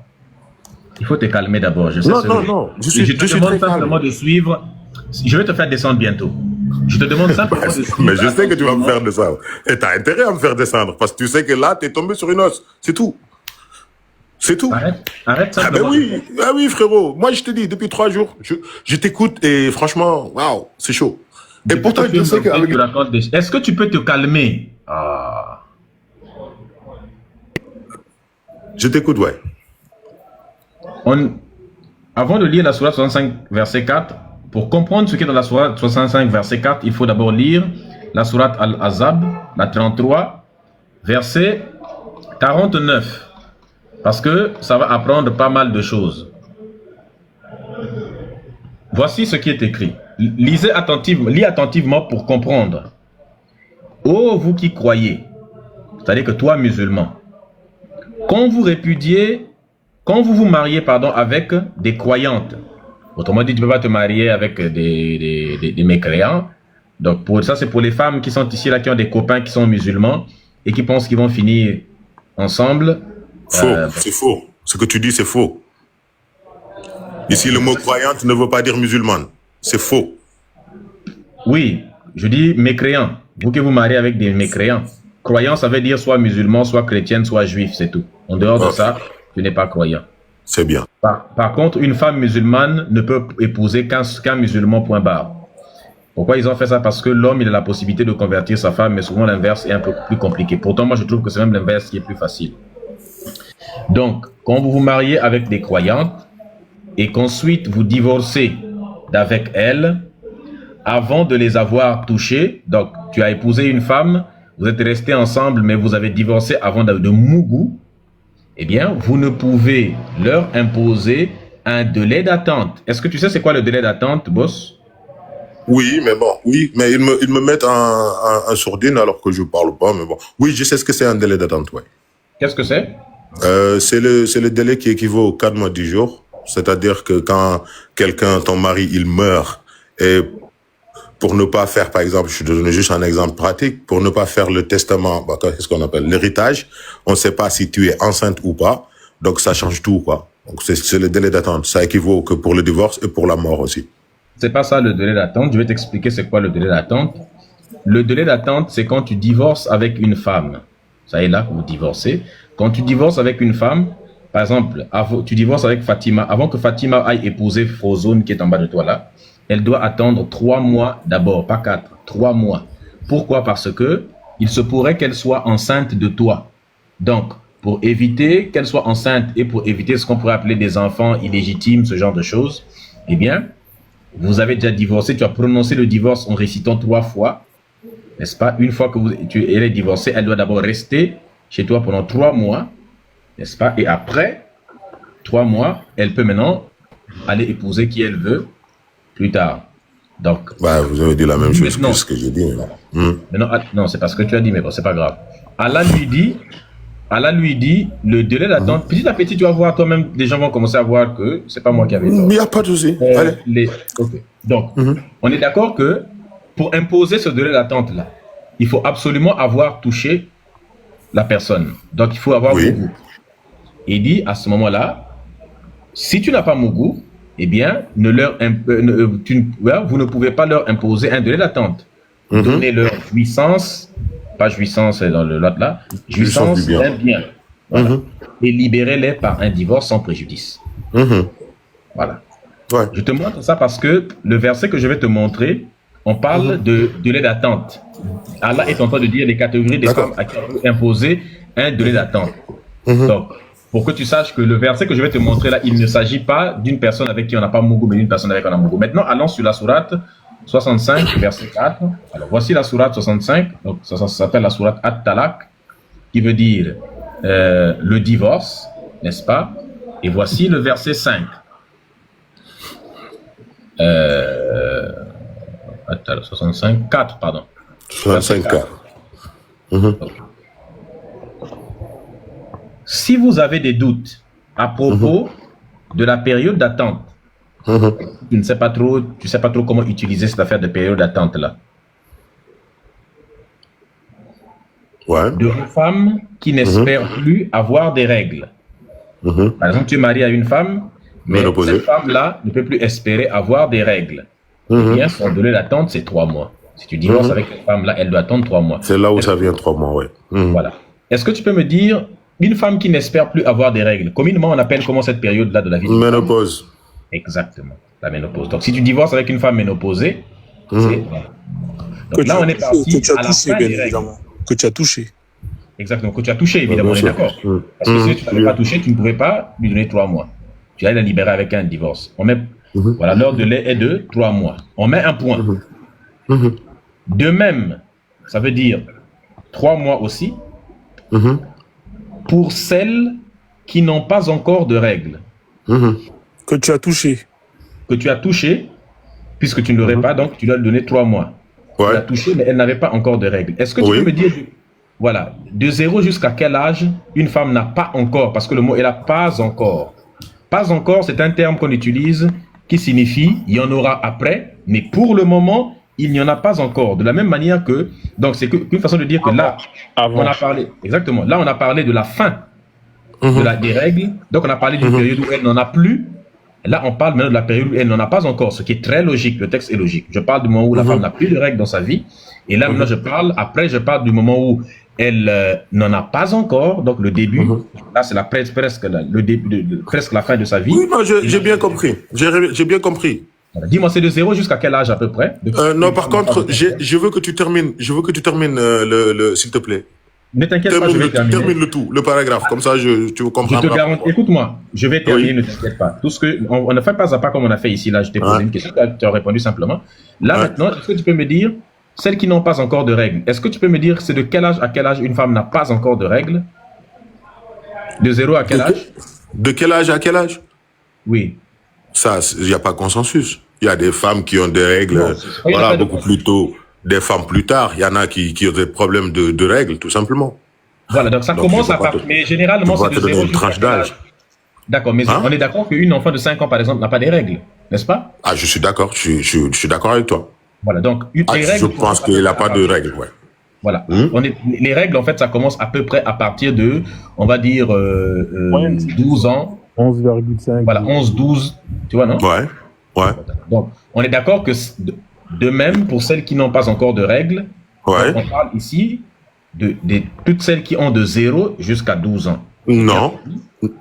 Il faut te calmer d'abord. Je sais Non, ce- non. Je Je te suis demande très calme. simplement de suivre. Je vais te faire descendre bientôt. Je te demande simplement de suivre. Mais je sais que tu vas me faire attentivement. descendre. Et t'as intérêt à me faire descendre, parce que tu sais que là, t'es tombé sur une os. C'est tout. C'est tout. Arrête Ah ben simplement. oui, frérot. Moi, je te dis, depuis 3 jours, je t'écoute et franchement, waouh, c'est chaud. Et pourtant, je sais qu'avec... Est-ce que tu peux te calmer? Ah. Je t'écoute, ouais. Avant de lire la sourate 65, verset 4, pour comprendre ce qui est dans la sourate 65, verset 4, il faut d'abord lire la sourate Al-Azab, la 33, verset 49. Parce que ça va apprendre pas mal de choses. Voici ce qui est écrit. Lis attentivement pour comprendre. Ô vous qui croyez, c'est-à-dire que toi, musulman, quand vous vous mariez avec des croyantes, autrement dit, tu ne peux pas te marier avec des mécréants. Donc, ça, c'est pour les femmes qui sont ici, là, qui ont des copains qui sont musulmans et qui pensent qu'ils vont finir ensemble. Faux, c'est faux. Ce que tu dis, c'est faux. Ici, le mot croyante ne veut pas dire musulmane. C'est faux. Oui, je dis mécréants. Vous qui vous mariez avec des mécréants. Croyant, ça veut dire soit musulman, soit chrétienne, soit juif, c'est tout. En dehors de ça, tu n'es pas croyant. C'est bien. Par contre, une femme musulmane ne peut épouser qu'un musulman, point barre. Pourquoi ils ont fait ça? Parce que l'homme, il a la possibilité de convertir sa femme, mais souvent l'inverse est un peu plus compliqué. Pourtant, moi, je trouve que c'est même l'inverse qui est plus facile. Donc, quand vous vous mariez avec des croyantes et qu'ensuite vous divorcez d'avec elles, avant de les avoir touchées, donc tu as épousé une femme, vous êtes restés ensemble, mais vous avez divorcé avant de Mougou, eh bien, vous ne pouvez leur imposer un délai d'attente. Est-ce que tu sais c'est quoi le délai d'attente, boss? Oui, mais bon, oui, mais ils me mettent en sourdine alors que je parle pas, mais bon. Oui, je sais ce que c'est un délai d'attente, ouais. Qu'est-ce que c'est? C'est le délai qui équivaut aux 4 mois 10 jours. C'est-à-dire que quand ton mari, il meurt, et pour ne pas faire, par exemple, je te donne juste un exemple pratique, pour ne pas faire le testament, qu'est-ce qu'on appelle? L'héritage, on ne sait pas si tu es enceinte ou pas, donc ça change tout, quoi. Donc c'est le délai d'attente. Ça équivaut que pour le divorce et pour la mort aussi. C'est pas ça le délai d'attente. Je vais t'expliquer c'est quoi le délai d'attente. Le délai d'attente, c'est quand tu divorces avec une femme. Ça est là, vous divorcez. Quand tu divorces avec une femme, par exemple, tu divorces avec Fatima. Avant que Fatima aille épouser Frozone qui est en bas de toi là, elle doit attendre 3 mois d'abord, pas 4, 3 mois. Pourquoi? Parce que il se pourrait qu'elle soit enceinte de toi. Donc, pour éviter qu'elle soit enceinte et pour éviter ce qu'on pourrait appeler des enfants illégitimes, ce genre de choses, eh bien, vous avez déjà divorcé, tu as prononcé le divorce en récitant 3 fois, n'est-ce pas? Une fois que elle est divorcée, elle doit d'abord rester chez toi pendant 3 mois, n'est-ce pas? Et après 3 mois, elle peut maintenant aller épouser qui elle veut plus tard. Donc, bah, vous avez dit la même chose que ce que j'ai dit. Non, c'est pas ce que tu as dit, mais bon, c'est pas grave. Allah lui dit, le délai d'attente, petit à petit, tu vas voir toi-même, les gens vont commencer à voir que c'est pas moi qui avais tort. Il n'y a pas de souci. Allez. Okay. Donc, on est d'accord que pour imposer ce délai d'attente-là, il faut absolument avoir touché la personne. Donc, il faut avoir Mougou. Il dit à ce moment-là, si tu n'as pas Mougou, eh bien, vous ne pouvez pas leur imposer un délai d'attente. Donnez-leur jouissance, pas jouissance dans le lot là, jouissance d'un bien. Voilà. Et libérez-les par un divorce sans préjudice. Voilà. Ouais. Je te montre ça parce que le verset que je vais te montrer, on parle de délai d'attente. Allah est en train de dire les catégories des D'accord. femmes à qui on peut imposer un délai d'attente. Donc, pour que tu saches que le verset que je vais te montrer là, il ne s'agit pas d'une personne avec qui on n'a pas Mougou, mais d'une personne avec qui on a Mougou. Maintenant, allons sur la sourate 65, verset 4. Alors, voici la sourate 65. Donc, ça s'appelle la sourate At-Talaq, qui veut dire le divorce, n'est-ce pas? Et voici le verset 5. Attends, 65, 4, pardon. 65 cas. Si vous avez des doutes à propos de la période d'attente, tu sais pas trop comment utiliser cette affaire de période d'attente là. Ouais. De vos femmes qui n'espèrent plus avoir des règles. Par exemple, tu es marié à une femme, mais Ménopausée. cette femme-là ne peut plus espérer avoir des règles. Eh bien, son délai d'attente, c'est 3 mois. Si tu divorces avec cette femme-là, elle doit attendre 3 mois. C'est là où ça vient 3 mois, ouais. Voilà. Est-ce que tu peux me dire, une femme qui n'espère plus avoir des règles, communément on appelle comment cette période-là de la vie d'une femme? Ménopause. Exactement, la ménopause. Donc, si tu divorces avec une femme ménopausée, c'est... voilà. Que Donc là, on est que parti tu as à la touché, fin bien des règles. évidemment. Que tu as touché. Exactement, que tu as touché, évidemment, on bien est sûr. d'accord. Parce que si tu n'avais pas touché, tu ne pouvais pas lui donner 3 mois. Tu allais la libérer avec un divorce. On met, voilà, l'heure de lait est de 3 mois. On met un point. De même, ça veut dire 3 mois aussi, pour celles qui n'ont pas encore de règles, Que tu as touché. que tu as touché, puisque tu ne l'aurais pas, donc tu dois lui donner 3 mois. Tu l'as Ouais. touché, mais elle n'avait pas encore de règles. Est-ce que tu Oui. peux me dire, voilà, de 0 jusqu'à quel âge une femme n'a pas encore, parce que le mot est là, pas encore. Pas encore, c'est un terme qu'on utilise qui signifie il y en aura après, mais pour le moment, il n'y en a pas encore. De la même manière que, donc c'est qu'une façon de dire que là, on a parlé, exactement, là on a parlé de la fin des règles, donc on a parlé d'une période où elle n'en a plus. Là, on parle maintenant de la période où elle n'en a pas encore, ce qui est très logique, le texte est logique. Je parle du moment où la femme n'a plus de règles dans sa vie, et là maintenant je parle du moment où elle n'en a pas encore, donc le début, là c'est presque le début, presque la fin de sa vie. Oui, non, j'ai bien compris. J'ai bien compris. Voilà. Dis-moi, c'est de 0 jusqu'à quel âge à peu près? Non, par contre, je veux que tu termines, s'il te plaît. Ne t'inquiète pas, je vais terminer. Termine le tout, le paragraphe, comme ça tu Je comprends. te garantis, écoute-moi, je vais terminer, Oui. ne t'inquiète pas. Tout ce que, on ne fait pas à pas comme on a fait ici, là, je t'ai posé une question, tu as répondu simplement. Là, maintenant, est-ce que tu peux me dire, celles qui n'ont pas encore de règles, est-ce que tu peux me dire c'est de quel âge à quel âge une femme n'a pas encore de règles? De 0 à quel âge? De quel âge à quel âge? Oui. Ça, il n'y a pas consensus. Il y a des femmes qui ont des règles, Non, il y a pas voilà, de beaucoup plus tôt, des femmes plus tard. Il y en a qui ont des problèmes de règles, tout simplement. Voilà, donc ça Donc, commence je à peux pas partir, te- mais généralement, je peux c'est pas de te 0 donner une jusqu'à tranche quel âge? d'âge. D'accord, mais Hein? on est d'accord qu'une enfant de 5 ans, par exemple, n'a pas des règles, n'est-ce pas? Ah, je suis d'accord, je suis d'accord avec toi. Voilà, donc, Ah, les je règles. pense qu'il n'a pas de règles, ouais. Voilà. Les règles, en fait, ça commence à peu près à partir de, on va dire, 12 ans. 11,5. Voilà, 11, 12, tu vois, non? Ouais, ouais, Donc, on est d'accord que de même, pour celles qui n'ont pas encore de règles, ouais. on parle ici de toutes celles qui ont de 0 jusqu'à 12 ans. Non,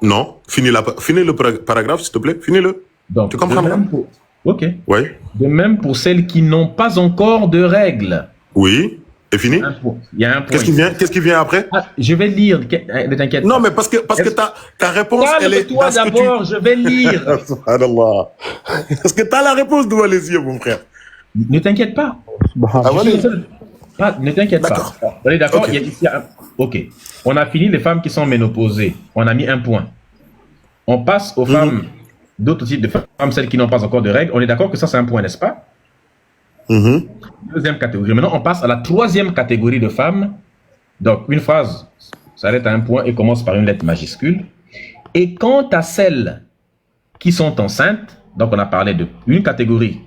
non. Finis le paragraphe, s'il te plaît. Finis-le. Donc, Tu comprends, de même madame? Ok. Ouais. De même pour celles qui n'ont pas encore de règles. Oui. Et fini? Un point. Il y a un point. Qu'est-ce qui vient après? Ah, je vais lire, ne t'inquiète Non, pas. mais parce que ta réponse, elle est Calme-toi dans ce que d'abord, je vais lire. Subhanallah. Parce que t'as la réponse devant les yeux, mon frère. Ne t'inquiète pas. Ah, Je voilà. suis le seul. Ah, ne t'inquiète pas. D'accord. On est d'accord, Ok. il y a ici ok. On a fini les femmes qui sont ménopausées. On a mis un point. On passe aux femmes, d'autres types de femmes, celles qui n'ont pas encore de règles. On est d'accord que ça, c'est un point, n'est-ce pas? Deuxième catégorie. Maintenant, on passe à la troisième catégorie de femmes. Donc, une phrase s'arrête à un point et commence par une lettre majuscule. Et quant à celles qui sont enceintes, donc on a parlé de une catégorie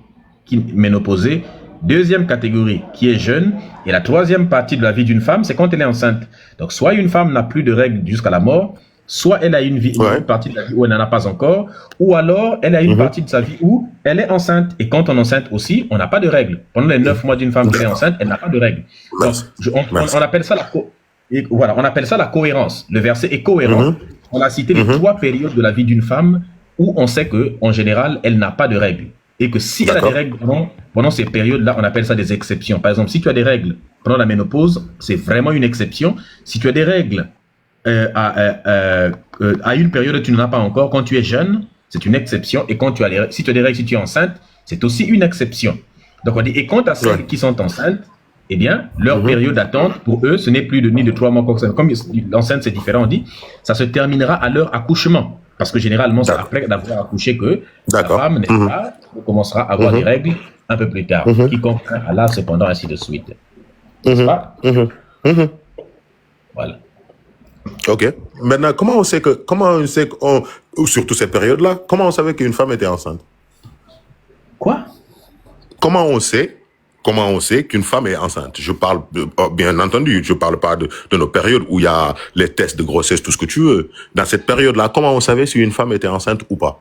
qui est ménopausée, deuxième catégorie qui est jeune, et la troisième partie de la vie d'une femme, c'est quand elle est enceinte. Donc, soit une femme n'a plus de règles jusqu'à la mort, soit elle a une partie de la vie où elle n'en a pas encore, ou alors elle a une partie de sa vie où elle est enceinte. Et quand on est enceinte aussi, on n'a pas de règles. Pendant les 9 mois d'une femme qui est enceinte, elle n'a pas de règles. Donc, on appelle ça on appelle ça la cohérence. Le verset est cohérent. On a cité les 3 périodes de la vie d'une femme où on sait que en général, elle n'a pas de règles. Et que si elle a des D'accord. règles pendant ces périodes-là, on appelle ça des exceptions. Par exemple, si tu as des règles pendant la ménopause, c'est vraiment une exception. Si tu as des règles à une période où tu n'en as pas encore, quand tu es jeune, c'est une exception. Et quand tu as si tu as des règles, si tu es enceinte, c'est aussi une exception. Donc on dit, et quant à celles Ouais. qui sont enceintes, eh bien, leur période d'attente, pour eux, ce n'est plus ni de 3 mois, quoi que ce soit. Comme l'enceinte, c'est différent, on dit, ça se terminera à leur accouchement. Parce que généralement, c'est D'accord. après d'avoir accouché que la D'accord. femme, n'est-ce pas, commencera à avoir des règles un peu plus tard. Quiconque a là, cependant, ainsi de suite. N'est-ce pas? Voilà. Ok. Maintenant, comment on sait surtout cette période-là, comment on savait qu'une femme était enceinte? Quoi? Comment on sait qu'une femme est enceinte? Je parle, bien entendu, je parle pas de nos périodes où il y a les tests de grossesse, tout ce que tu veux. Dans cette période-là, comment on savait si une femme était enceinte ou pas?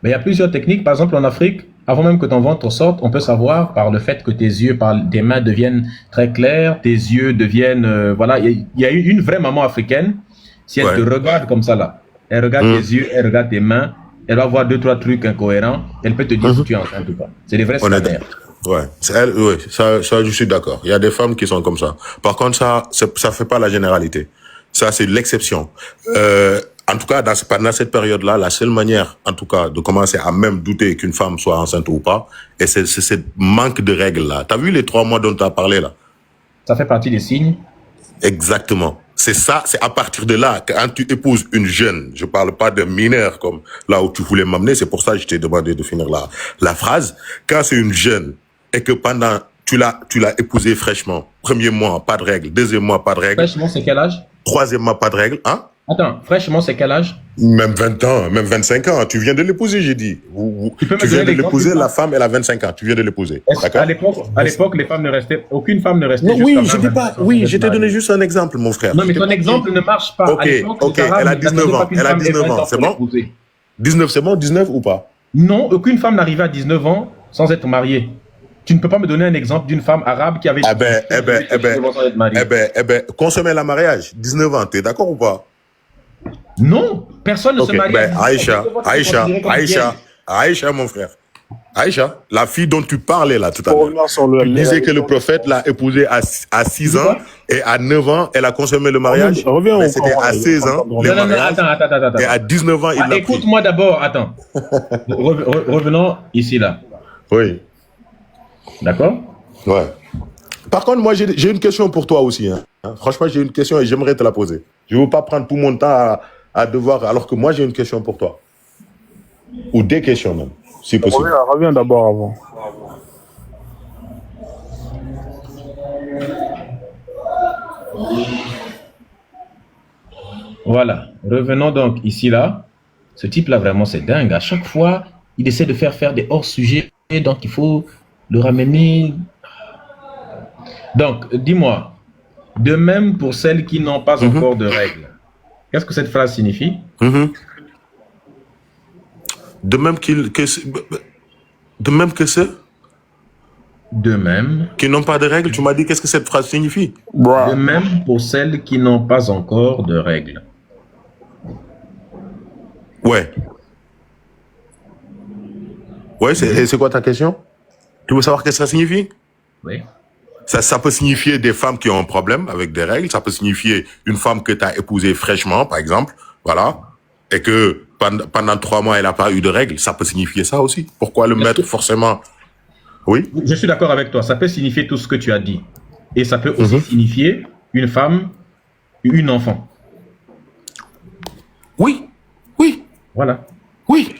Mais il y a plusieurs techniques. Par exemple, en Afrique, avant même que ton ventre sorte, on peut savoir par le fait que tes yeux, tes mains deviennent très clairs, tes yeux deviennent, voilà. Il y a une vraie maman africaine. Si elle te regarde comme ça là, elle regarde tes yeux, elle regarde tes mains, elle va voir 2-3 trucs incohérents, elle peut te dire si tu es enceinte ou pas. C'est des vrais scanners. Ouais, ça, je suis d'accord. Il y a des femmes qui sont comme ça. Par contre, ça fait pas la généralité. Ça, c'est l'exception. En tout cas, pendant cette période-là, la seule manière, en tout cas, de commencer à même douter qu'une femme soit enceinte ou pas, et c'est ce manque de règles-là. T'as vu les 3 mois dont tu as parlé, là? Ça fait partie des signes. Exactement. C'est ça, c'est à partir de là, quand tu épouses une jeune, je parle pas de mineur comme là où tu voulais m'amener, c'est pour ça que je t'ai demandé de finir la phrase. Quand c'est une jeune, et que pendant, tu l'as épousée fraîchement, premier mois, pas de règles, deuxième mois, pas de règles. Fraîchement, c'est quel âge? Troisième mois, pas de règles, hein? Attends, fraîchement, c'est quel âge? Même 20 ans, même 25 ans. Tu viens de l'épouser, j'ai dit. Tu peux me Tu viens donner de l'exemple l'épouser, d'une la femme? femme, elle a 25 ans. Tu viens de l'épouser. À l'époque, les femmes ne restaient, aucune femme ne restait Non, oui, jusqu'à je dis pas, 25 ans oui, sans je être t'ai donné mariée. juste un exemple, mon frère. Non, mais ton exemple ne marche pas. Ok, À l'époque, ok, les Arabes elle a n'attendaient 19 pas ans, qu'une elle a femme ait 19 20 ans, c'est pour bon? l'épouser. 19, c'est bon? 19 ou pas? Non, aucune femme n'arrivait à 19 ans sans être mariée. Tu ne peux pas me donner un exemple d'une femme arabe qui avait Eh ben, 19 ans sans être mariée. consommer la mariage, 19 ans, t'es d'accord ou pas? Non, personne ne Ok, se marie à ben, 19 ans. Aïcha, 19 ans, c'est considéré comme vieille. Aïcha, mon frère. Aïcha, la fille dont tu parlais là tout à Pour l'heure. revenir sur Tu disais que le prophète l'a épousée à 6 ans et à 9 ans, elle a consommé le mariage. Reviens Mais au c'était Coran, à là, 16 ans, non, le Non, mariage. attends. Et à 19 ans, il l'a pris. Écoute-moi d'abord, attends. Revenons ici, là. Oui. D'accord? Ouais. Par contre, moi, j'ai une question pour toi aussi. Hein. Franchement, j'ai une question et j'aimerais te la poser. Je ne veux pas prendre tout mon temps à devoir, alors que moi, j'ai une question pour toi. Ou des questions même, si possible. Reviens d'abord avant. Voilà. Revenons donc ici, là. Ce type-là, vraiment, c'est dingue. À chaque fois, il essaie de faire des hors-sujets, donc il faut le ramener. Donc, dis-moi, de même pour celles qui n'ont pas encore de règles, qu'est-ce que cette phrase signifie? De même que ceux De même. qui n'ont pas de règles, tu m'as dit qu'est-ce que cette phrase signifie? De même pour celles qui n'ont pas encore de règles. Ouais. Ouais, c'est quoi ta question? Tu veux savoir qu'est-ce que ça signifie? Oui. Ça peut signifier des femmes qui ont un problème avec des règles. Ça peut signifier une femme que tu as épousée fraîchement, par exemple. Voilà. Et que pendant 3 mois, elle n'a pas eu de règles. Ça peut signifier ça aussi. Pourquoi le mettre forcément? Oui. Je suis d'accord avec toi. Ça peut signifier tout ce que tu as dit. Et ça peut aussi signifier une femme, une enfant. Oui. Voilà. Oui.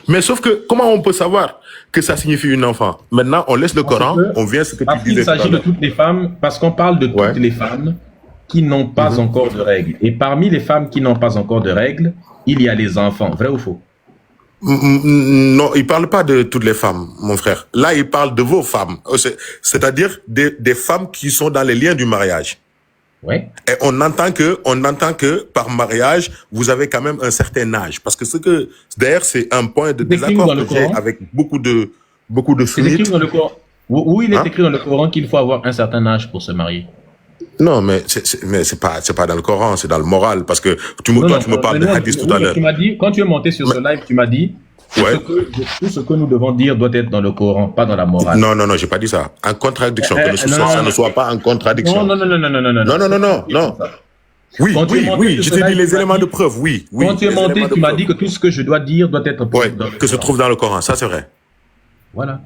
Mais sauf que, comment on peut savoir que ça signifie une enfant? Maintenant, on laisse le Coran, on vient à ce que tu Parce disais qu'il tout à s'agit de l'heure. toutes les femmes, parce qu'on parle de toutes les femmes qui n'ont pas encore de règles. Et parmi les femmes qui n'ont pas encore de règles, il y a les enfants. Vrai ou faux? Non, il parle pas de toutes les femmes, mon frère. Là, il parle de vos femmes. C'est-à-dire des femmes qui sont dans les liens du mariage. Oui. Et on entend que par mariage, vous avez quand même un certain âge. Parce que d'ailleurs, c'est un point de désaccord que j'ai avec beaucoup de C'est écrit sunnites. dans le Coran. Où il est Hein? écrit dans le Coran qu'il faut avoir un certain âge pour se marier? Non, mais c'est pas dans le Coran, c'est dans le moral, parce que tu me parles de hadith tout à l'heure. Tu m'as dit, quand tu es monté sur ce live, tu m'as dit, Ouais. tout ce que nous devons dire doit être dans le Coran, pas dans la morale. Non, j'ai pas dit ça. En contradiction, que non, ça ne soit pas en contradiction. Non. Non. Oui, Quand tu es monté sur je ce t'ai dit live, les tu m'as éléments dit- de preuve, oui. Quand tu es les monté, éléments de tu m'as preuve. dit que tout ce que je dois dire doit être Ouais, dans le que se Coran. trouve dans le Coran, ça c'est vrai. Voilà.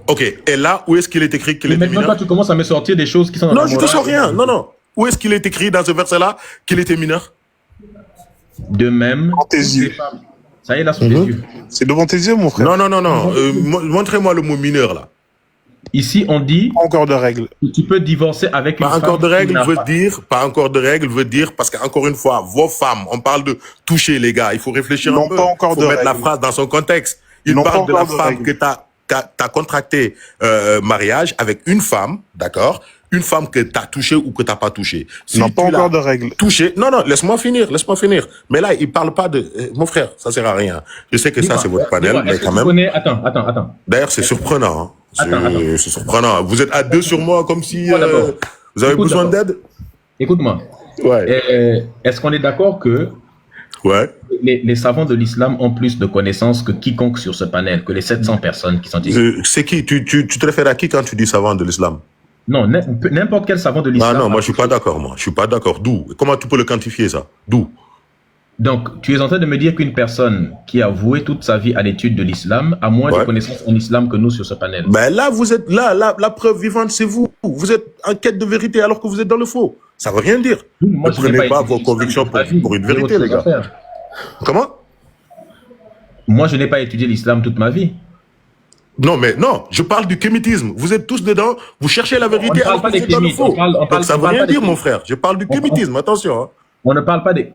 Ok, et là, où est-ce qu'il est écrit qu'il Et était maintenant, mineur? toi, tu commences à me sortir des choses qui sont dans Non, la je te morale. sors rien, non. Où est-ce qu'il est écrit dans ce verset-là qu'il était mineur? De même, Devant tes toutes yeux. les femmes. Ça y est, là, sous tes yeux. C'est devant tes yeux, mon frère. Non. Montrez-moi le mot mineur, là. Ici, on dit Pas encore de règles. que tu peux divorcer avec une Pas femme. encore de qui règles n'a veut pas- dire, parce qu'encore une fois, vos femmes, on parle de toucher, les gars, il faut réfléchir Non, un peu. pas encore Il faut de mettre la règles. phrase dans son contexte. Il Non, parle pas de la encore de femme règles. que t'as contracté mariage avec une femme, d'accord? Une femme que t'as touchée ou que t'as pas touchée. Si Non, pas tu l'as encore de règles. touchée, non, laisse-moi finir. Mais là, il parle pas de, mon frère, ça sert à rien. Je sais que ça, Dis-moi, c'est votre panel, dis-moi, mais est-ce que quand tu même. connais- Attends. D'ailleurs, c'est surprenant. Hein. Attends. C'est surprenant. Vous êtes à deux sur moi comme si Moi, d'abord. vous avez Écoute besoin d'abord. d'aide. Écoute-moi. Ouais. Est-ce qu'on est d'accord que Ouais. les savants de l'islam ont plus de connaissances que quiconque sur ce panel, que les 700 personnes qui sont ici? C'est qui tu te réfères à qui quand tu dis savant de l'islam? Non, n'importe quel savant de Ah l'islam. non, moi je suis pas d'accord. Je suis pas d'accord. D'où? Comment tu peux le quantifier ça? D'où? Donc, tu es en train de me dire qu'une personne qui a voué toute sa vie à l'étude de l'islam a moins Ouais. de connaissances en islam que nous sur ce panel. Ben là, vous êtes là, la preuve vivante, c'est vous. Vous êtes en quête de vérité alors que vous êtes dans le faux. Ça veut rien dire. Moi, Ne je n'ai prenez pas étudié vos l'islam convictions toute ma vie. pour une J'ai vérité, autre les chose à gars. faire. Comment? Moi, je n'ai pas étudié l'islam toute ma vie. Non, mais non, je parle du kémitisme. Vous êtes tous dedans, vous cherchez la vérité On ne parle alors pas que vous des êtes dans le kémites, faux. on parle Donc ça veut pas rien des dire, mon kémites. frère. Je parle du kémitisme, attention. Hein. On ne parle pas des...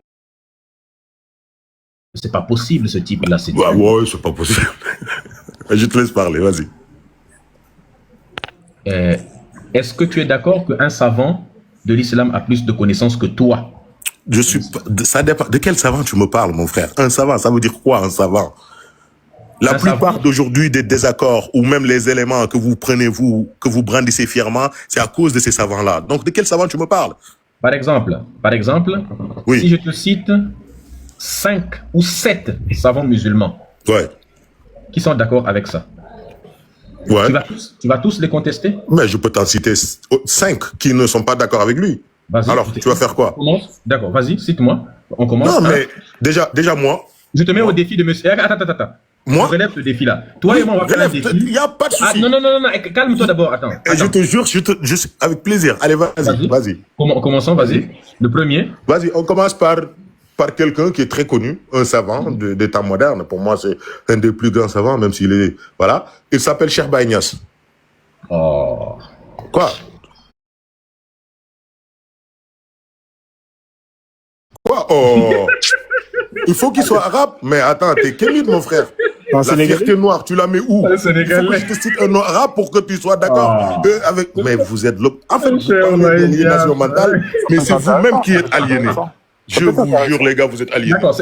C'est pas possible, ce type-là. C'est Ouais, c'est pas possible. Je te laisse parler, vas-y. Est-ce que tu es d'accord qu'un savant de l'islam a plus de connaissances que toi? Ça dépend. De quel savant tu me parles, mon frère? Un savant, ça veut dire quoi, un savant? La Un plupart savant. d'aujourd'hui des désaccords ou même les éléments que vous prenez, que vous brandissez fièrement, c'est à cause de ces savants-là. Donc, de quel savant tu me parles? Par exemple, Oui. si je te cite 5 ou 7 savants musulmans Ouais. qui sont d'accord avec ça, Ouais. tu vas tous les contester? Mais je peux t'en citer 5 qui ne sont pas d'accord avec lui. Vas-y. Alors, tu vas faire quoi? Commence. D'accord, vas-y, cite-moi. On commence. Non, hein. mais déjà moi, Je te mets au défi de monsieur. Attends. Moi Je relève ce défi-là. Toi et moi, on va faire un il défi. n'y a pas de Ah, souci. non, calme-toi d'abord. Attends. Et je te jure, avec plaisir. Allez, vas-y. Commençons, vas-y. Le premier. Vas-y, on commence par quelqu'un qui est très connu, un savant des temps modernes. Pour moi, c'est un des plus grands savants, même s'il est... Voilà. Il s'appelle Cheikh Baye Niass. Oh. Quoi? Oh. Il faut qu'il soit arabe. Mais attends, t'es kémite, mon frère. Un La Sénégalais. fierté noire, tu la mets où? Un Il faut Sénégalais. que je te cite un nom arabe pour que tu sois d'accord avec... Mais vous êtes... En fait, vous Cher parlez Baye d'aliénation Niass. mentale, mais c'est vous-même qui êtes aliéné. Je vous jure, les gars, vous êtes aliénés. D'accord.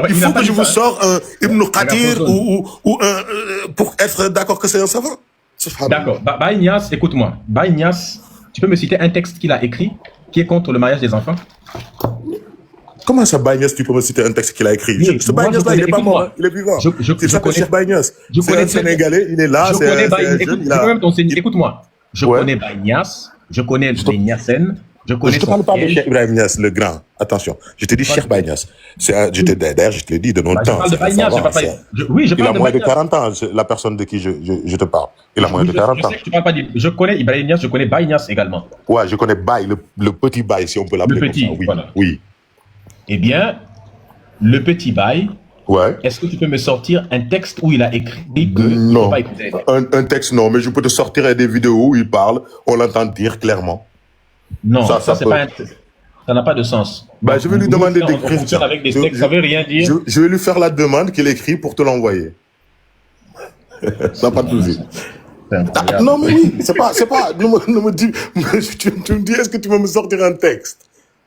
Il faut que je vous sorte un Ibn Qadir Regarde, ou un... pour être d'accord que c'est un savant. D'accord. Baye Niass, écoute-moi. Baye Niass, tu peux me citer un texte qu'il a écrit qui est contre le mariage des enfants? Comment ça, Baye Niass, tu peux me citer un texte qu'il a écrit? Oui, Ce moi, Baye Niass-là, il n'est pas écoute-moi. mort, hein, il est vivant. Il s'appelle connais- Cheikh Baye Niass. je C'est connais un très- Sénégalais, il est là, Je c'est connais un Baye jeune, Écoute, il a... même ton signe. Écoute-moi. Je Ouais. connais Baye Niass, je connais les Niassen, je connais Je te son parle pas de siège. Cheikh Ibrahim Niass, le grand. Attention, je te dis Cheikh Baye Niass. D'ailleurs, je te l'ai dit de Bah, longtemps. je parle de Baye Niass, je parle pas. Oui, je Il a parle de moins de Baye Niass. 40 ans, la personne de qui je te parle. Il a moins de Je 40 ans. sais que tu parles pas je connais Ibrahim Niass, je connais Baye Niass également. Ouais, je connais Baye, le petit Baye, si on peut l'appeler Le comme petit, ça. Oui, voilà. oui. Eh bien, le petit Baye, Ouais. est-ce que tu peux me sortir un texte où il a écrit que il ne Non. faut pas écouter les textes? Un texte, non, mais je peux te sortir des vidéos où il parle, on l'entend dire clairement. Non, Ça ça c'est peut. pas ça n'a pas de sens. Bah, je vais lui Vous demander fonctionnez- d'écrire on fonctionne ça. avec des textes, ça veut rien dire. Je vais lui faire la demande qu'il écrit pour te l'envoyer. Ça pas de souci. C'est incroyable. Non, mais oui, c'est pas, ne me dis, tu me dis, est-ce que tu vas me sortir un texte?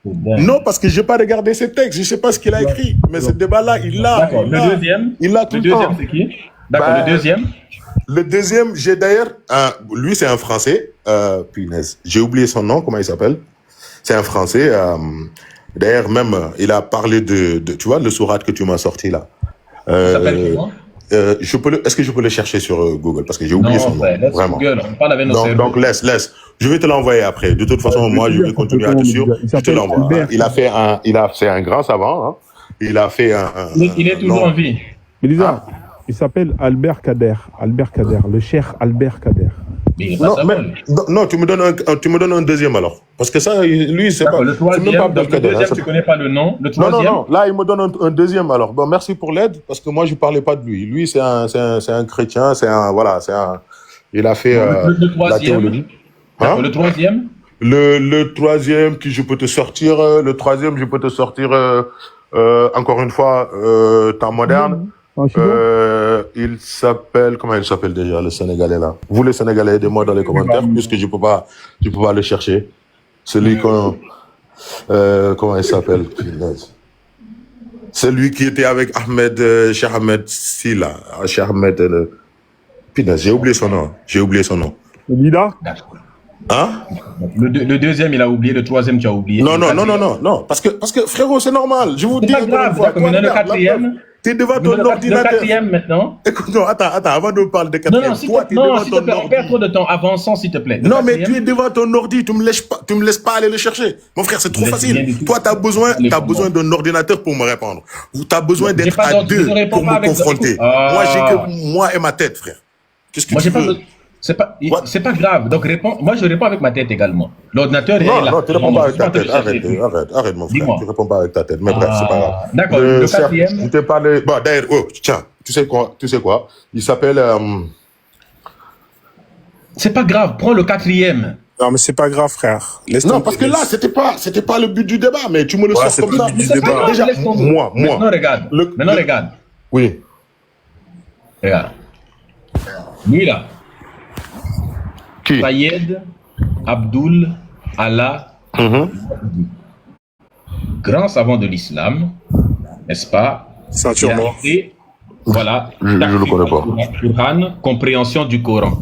C'est dingue. Non, parce que j'ai pas regardé ces textes, je sais pas ce qu'il a écrit. Mais ce débat-là, il l'a. D'accord, le deuxième. Il l'a tout Le le temps. deuxième, c'est qui? D'accord, Bah, le deuxième. Le deuxième, j'ai d'ailleurs, lui c'est un Français, punaise, j'ai oublié son nom, comment il s'appelle? C'est un Français. D'ailleurs, même, il a parlé tu vois, le sourate que tu m'as sorti là. Il s'appelle comment? Est-ce que je peux le chercher sur Google? Parce que j'ai oublié son nom. Ouais, laisse Vraiment. Google, on parle avec nos cerveaux. Donc, laisse. Je vais te l'envoyer après. De toute façon, moi, je vais continuer à te suivre. Je te l'envoie. Il a fait un grand savant, hein. Il a fait Il est toujours en vie. Elisa, il s'appelle Albert Kader. Albert Kader, le cher Albert Kader. Non, tu me donnes un deuxième alors. Parce que ça, lui, c'est pas. Le troisième, tu connais pas le nom. Le troisième. Non. Là, il me donne un deuxième alors. Bon, merci pour l'aide, parce que moi, je parlais pas de lui. Lui, c'est un chrétien, il a fait la théologie. Hein? Le troisième. Le troisième que je peux te sortir, encore une fois, temps moderne. Il s'appelle, comment il s'appelle déjà, le Sénégalais là? Vous les Sénégalais, aidez-moi dans les commentaires, puisque je peux pas le chercher. Celui comment il s'appelle? Celui qui était avec Cheikh Ahmed Silla, Cheikh Ahmed, j'ai oublié son nom. Lida? Hein? Le deuxième, il a oublié, le troisième, tu as oublié. Non, parce que frérot, c'est normal. Je vous dis. C'est pas grave, le quatrième. T'es devant ton ordinateur. Le quatrième maintenant. Écoute, non, attends, avant de parler de quatrième. S'il te plaît, on perd trop de temps. Avançons, s'il te plaît. Non, mais tu es devant ton ordi, tu me laisses pas aller le chercher. Mon frère, c'est trop facile. Toi, t'as besoin d'un ordinateur pour me répondre. Ou t'as besoin d'être à deux pour me confronter. Moi, j'ai que moi et ma tête, frère. Qu'est-ce que tu veux? C'est pas grave. Donc, moi, je réponds avec ma tête également. L'ordinateur est là. Non, tu réponds pas avec ta tête. Arrête, mon frère. Tu réponds pas avec ta tête. Mais bref, c'est pas grave. D'accord. Le quatrième. Je t'ai parlé. Bon, d'ailleurs, tiens, tu sais quoi? Il s'appelle. C'est pas grave. Prends le quatrième. Non, mais c'est pas grave, frère. Non, parce que là, c'était pas le but du débat, mais tu me le sors comme ça. Déjà, moi. Maintenant, regarde. Oui. Regarde. Lui, là. Qui? Fayed Abdul Allah, grand savant de l'islam, n'est-ce pas? Ceinture noire. Voilà. Je le connais pas. Quran, compréhension du Coran.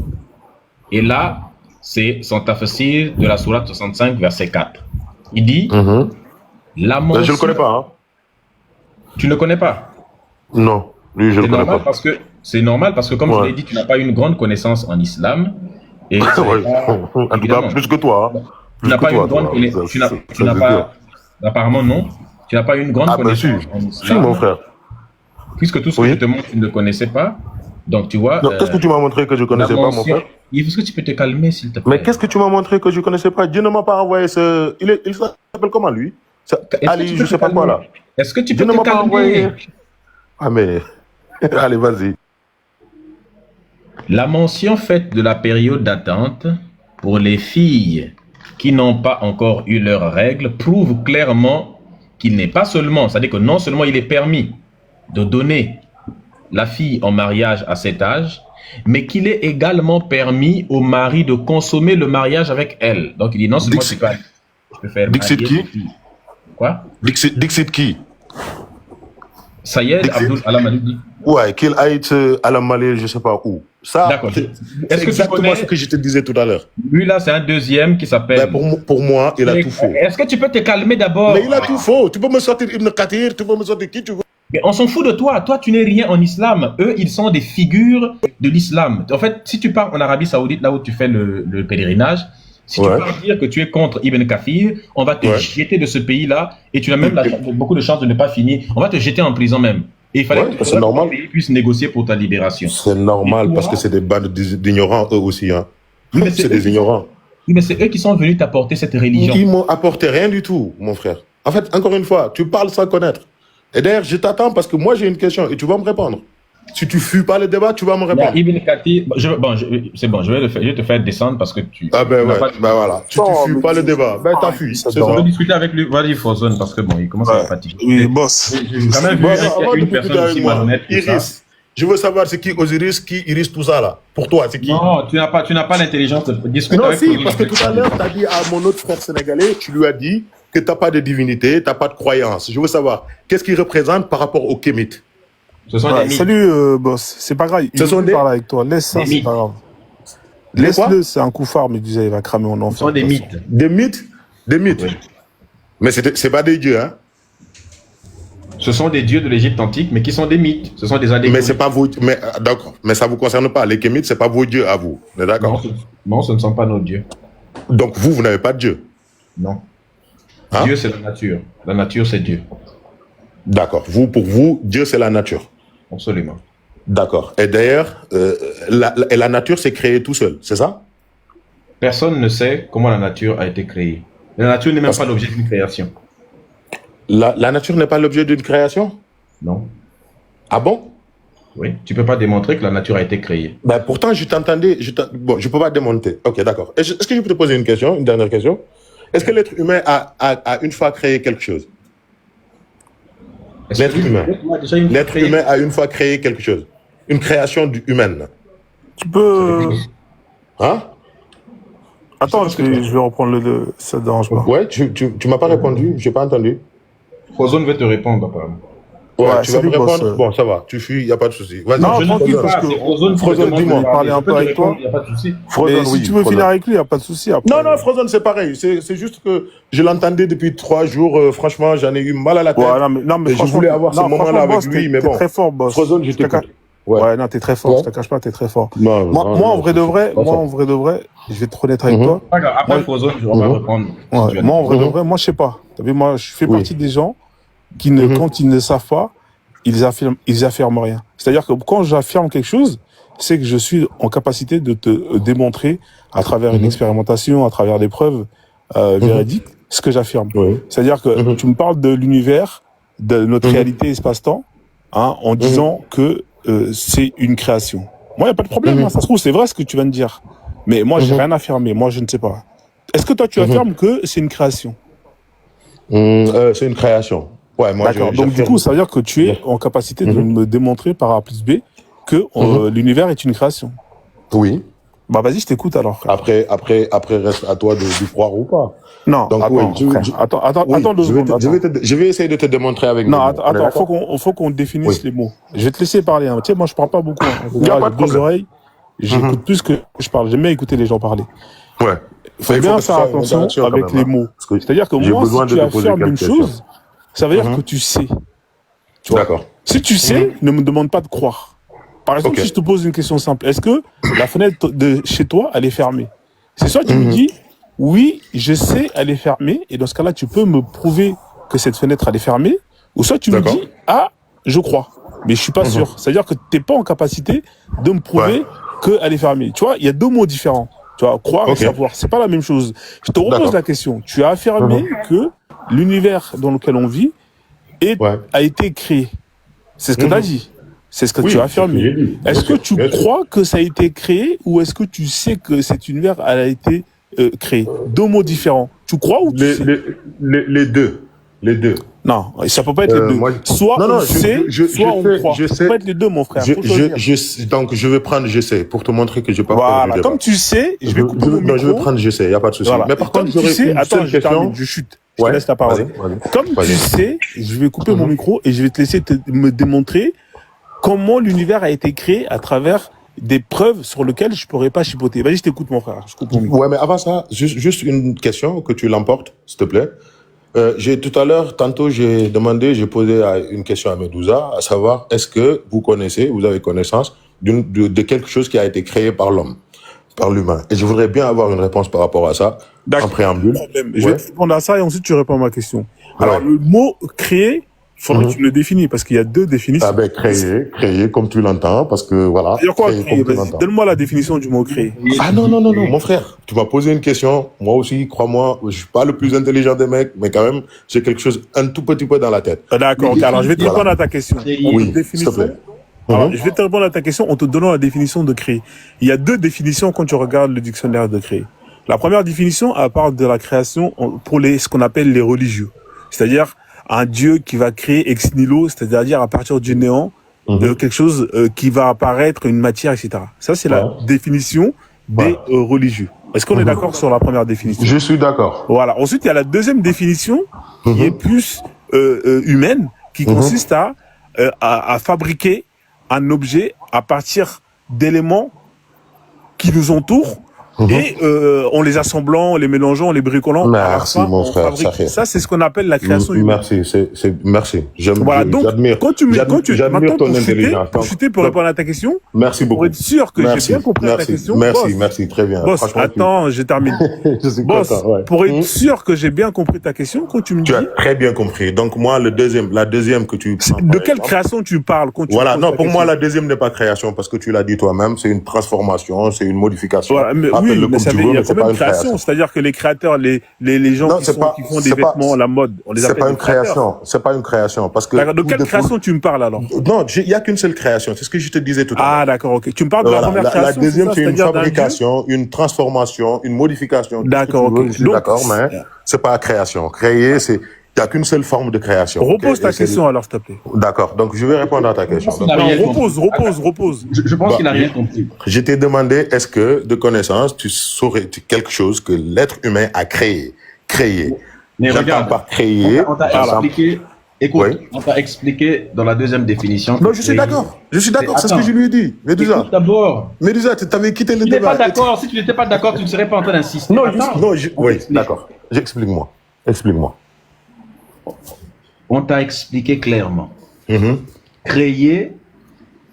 Et là, c'est son tafsir de la sourate 65, verset 4. Il dit, la mention... Je le connais pas, hein. Tu ne le connais pas? Non, lui, je le connais pas. C'est normal parce que, comme je l'ai dit, tu n'as pas une grande connaissance en islam. Et en tout cas, plus que toi. Tu n'as pas une grande connaissance. Apparemment, non. Tu n'as pas une grande connaissance en islam. Si, mon frère. Puisque tout ce que je te montre, tu ne le connaissais pas. Donc, tu vois. Qu'est-ce que tu m'as montré que je ne connaissais pas, mon frère? Est-ce que tu peux te calmer, s'il te plaît? Mais qu'est-ce que tu m'as montré que je ne connaissais pas? Dieu ne m'a pas envoyé ce. Il s'appelle comment, lui? Ali, je ne sais pas quoi, là. Est-ce que tu peux te calmer? Ah, mais. Allez, vas-y. La mention faite de la période d'attente pour les filles qui n'ont pas encore eu leurs règles prouve clairement qu'il n'est pas seulement, c'est-à-dire que non seulement il est permis de donner la fille en mariage à cet âge, mais qu'il est également permis au mari de consommer le mariage avec elle. Donc il dit non seulement tu peux faire Dixit qui? Quoi? Dixit qui? Sayed Abdul Alamali. Ouais, qu'il aille à la Malais, je ne sais pas où. Ça, c'est exactement ce que je te disais tout à l'heure. Lui, là, c'est un deuxième qui s'appelle... Pour moi, il a tout faux. Est-ce que tu peux te calmer d'abord? Mais il a tout faux. Tu peux me sortir Ibn Kathir, tu peux me sortir qui tu veux. Mais on s'en fout de toi. Toi, tu n'es rien en islam. Eux, ils sont des figures de l'islam. En fait, si tu pars en Arabie Saoudite, là où tu fais le pèlerinage, si tu pars dire que tu es contre Ibn Kathir, on va te jeter de ce pays-là et tu as même beaucoup de chances de ne pas finir. On va te jeter en prison même. Et il fallait que le pays puisse négocier pour ta libération. C'est normal parce que c'est des bandes d'ignorants eux aussi. Hein. C'est des ignorants. Mais c'est eux qui sont venus t'apporter cette religion. Ils m'ont apporté rien du tout, mon frère. En fait, encore une fois, tu parles sans connaître. Et d'ailleurs, je t'attends parce que moi j'ai une question et tu vas me répondre. Si tu fuis pas le débat, tu vas me répondre. Ibn Kathir, c'est bon, je vais te faire descendre parce que tu... Ah ben ouais, ben voilà. Si tu fuis pas le débat, ben t'as fui. On peut discuter avec lui, vas-y Fozone, parce que bon, il commence à fatiguer. Oui, boss. J'ai quand même vu une personne aussi malhonnête que ça. Iris, je veux savoir c'est qui Osiris, qui Iris, tout ça là. Pour toi, c'est qui? Non, tu n'as pas l'intelligence de discuter avec Fozone. Non, si, parce que tout à l'heure, tu as dit à mon autre frère sénégalais, tu lui as dit que tu n'as pas de divinité, tu n'as pas de croyance. Je veux savoir, qu'est-ce qu'il représente par rapport au kémites? Ce sont des mythes. Salut, boss. C'est pas grave. Il veut parler avec toi. Laisse ça, c'est pas grave. Laisse-le, c'est un couffard, mais il va cramer en enfer. Ce sont des mythes. Des mythes? Des mythes. Oui. Mais c'est pas des dieux, hein. Ce sont des dieux de l'Égypte antique, mais qui sont des mythes. Ce sont des allégories. Mais c'est pas vos, mais d'accord. Mais ça vous concerne pas. Les kémites, c'est pas vos dieux à vous. On est Non, d'accord? non, ce ne sont pas nos dieux. Donc vous n'avez pas de dieu. Non. Hein? Dieu, c'est la nature. La nature, c'est Dieu. D'accord. Pour vous, Dieu, c'est la nature. Absolument. D'accord. Et d'ailleurs, la nature s'est créée tout seul, c'est ça? Personne ne sait comment la nature a été créée. La nature n'est même pas l'objet d'une création. La nature n'est pas l'objet d'une création? Non. Ah bon? Oui. Tu peux pas démontrer que la nature a été créée. Ben pourtant, je t'entendais. Bon, je peux pas démonter. Ok, d'accord. Est-ce que je peux te poser une dernière question? Est-ce que l'être humain a une fois créé quelque chose? L'être humain a une fois créé quelque chose. Une création humaine. Tu peux... Hein? Attends, je vais reprendre ça te dérange pas. Ouais, tu m'as pas répondu, j'ai pas entendu. Frozone veut te répondre, apparemment. Ouais, tu vas me boss. répondre. Bon, ça va, tu fuis, y a pas de souci. Vas-y. Non, Je ne tranquille, sais parce pas, que- c'est Frozone qui Frozone, me demande dis-moi, de parler un Je peux peu te avec répondre, toi. il n'y a pas de souci. Mais Frozone, si oui, tu veux Frozone. finir avec lui, il n'y a pas de souci. après. Non, Frozone, c'est pareil. C'est juste que je l'entendais depuis 3 jours. Franchement, j'en ai eu mal à la tête. Ouais, non, mais Et je franchement, voulais avoir ce non, moment-là franchement, avec boss, lui, t'es- mais t'es bon. très fort, boss. Frozone, je Je te t'écoute. cache- Ouais. Ouais, non, t'es très fort. Ouais. Je te cache pas, t'es très fort. Non, Moi, non, en non, vrai de vrai, pas fort. je vais être honnête avec Mhm. toi. Pas grave, après Moi- Frozone, on va reprendre. si Ouais, tu as moi, en vrai de Mhm. vrai, moi, je sais pas. T'as vu, moi, je fais Oui. partie des gens qui Mhm. quand ils ne savent pas, ils affirment rien. C'est-à-dire que quand j'affirme quelque chose, c'est que je suis en capacité de te démontrer à travers une Mhm. expérimentation, à travers des preuves véridiques, ce que j'affirme. Oui. C'est-à-dire que Mhm. tu me parles de l'univers, de notre Mhm. réalité espace-temps, hein, en disant que c'est une création. Moi, il n'y a pas de problème, Mhm. hein, ça se trouve, c'est vrai ce que tu viens de dire. Mais moi, j'ai Mhm. rien affirmé. Moi, je ne sais pas. Est-ce que toi, tu Mhm. affirmes que c'est une création? C'est une création. Ouais, moi, D'accord. Donc, du j'affirme. coup, ça veut dire que tu es en capacité de Mhm. me démontrer par A plus B que l'univers est une création. Oui. Bah, vas-y, je t'écoute alors. Frère. Après, reste à toi d'y croire ou pas. Non, Donc, attends, oui, frère. Attends, Oui, attends 2 secondes. je vais essayer de te démontrer avec Non, mes mots. attends, On est attends, d'accord? faut qu'on définisse Oui. les mots. Je vais te laisser parler. Hein. Tu sais, moi, je parle pas beaucoup. Hein. En Y a général, pas j'ai de 2 problème. oreilles. J'écoute plus que je parle. J'aime bien écouter les gens parler. Ouais. Il faut Mais bien que ce faire soit une attention interaction quand avec même, les hein. mots. Parce que C'est-à-dire que j'ai moi, besoin si de tu te poser affirmes une quelques questions. chose, ça veut dire que tu sais. Tu vois. D'accord. Si tu sais, ne me demande pas de croire. Par exemple, Ok. si je te pose une question simple, est-ce que la fenêtre de chez toi, elle est fermée? C'est soit tu me dis, oui, je sais, elle est fermée, et dans ce cas-là, tu peux me prouver que cette fenêtre, elle est fermée, ou soit tu me D'accord. dis, ah, je crois, mais je suis pas sûr. C'est-à-dire que t'es pas en capacité de me prouver qu'elle est fermée. Tu vois, il y a 2 mots différents. Tu vois, croire Ok. et savoir, c'est pas la même chose. Je te repose D'accord. la question. Tu as affirmé que l'univers dans lequel on vit Ouais. a été créé. C'est ce que tu as dit. C'est ce que Oui, tu as c'est ce que affirmé. j'ai dit. Bien Est-ce que sûr, tu bien sûr. crois que ça a été créé ou est-ce que tu sais que cet univers elle a été créé? 2 mots différents. Tu crois ou tu sais? Les deux. Les deux. Non, ça peut pas être les deux. moi, Soit non, on non, sait, soit on croit. je Ça sais. peut pas être les deux, mon frère. Faut choisir. Donc, je vais prendre je sais pour te montrer que je pas peur Voilà, du débat. comme tu sais, je vais couper mon Non, je vais micro. prendre je sais, il n'y a pas de souci. Voilà. Mais par Comme contre, tu j'aurais sais, une attends, seule je question. termine, je chute. Je te Ouais, laisse la parole. vas-y. Comme Vas-y. tu sais, je vais couper mon micro et je vais te laisser me démontrer comment l'univers a été créé à travers des preuves sur lesquelles je pourrais pas chipoter. Vas-y, je t'écoute, mon frère. Je coupe mon micro. Ouais, mais avant ça, juste une question que tu l'emportes, s'il te plaît. J'ai tantôt j'ai posé une question à Medusa, à savoir, est-ce que vous avez connaissance de quelque chose qui a été créé par l'homme, par l'humain? Et je voudrais bien avoir une réponse par rapport à ça, en D'accord. préambule. Problème. Je vais te répondre à ça et ensuite tu réponds à ma question. Alors, Ouais. le mot créer, il faudrait que tu me le définis parce qu'il y a 2 définitions. Ah ben, créer comme tu l'entends, parce que voilà. C'est-à-dire quoi, créer créer? comme tu Vas-y, l'entends. donne-moi la définition du mot créer. Ah non, mon frère, tu m'as posé une question. Moi aussi, crois-moi, je suis pas le plus intelligent des mecs, mais quand même, j'ai quelque chose un tout petit peu dans la tête. D'accord, ok. Alors je vais te Voilà. répondre à ta question. Oui, s'il te plaît. Alors, je vais te répondre à ta question en te donnant la définition de créer. Il y a 2 définitions quand tu regardes le dictionnaire de créer. La première définition, elle parle de la création pour ce qu'on appelle les religieux. C'est-à-dire un Dieu qui va créer ex nihilo, c'est-à-dire à partir du néant, quelque chose qui va apparaître, une matière, etc. Ça, c'est la définition des religieux. Est-ce qu'on est d'accord sur la première définition? Je suis d'accord. Voilà. Ensuite, il y a la deuxième définition qui est plus humaine, qui consiste à fabriquer un objet à partir d'éléments qui nous entourent et en les assemblant, en les mélangeant, en les bricolant, Merci, à la fin, mon on frère, fabrique. Sakhir. Ça, c'est ce qu'on appelle la création humaine. Merci, merci. Voilà, donc, J'admire maintenant, ton pour intelligence. chuter, pour répondre à ta question, Merci pour beaucoup. être sûr que j'ai bien compris ta question, boss, Merci, très bien. boss, Franchement, attends, je termine. je suis Boss, content, ouais. pour être sûr que j'ai bien compris ta question, quand tu me Tu dis, as très bien compris. Donc, moi, la deuxième que tu prends, de par quelle exemple, création tu parles quand tu voilà, poses non, ta pour moi, question? la deuxième n'est pas création parce que tu l'as dit toi-même, c'est une transformation, c'est une modification. Voilà, mais oui, Appelle-le mais comme ça tu veut, veux, il y a mais c'est quand pas même une création. création. C'est-à-dire que les créateurs, les gens Non, qui font des vêtements, la mode, on les c'est appelle pas des une créateurs. création. C'est pas une création parce que. D'accord. De tout quelle découle- création tu me parles alors? Non, il y a qu'une seule création. C'est ce que je te disais tout à l'heure. Ah, d'accord, ok. Tu me parles de la Voilà. première La création, deuxième, ça, c'est une c'est-à-dire d'un dieu? fabrication, une transformation, une modification. Tout ce que D'accord, tu veux, ok. je suis Donc, d'accord, mais c'est pas la création. Créer, il n'y a qu'une seule forme de création. repose ok? ta Et c'est- question alors, s'il te plaît. D'accord. Donc, je vais répondre à ta question. Il a Donc, rien Non, compris. repose. Je pense Bah, qu'il n'a rien compris. je t'ai demandé, est-ce que, de connaissance, tu saurais quelque chose que l'être humain a créé? Créé. Mais J'entends regarde, par créer. on t'a j'entends- expliqué, écoute, Oui. on t'a expliqué dans la deuxième définition. Non, je suis d'accord. Je suis d'accord, c'est ce que Attends. je lui ai dit. Médusa. Écoute d'abord. Médusa, tu avais quitté le Tu n'es débat. pas d'accord. Si tu n'étais pas d'accord, tu ne serais pas en train d'insister. Non, Attends. oui, t'explique. d'accord. Explique-moi. Explique-moi. On t'a expliqué clairement. Mhm. Créer,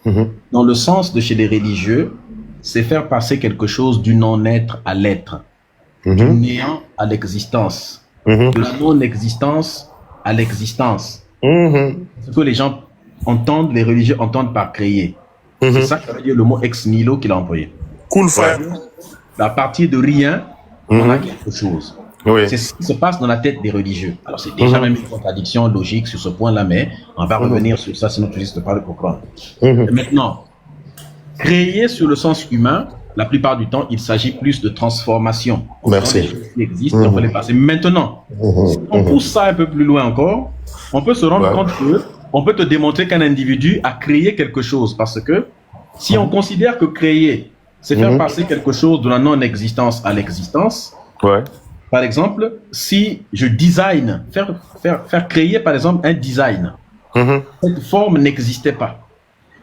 Mhm. dans le sens de chez les religieux, c'est faire passer quelque chose du non-être à l'être, du Mhm. néant à l'existence, Mhm. de la non-existence à l'existence. Mhm. C'est ce que les gens entendent, les religieux entendent par créer. Mhm. C'est ça que veut dire le mot ex nihilo qu'il a employé. Cool, frère. À partir de rien, on a Mhm. quelque chose. Oui. C'est ce qui se passe dans la tête des religieux. Alors c'est déjà même une contradiction logique sur ce point-là, mais on va revenir sur ça, sinon tu risques de pas le comprendre. Mhm. Maintenant, créer sur le sens humain, la plupart du temps, il s'agit plus de transformation. On Merci. prend des choses qui existent, on peut les passer. Maintenant, si on pousse ça un peu plus loin encore, on peut se rendre Ouais. compte que on peut te démontrer qu'un individu a créé quelque chose, parce que si on considère que créer, c'est faire passer quelque chose de la non-existence à l'existence, Ouais. par exemple, si je design, faire créer par exemple un design, Mhm. cette forme n'existait pas.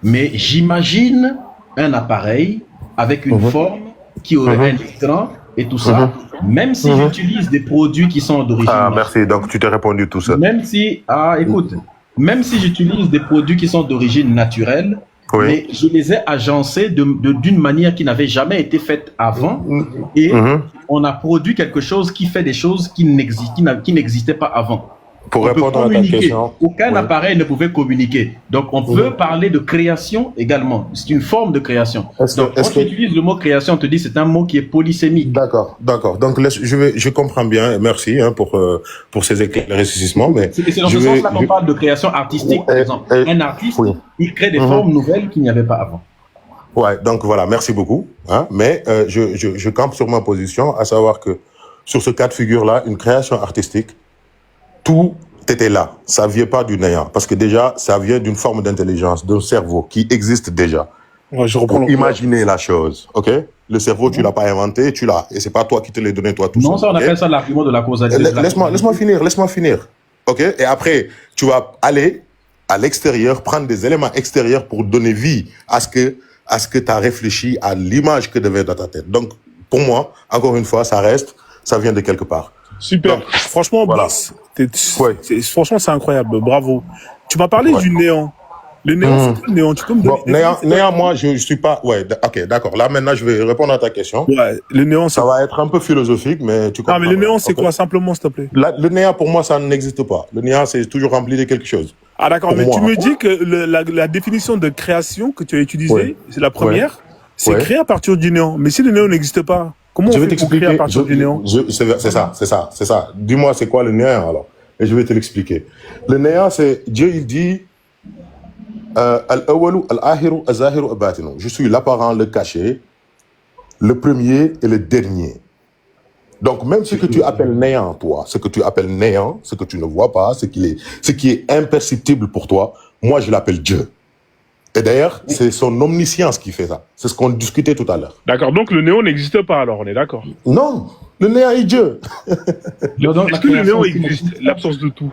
Mais j'imagine un appareil avec une forme qui aurait un écran et tout ça, même si j'utilise des produits qui sont d'origine Ah, naturelle, merci. Donc, tu t'es répondu tout seul. même si, écoute, même si j'utilise des produits qui sont d'origine naturelle, Oui. mais je les ai agencés d'une manière qui n'avait jamais été faite avant, et on a produit quelque chose qui fait des choses qui n'existaient pas avant. Pour On peut répondre à ta communiquer. question. Aucun Oui. appareil ne pouvait communiquer. Donc, on peut parler de création également. C'est une forme de création. Est-ce que- Donc, quand est-ce tu que- utilises le mot création, on te dit c'est un mot qui est polysémique. D'accord. Donc, je comprends bien. Merci pour ces éclaircissements. Mais C'est dans je ce vais- sens-là qu'on parle de création artistique, par exemple. Un artiste, oui. il crée des formes nouvelles qu'il n'y avait pas avant. Ouais, donc voilà, merci beaucoup. Hein, mais je campe sur ma position, à savoir que sur ce cas de figure-là, une création artistique, tout était là. Ça vient pas du néant, parce que déjà, ça vient d'une forme d'intelligence, d'un cerveau qui existe déjà. Ouais, je reprends Pour le- imaginer la chose, ok? Le cerveau, tu l'as pas inventé, tu l'as, et c'est pas toi qui te l'as donné toi tout Non, ça, seul. on ok? appelle ça l'argument de la causalité. Laisse-moi finir. Ok? Et après, tu vas aller à l'extérieur, prendre des éléments extérieurs pour donner vie à ce que tu as réfléchi, à l'image que devait être dans ta tête. Donc, pour moi, encore une fois, ça vient de quelque part. Super. Donc, Franchement, voilà. boss, Ouais. franchement, c'est incroyable. Bravo. Tu m'as parlé Ouais. du néant. Le néant, c'est quoi le néant? Tu peux me donner Bon, néant, moi, je suis pas, ouais, ok, d'accord. Là, maintenant, je vais répondre à ta question. Ouais, le néant, c'est Ça va être un peu philosophique, mais tu comprends. Ah, mais le néant, c'est ok? quoi, simplement, s'il te plaît? Le néant, pour moi, ça n'existe pas. Le néant, c'est toujours rempli de quelque chose. Ah, d'accord, Pour mais moi. tu me dis que la définition de création que tu as utilisée, Ouais. c'est la première, c'est Ouais. créer à partir du néant. Mais si le néant n'existe pas, comment on Je vais fait pour créer t'expliquer. à partir du néant? C'est ça. Dis-moi, c'est quoi le néant alors? Et je vais te l'expliquer. Le néant, c'est Dieu, il dit Al-awwalu, al-ahiru, al-zahiru, al-batinu. Je suis l'apparent, le caché, le premier et le dernier. Donc, même ce que tu appelles néant, toi, ce que tu appelles néant, ce que tu ne vois pas, ce qui est imperceptible pour toi, moi, je l'appelle Dieu. Et d'ailleurs, c'est son omniscience qui fait ça. C'est ce qu'on discutait tout à l'heure. D'accord, donc le néant n'existe pas, alors, on est d'accord. Non, le néant est Dieu. Est-ce que le néant existe? L'absence de tout.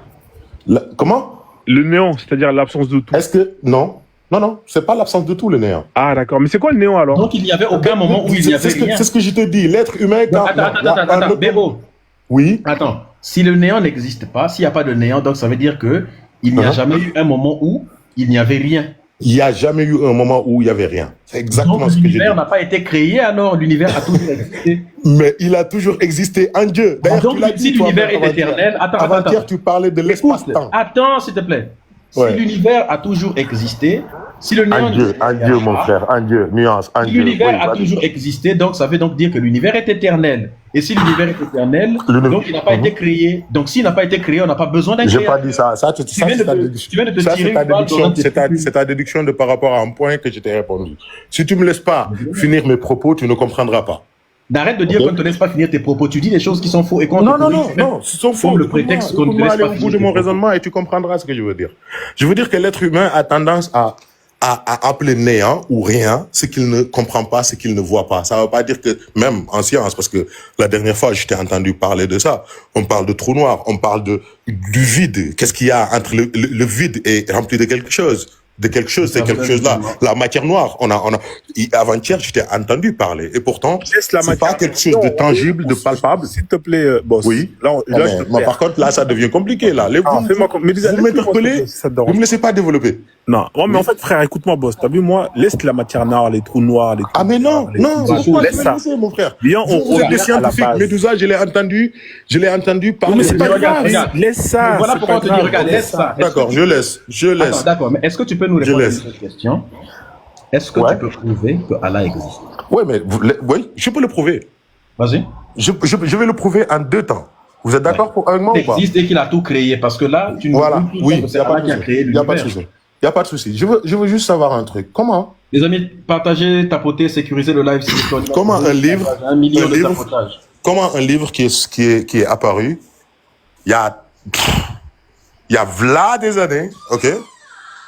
Comment? Le néant, c'est-à-dire l'absence de tout. Est-ce que... Non. Non, c'est pas l'absence de tout, le néant. Ah, d'accord. Mais c'est quoi le néant alors? Donc il n'y avait aucun moment où il n'y avait rien. C'est ce que je te dis. L'être humain... Attends, Bébo. Oui. Attends. Si le néant n'existe pas, s'il n'y a pas de néant, donc ça veut dire que il n'y a jamais eu un moment où il n'y avait rien. Il n'y a jamais eu un moment où il n'y avait rien. C'est exactement donc, ce que j'ai dit. L'univers n'a pas été créé, alors l'univers a toujours existé. Mais il a toujours existé en Dieu. D'ailleurs, Donc, si l'univers est éternel... Avant-hier, tu parlais de l'espace-temps. Attends, s'il te plaît. Ouais. Si l'univers a toujours existé, si le néant... En Dieu, mon frère, en Dieu, nuance, en Si Dieu. l'univers a toujours existé, donc ça veut donc dire que l'univers est éternel. Et si l'univers est éternel, donc il n'a pas été créé. Donc s'il n'a pas été créé, on n'a pas besoin d'un créateur. J'ai pas dit ça. Tu viens de te tirer une balle dans c'est ta déduction de par rapport à un point que je t'ai répondu. Si tu me laisses pas finir mes propos, tu ne comprendras pas. D'arrête de dire qu'on ne te laisse pas finir tes propos. Tu dis des choses qui sont fausses. Et Non, ce sont faux. Le prétexte qu'on ne te laisse pas aller au bout de mon raisonnement et tu comprendras ce que je veux dire. Je veux dire que l'être humain a tendance à appeler néant ou rien ce qu'il ne comprend pas, ce qu'il ne voit pas. Ça ne veut pas dire que, même en science, parce que la dernière fois, je t'ai entendu parler de ça, on parle de trou noir, on parle du vide. Qu'est-ce qu'il y a entre le vide et rempli de quelque chose? C'est quelque chose là. La matière noire, avant-hier, je t'ai entendu parler. Et pourtant, c'est pas quelque chose de tangible, de palpable. S'il te plaît, boss. Oui. Là, par contre, là, ça devient compliqué, là. Vous m'interpellez, vous me laissez pas développer. Non, mais en fait, frère, écoute-moi, boss. T'as vu, moi, laisse la matière noire, les trous noirs, les trous. Ah, mais non, laisse ça. Mon frère. Bien, vous êtes des scientifiques. Médusa, je l'ai entendu parler. Mais c'est pas grave, laisse ça. Voilà pourquoi on te dit, regarde, laisse ça. D'accord, je laisse. D'accord, mais est-ce que tu peux nous répondre à cette question? Est-ce que tu peux prouver que Allah existe? Oui, oui, je peux le prouver. Vas-y. Je vais le prouver en 2 temps. Vous êtes d'accord avec moi ou pas? Il existe dès qu'il a tout créé, parce que là, tu nous dis que c'est Allah qui a créé l'univers. Il n'y a pas de souci. Je veux juste savoir un truc. Comment? Les amis, partagez, tapotez, sécurisez le live. Comment un livre, comment un livre qui est apparu, il y a v'là des années, ok?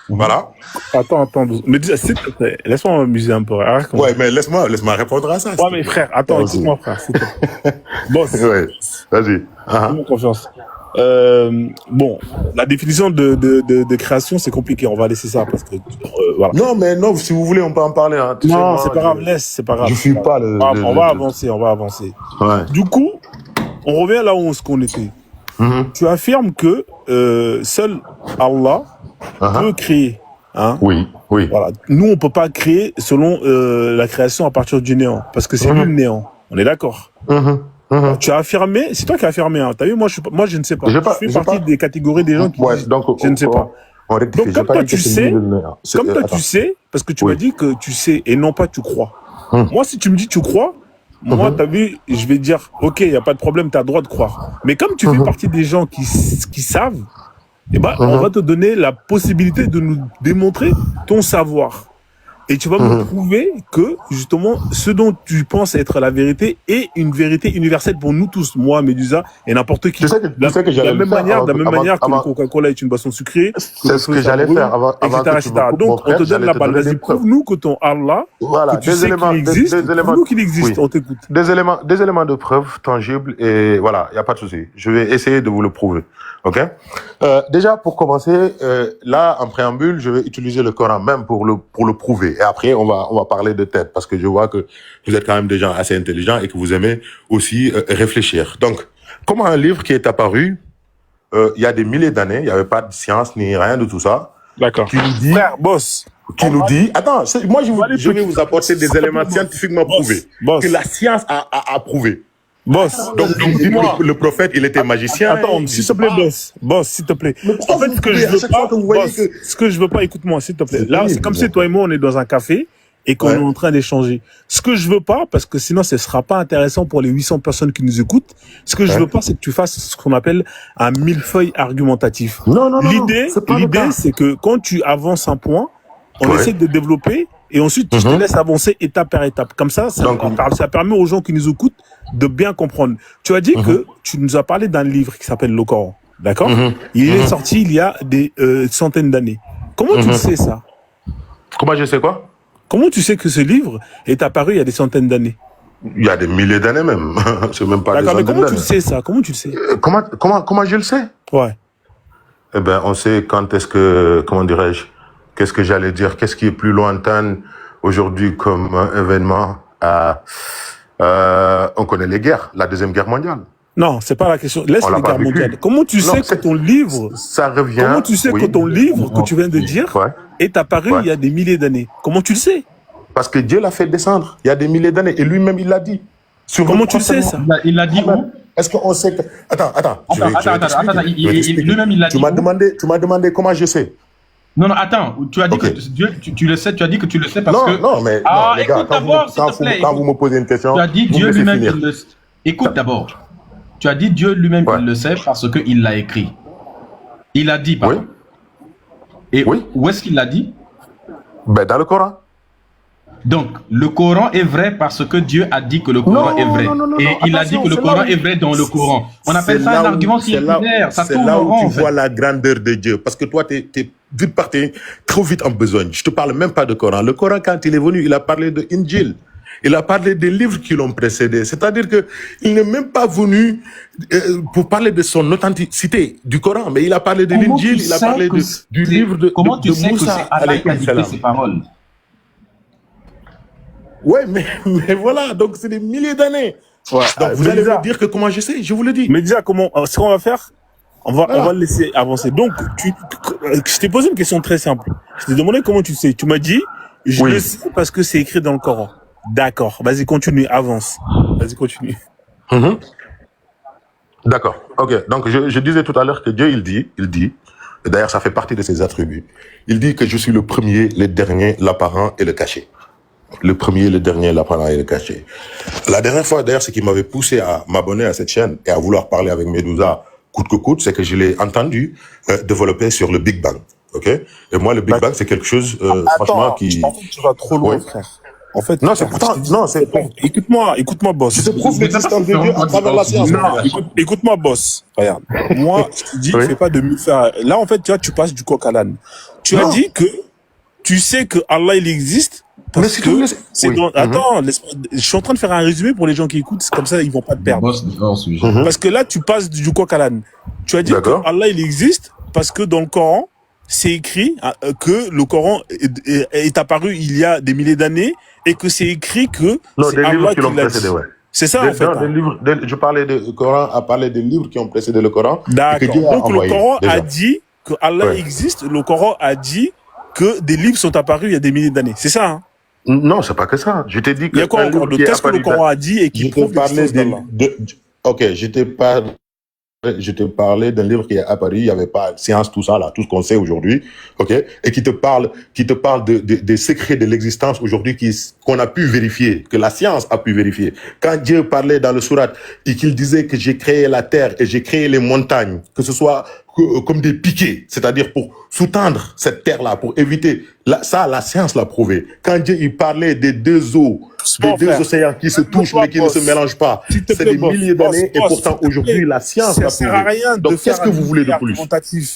Voilà. Attends. Mais dis, s'il te plaît, laisse-moi m'amuser un peu. Ouais, mais laisse-moi répondre à ça. Ouais, mais frère, attends, écoute-moi, frère, s'il te plaît. Boss. Ouais, vas-y. Fais-moi confiance. Bon, la définition de création, c'est compliqué. On va laisser ça parce que voilà. Non, si vous voulez, on peut en parler. Hein. Non, c'est pas grave, laisse, c'est pas grave. Je suis pas on va avancer. Ouais. Du coup, on revient là où on était. Tu affirmes que seul Allah peut créer. Hein? Oui. Voilà. Nous, on peut pas créer selon la création à partir du néant, parce que c'est lui le néant. On est d'accord. Tu as affirmé, c'est toi qui as affirmé. Hein. T'as vu, moi, je ne sais pas. Je fais partie des catégories des gens qui disent, je ne sais pas. Donc, comme toi, tu sais, parce que tu m'as dit que tu sais et non pas tu crois. Moi, si tu me dis tu crois, moi, t'as vu, je vais dire, ok, il n'y a pas de problème, tu as le droit de croire. Mais comme tu fais partie des gens qui savent, eh ben, on va te donner la possibilité de nous démontrer ton savoir. Et tu vas me prouver que, justement, ce dont tu penses être la vérité est une vérité universelle pour nous tous, moi, Médusa, et n'importe qui. De la même manière que le Coca-Cola est une boisson sucrée. C'est ce que j'allais faire avant etc. Donc, on te donne la balle. Vas-y, prouve-nous que ton Allah, voilà, que tu sais qu'il existe, prouve-nous qu'il existe, on t'écoute. Des éléments de preuve tangibles, et voilà, il n'y a pas de souci. Je vais essayer de vous le prouver. Ok? Déjà, pour commencer, là, en préambule, je vais utiliser le Coran même pour le prouver. Et après, on va parler de tête, parce que je vois que vous êtes quand même des gens assez intelligents et que vous aimez aussi réfléchir. Donc, comment un livre qui est apparu il y a des milliers d'années, il n'y avait pas de science ni rien de tout ça. D'accord. Qui nous dit, frère, boss. Qui nous dit, attends, moi je vais vous apporter des éléments scientifiquement prouvés, que la science a prouvé. Boss. Donc, dis-moi, le prophète, il était magicien. Attends, s'il te plaît, boss, s'il te plaît. En fait, ce que je veux pas, boss, ce que je veux pas, écoute-moi, s'il te plaît. Là, c'est comme si toi et moi, on est dans un café et qu'on est en train d'échanger. Ce que je veux pas, parce que sinon, ce sera pas intéressant pour les 800 personnes qui nous écoutent. Ce que je veux pas, c'est que tu fasses ce qu'on appelle un millefeuille argumentatif. Non. L'idée, c'est que quand tu avances un point, on essaie de développer et ensuite, je te laisse avancer étape par étape. Comme ça, ça permet aux gens qui nous écoutent de bien comprendre. Tu as dit que tu nous as parlé d'un livre qui s'appelle le Coran. D'accord? Il est sorti il y a des centaines d'années. Comment tu sais ça? Comment je sais quoi? Comment tu sais que ce livre est apparu il y a des centaines d'années? Il y a des milliers d'années même. C'est même pas des centaines d'années. D'accord, mais comment tu sais ça? Comment tu le sais? Comment je le sais? Ouais. Eh ben, on sait quand est-ce que, comment dirais-je, Qu'est-ce que j'allais dire? Qu'est-ce qui est plus lointain aujourd'hui comme événement? On connaît les guerres, la Deuxième Guerre mondiale. Non, c'est pas la question. Laisse On l'a les pas guerres vécu. mondiales. Comment tu Non, sais que ton livre, ça revient. comment tu sais que ton livre que tu viens de dire Ouais. est apparu Ouais. il y a des milliers d'années? Comment tu le sais? Parce que Dieu l'a fait descendre il y a des milliers d'années et lui-même il l'a dit. Sur Comment le tu sais prophète. ça? Il l'a dit où? Est-ce qu'on sait que... Attends. Lui-même, il l'a dit. Tu m'as demandé comment je sais. Non, attends. Tu as dit Ok. que tu le sais. Tu as dit que tu le sais parce que. Non, les gars, écoute d'abord, s'il te plaît. quand vous me posez une question, Tu as dit vous Dieu me laissez lui-même, finir. il le sait. Écoute d'abord. Tu as dit Dieu lui-même, Ouais. il le sait parce qu'il l'a écrit. Il a dit, pardon. Et Oui. où est-ce qu'il l'a dit? Ben, dans le Coran. Donc, le Coran est vrai parce que Dieu a dit que le Coran est vrai. non, Et il a dit attention, que le c'est Coran là où- est vrai dans le Coran. On appelle C'est ça un là où- argument c'est là- circulaire. Ça C'est tourne là en où rond, tu en fait. vois la grandeur de Dieu. Parce que toi, t'es vite parti, trop vite en besogne. Je te parle même pas de Coran. Le Coran, quand il est venu, il a parlé de Injil. Il a parlé des livres qui l'ont précédé. C'est-à-dire que il n'est même pas venu pour parler de son authenticité du Coran, mais il a parlé de Comment l'Injil, tu il a sais parlé que du c'est- livre de Comment tu sais que Moussa, c'est Allah qui a alayhi dicté salam. ces paroles? Ouais, mais voilà, donc c'est des milliers d'années. Ouais. Donc vous allez me dire que comment je sais, je vous le dis. Mais déjà, ce qu'on va faire, on va le laisser avancer. Donc, je t'ai posé une question très simple. Je t'ai demandé comment tu sais. Tu m'as dit, je Oui. le sais parce que c'est écrit dans le Coran. D'accord. Vas-y, continue, avance. Vas-y, continue. Mhm. D'accord. Ok. Donc je disais tout à l'heure que Dieu il dit, et d'ailleurs ça fait partie de ses attributs. Il dit que je suis le premier, le dernier, l'apparent et le caché. Le premier, le dernier, l'apparent et le caché. La dernière fois d'ailleurs, ce qui m'avait poussé à m'abonner à cette chaîne et à vouloir parler avec Medusa coûte que coûte, c'est que je l'ai entendu développer sur le Big Bang. Ok. Et moi le Big Bang c'est quelque chose franchement qui. En fait, tu vas trop loin, Oui. frère. En fait, Non, c'est pourtant non, c'est écoute-moi, boss. je te prouve l'existence de Dieu à travers la science. Non, écoute-moi, boss. Regarde. Moi, je te dis, Oui. fais pas de me faire. Là, en fait, tu vois, tu passes du coq à l'âne. Tu as Non. dit que tu sais que Allah, il existe. Mais Parce si que tu me laisses- c'est Oui. dans... Mhm. Attends, je suis en train de faire un résumé pour les gens qui écoutent. C'est comme ça, ils vont pas te perdre. Boss de hors sujet. Mhm. Parce que là, tu passes du coq à l'âne. Tu as dit que D'accord. Allah, il existe parce que dans le Coran, c'est écrit que le Coran est apparu il y a des milliers d'années et que c'est écrit que Non, c'est des livres Allah qui l'ont qui l'a précédé, dit. ouais. C'est ça, en fait. Non, hein. des livres, je parlais du Coran, a parlé des livres qui ont précédé le Coran. Et que D'accord. Dieu a Donc le envoyé, Coran déjà. a dit que Allah Ouais. existe. Le Coran a dit que des livres sont apparus il y a des milliers d'années. C'est ça, hein? Non, c'est pas que ça. Je t'ai dit que. Il y a quoi un encore livre de qui est Qu'est-ce que le apparu Coran a dit et qui Je te prouve parlais l'existence d'Allah? Ok, je te parlais d'un livre qui est apparu, il n'y avait pas science, tout ça, là, tout ce qu'on sait aujourd'hui, ok, et qui te parle des secrets de l'existence aujourd'hui qu'on a pu vérifier, que la science a pu vérifier. Quand Dieu parlait dans le sourate et qu'il disait que j'ai créé la terre et j'ai créé les montagnes, que ce soit comme des piquets, c'est-à-dire pour sous-tendre cette terre-là, pour éviter, ça, la science l'a prouvé. Quand Dieu, il parlait des deux eaux, des deux océans qui se touchent mais qui ne se mélangent pas, c'est des milliers d'années et pourtant aujourd'hui, la science l'a Ça sert à prouvé. rien de Donc, faire qu'est-ce que vous voulez de plus?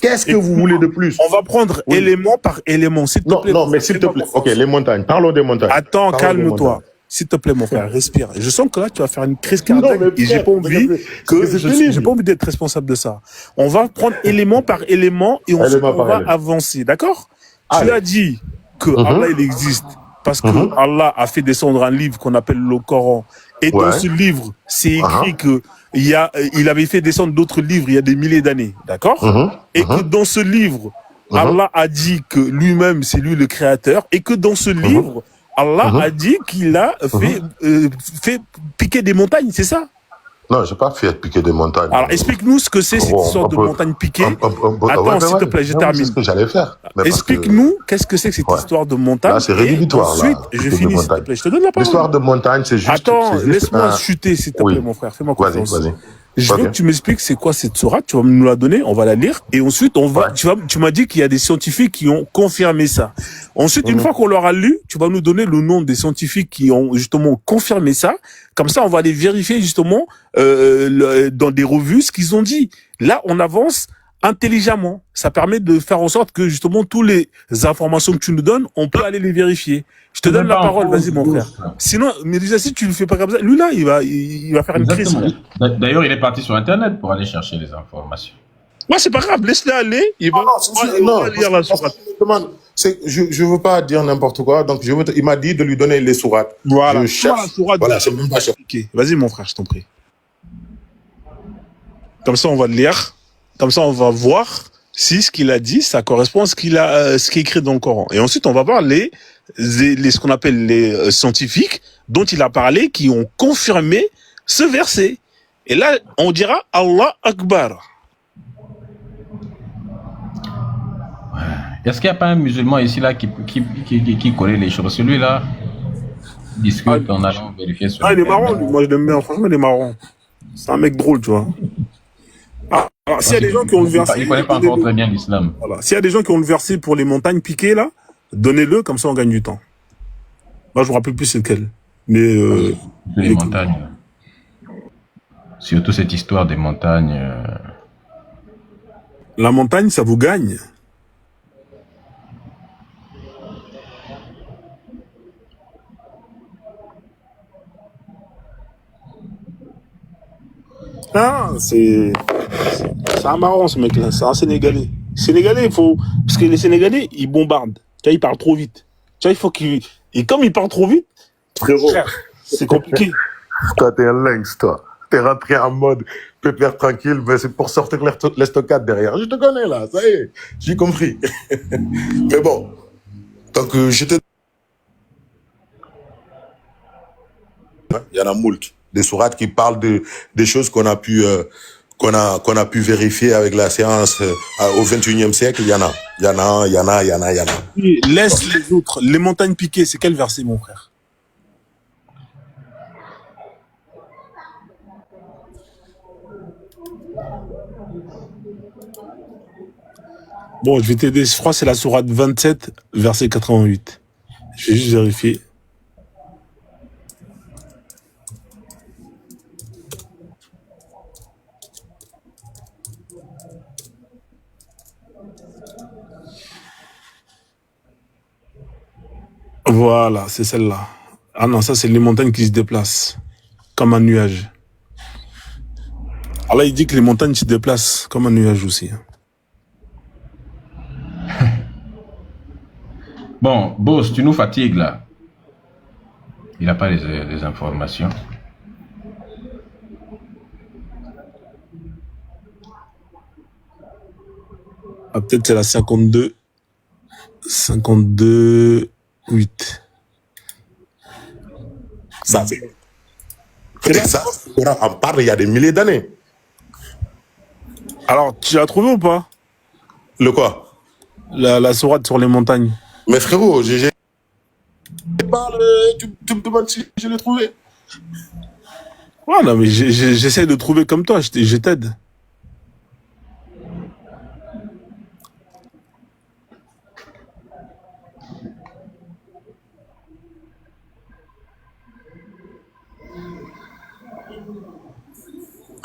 Qu'est-ce que vous voulez de plus? On va prendre Oui. élément par élément, s'il te Non, plaît. non, mais s'il te plaît. Ok, les montagnes. Parlons des montagnes. Attends, Parlons des calme-toi. montagnes. S'il te plaît, mon frère, respire. Je sens que là, tu vas faire une crise Non, cardiaque mais et j'ai frère, pas envie mais c'est pénible. j'ai pas envie d'être responsable de ça. On va prendre élément par élément et ensuite Élément on par va élément. avancer, d'accord? Allez. Tu as dit que Allah, il existe parce que Allah a fait descendre un livre qu'on appelle le Coran. Et dans Ouais. ce livre, c'est écrit que il avait fait descendre d'autres livres il y a des milliers d'années, d'accord? Et que dans ce livre, Allah a dit que lui-même, c'est lui le créateur, et que dans ce livre, Allah a dit qu'il a fait piquer des montagnes, c'est ça? Non, j'ai pas fait piquer des montagnes. Alors explique-nous ce que c'est cette Bon, histoire on de peut- montagne piquée. Attends, Attends, s'il te plaît, je termine. C'est ce que j'allais faire. Mais parce que Explique-nous qu'est-ce que c'est que cette Ouais. histoire de montagne. Là, c'est et rédhibitoire, là, ensuite, piquer je des finis, s'il te montagnes. plaît. Je te donne la parole. l'histoire de montagne, c'est juste. Attends, c'est juste laisse-moi un- chuter, s'il te Oui. plaît, mon frère. Fais-moi Vas-y, confiance. vas-y. Je veux Ok. que tu m'expliques c'est quoi cette sourate, tu vas nous la donner, on va la lire, et ensuite on va, Ouais. tu m'as dit qu'il y a des scientifiques qui ont confirmé ça. Ensuite, une fois qu'on l'aura lu, tu vas nous donner le nom des scientifiques qui ont justement confirmé ça. Comme ça, on va aller vérifier justement dans des revues ce qu'ils ont dit. Là, on avance intelligemment. Ça permet de faire en sorte que justement toutes les informations que tu nous donnes, on peut aller les vérifier. Je te donne la parole, vas-y mon frère. Sinon, mais déjà si tu le fais pas comme ça, lui là, il va faire une crise. Exactement. D'ailleurs, il est parti sur Internet pour aller chercher les informations. Moi, c'est pas grave, laisse-le aller. Il va, Non, il va lire la sourate. Je veux pas dire n'importe quoi, donc il m'a dit de lui donner les sourates. Voilà. Je cherche. La sourate Voilà, c'est même pas cher. Ok. Vas-y, mon frère, je t'en prie. Comme ça, on va le lire. Comme ça, on va voir si ce qu'il a dit, ça correspond à ce qu'il a, ce qui est écrit dans le Coran. Et ensuite, on va voir ce qu'on appelle les scientifiques dont il a parlé, qui ont confirmé ce verset. Et là, on dira Allah Akbar. Est-ce qu'il n'y a pas un musulman ici là qui connaît les choses? Celui-là discute en allant vérifier sur Il est Internet. marrant, lui. Moi je l'aime bien, franchement il est marrant. C'est un mec drôle, tu vois. Alors, s'il y a des gens qui ont le verset... Il ne connaît pas encore très bien l'islam. Voilà. S'il y a des gens qui ont le verset pour les montagnes piquées, là, donnez-le, comme ça on gagne du temps. Moi je me rappelle plus c'est lequel. Mais... Les montagnes. Surtout cette histoire des montagnes. La montagne, ça vous gagne. Ah, c'est un marrant ce mec-là, c'est un Sénégalais. Sénégalais, il faut... Parce que les Sénégalais, ils bombardent. Tu vois, ils parlent trop vite. Tu vois, il faut qu'ils... Et comme ils parlent trop vite, Frérot, c'est compliqué. toi, t'es un lynx, toi. T'es rentré en mode pépère tranquille, mais c'est pour sortir l'estocade derrière. Je te connais, là, ça y est, j'ai compris. Mais bon, donc j'étais... Il y en a moult. Des sourates qui parlent des choses qu'on a pu vérifier avec la science au 21e siècle. Il y en a. Oui, laisse les autres. Les montagnes piquées, c'est quel verset, mon frère? Bon, je vais t'aider. Je crois que c'est la sourate 27, verset 88. Je vais juste vérifier. Voilà, c'est celle-là. Ah non, ça c'est les montagnes qui se déplacent comme un nuage. Alors là, il dit que les montagnes se déplacent comme un nuage aussi. Bon, boss, tu nous fatigues là. Il n'a pas les informations. Ah, peut-être c'est la 52. 52, 8. Ça, ça, on en parle il y a des milliers d'années. Alors, tu l'as trouvé ou pas? Le quoi? La sourate sur les montagnes. Mais frérot, tu me demandes si je l'ai trouvé. Ouais, non, mais j'essaie de trouver comme toi, je t'aide.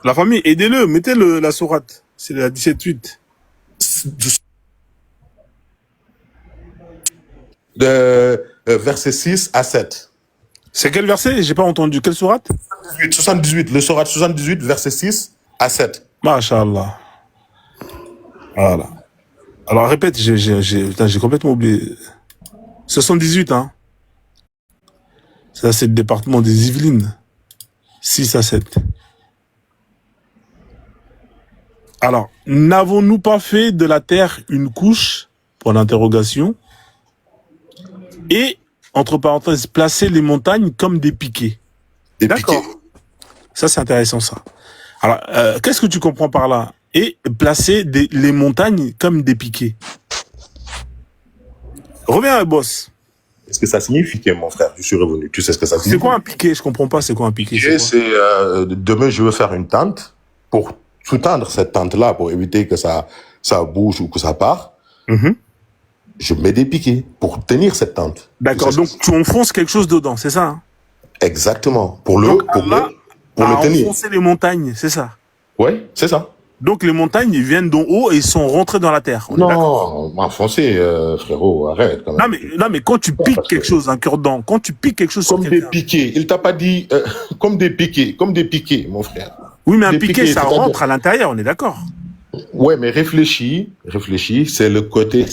La famille, aidez-le, mettez la sourate. C'est la 17-8. De verset 6 à 7. C'est quel verset? J'ai pas entendu. Quelle sourate? 78, le sourate 78, verset 6 à 7. Masha'Allah. Voilà. Alors répète, j'ai complètement oublié. 78, hein. Ça, c'est le département des Yvelines. 6 à 7. Alors, n'avons-nous pas fait de la terre une couche, pour l'interrogation, et, entre parenthèses, placer les montagnes comme des piquets? D'accord. Ça, c'est intéressant, ça. Alors, qu'est-ce que tu comprends par là? Et placer les montagnes comme des piquets. Reviens, boss. Qu'est-ce que ça signifie, mon frère? Je suis revenu. Tu sais ce que ça signifie? C'est quoi un piquet? Je comprends pas, c'est quoi un piquet? Demain, je veux faire une tente pour sous-tendre cette tente-là, pour éviter que ça bouge ou que ça part. Mhm. Je mets des piquets pour tenir cette tente. D'accord, donc tu enfonces quelque chose dedans, c'est ça, hein? Exactement. Pour le tenir. Enfoncer les montagnes, c'est ça? Ouais, c'est ça. Donc les montagnes, ils viennent d'en haut et ils sont rentrés dans la terre. Non, enfoncer, frérot, arrête quand même. Non, mais quand tu piques quelque chose, un cure-dent, quand tu piques quelque chose Comme sur des quelqu'un... piquets. Il t'a pas dit comme des piquets, mon frère. Oui, mais un Des piquet, piquets, ça c'est-à-dire- rentre à l'intérieur, on est d'accord. Ouais, mais réfléchis, c'est le côté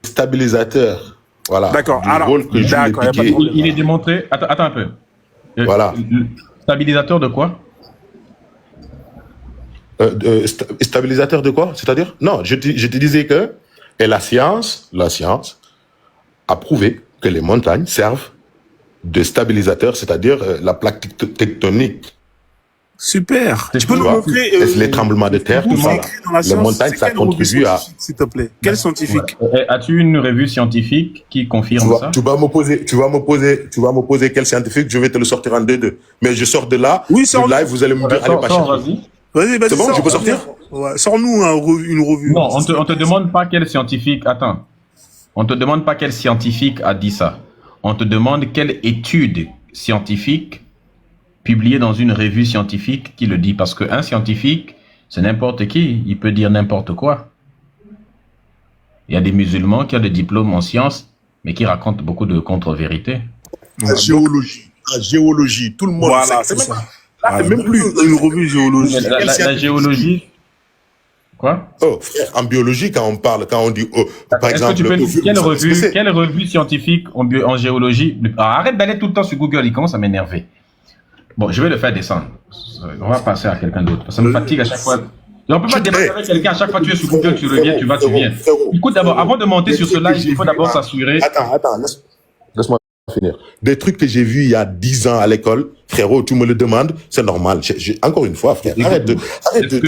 stabilisateur. Voilà. D'accord. Du Alors, rôle que joue les d'accord, y a pas de piquets. problème. Il est démontré. Attends un peu. Voilà. Stabilisateur de quoi? Stabilisateur de quoi? C'est-à-dire? Non, je te disais que et la science a prouvé que les montagnes servent de stabilisateur, c'est-à-dire la plaque tectonique. Super. Tu peux Tu nous vois, montrer les tremblements de terre, tout c'est ça. écrit dans la Les science, montagnes, c'est ça quelle revue contribue à. scientifique, s'il te plaît? Quel scientifique? As-tu une revue scientifique qui confirme ça? Tu vas m'opposer quel scientifique, je vais te le sortir en 2-2. Mais je sors de là, Oui, du sors-nous. live, vous allez me dire, allez pas chercher. Vas-y, C'est bon, sors, je peux sortir? Ouais, sors-nous une revue. Non, on te demande pas quel scientifique. Attends. On te demande pas quel scientifique a dit ça. On te demande quelle étude scientifique publiée dans une revue scientifique qui le dit. Parce qu'un scientifique, c'est n'importe qui. Il peut dire n'importe quoi. Il y a des musulmans qui ont des diplômes en sciences, mais qui racontent beaucoup de contre-vérités. La géologie, tout le monde Voilà, sait. c'est ça. Là, c'est même plus une revue géologique. La géologie. Quoi? Oh, frère, en biologie, quand on dit, par Est-ce exemple, que tu peux ovule, quelle vous savez ce que c'est? quelle revue scientifique en géologie? Arrête d'aller tout le temps sur Google, il commence à m'énerver. Bon, je vais le faire descendre. On va passer à quelqu'un d'autre. Ça me fatigue à chaque fois. Et on peut pas débattre avec quelqu'un à chaque fois que tu es sur Google, tu reviens, tu vas, tu viens. Écoute d'abord, avant de monter sur ce live, il faut d'abord s'assurer. Attends, laisse-moi finir. Des trucs que j'ai vus il y a 10 ans à l'école, frérot, tu me le demandes, c'est normal. Encore une fois, frère, arrête de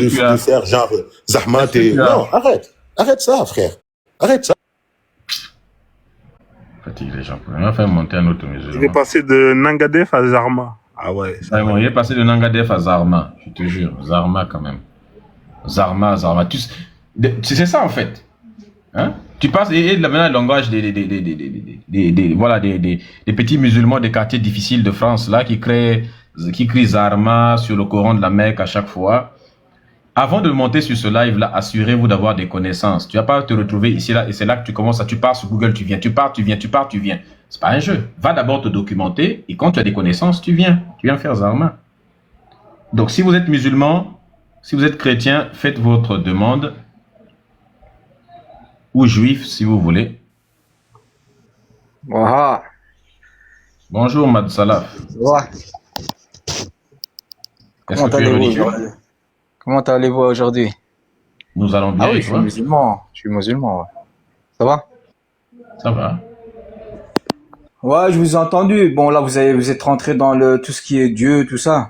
faire genre, Zahma, non, arrête ça, frère. Arrête ça. Fatigue les gens. On va faire monter un autre musulman. Il est passé de Nangadef à Zarma. Ah ouais. Ah bon, il est passé de Nangadef à Zarma, je te jure. Zarma quand même. Zarma. C'est ça en fait. Hein? Tu passes et maintenant le langage des petits musulmans des quartiers difficiles de France là qui crient Zarma sur le Coran de la Mecque à chaque fois. Avant de monter sur ce live là, assurez-vous d'avoir des connaissances. Tu vas pas te retrouver ici là et c'est là que tu pars sur Google, tu viens. C'est pas un jeu. Va d'abord te documenter et quand tu as des connaissances, tu viens faire Zarma. Donc si vous êtes musulman, si vous êtes chrétien, faites votre demande. Ou juif, si vous voulez. Waha. Bonjour, Mad Salaf. Ouais. Est-ce que tu es religieux? Comment allez-vous aujourd'hui? Nous allons bien. Ah oui, et je toi? suis musulman. Ouais. Ça va? Ça va. Ouais, je vous ai entendu. Bon, là, vous êtes rentré dans tout ce qui est Dieu, tout ça.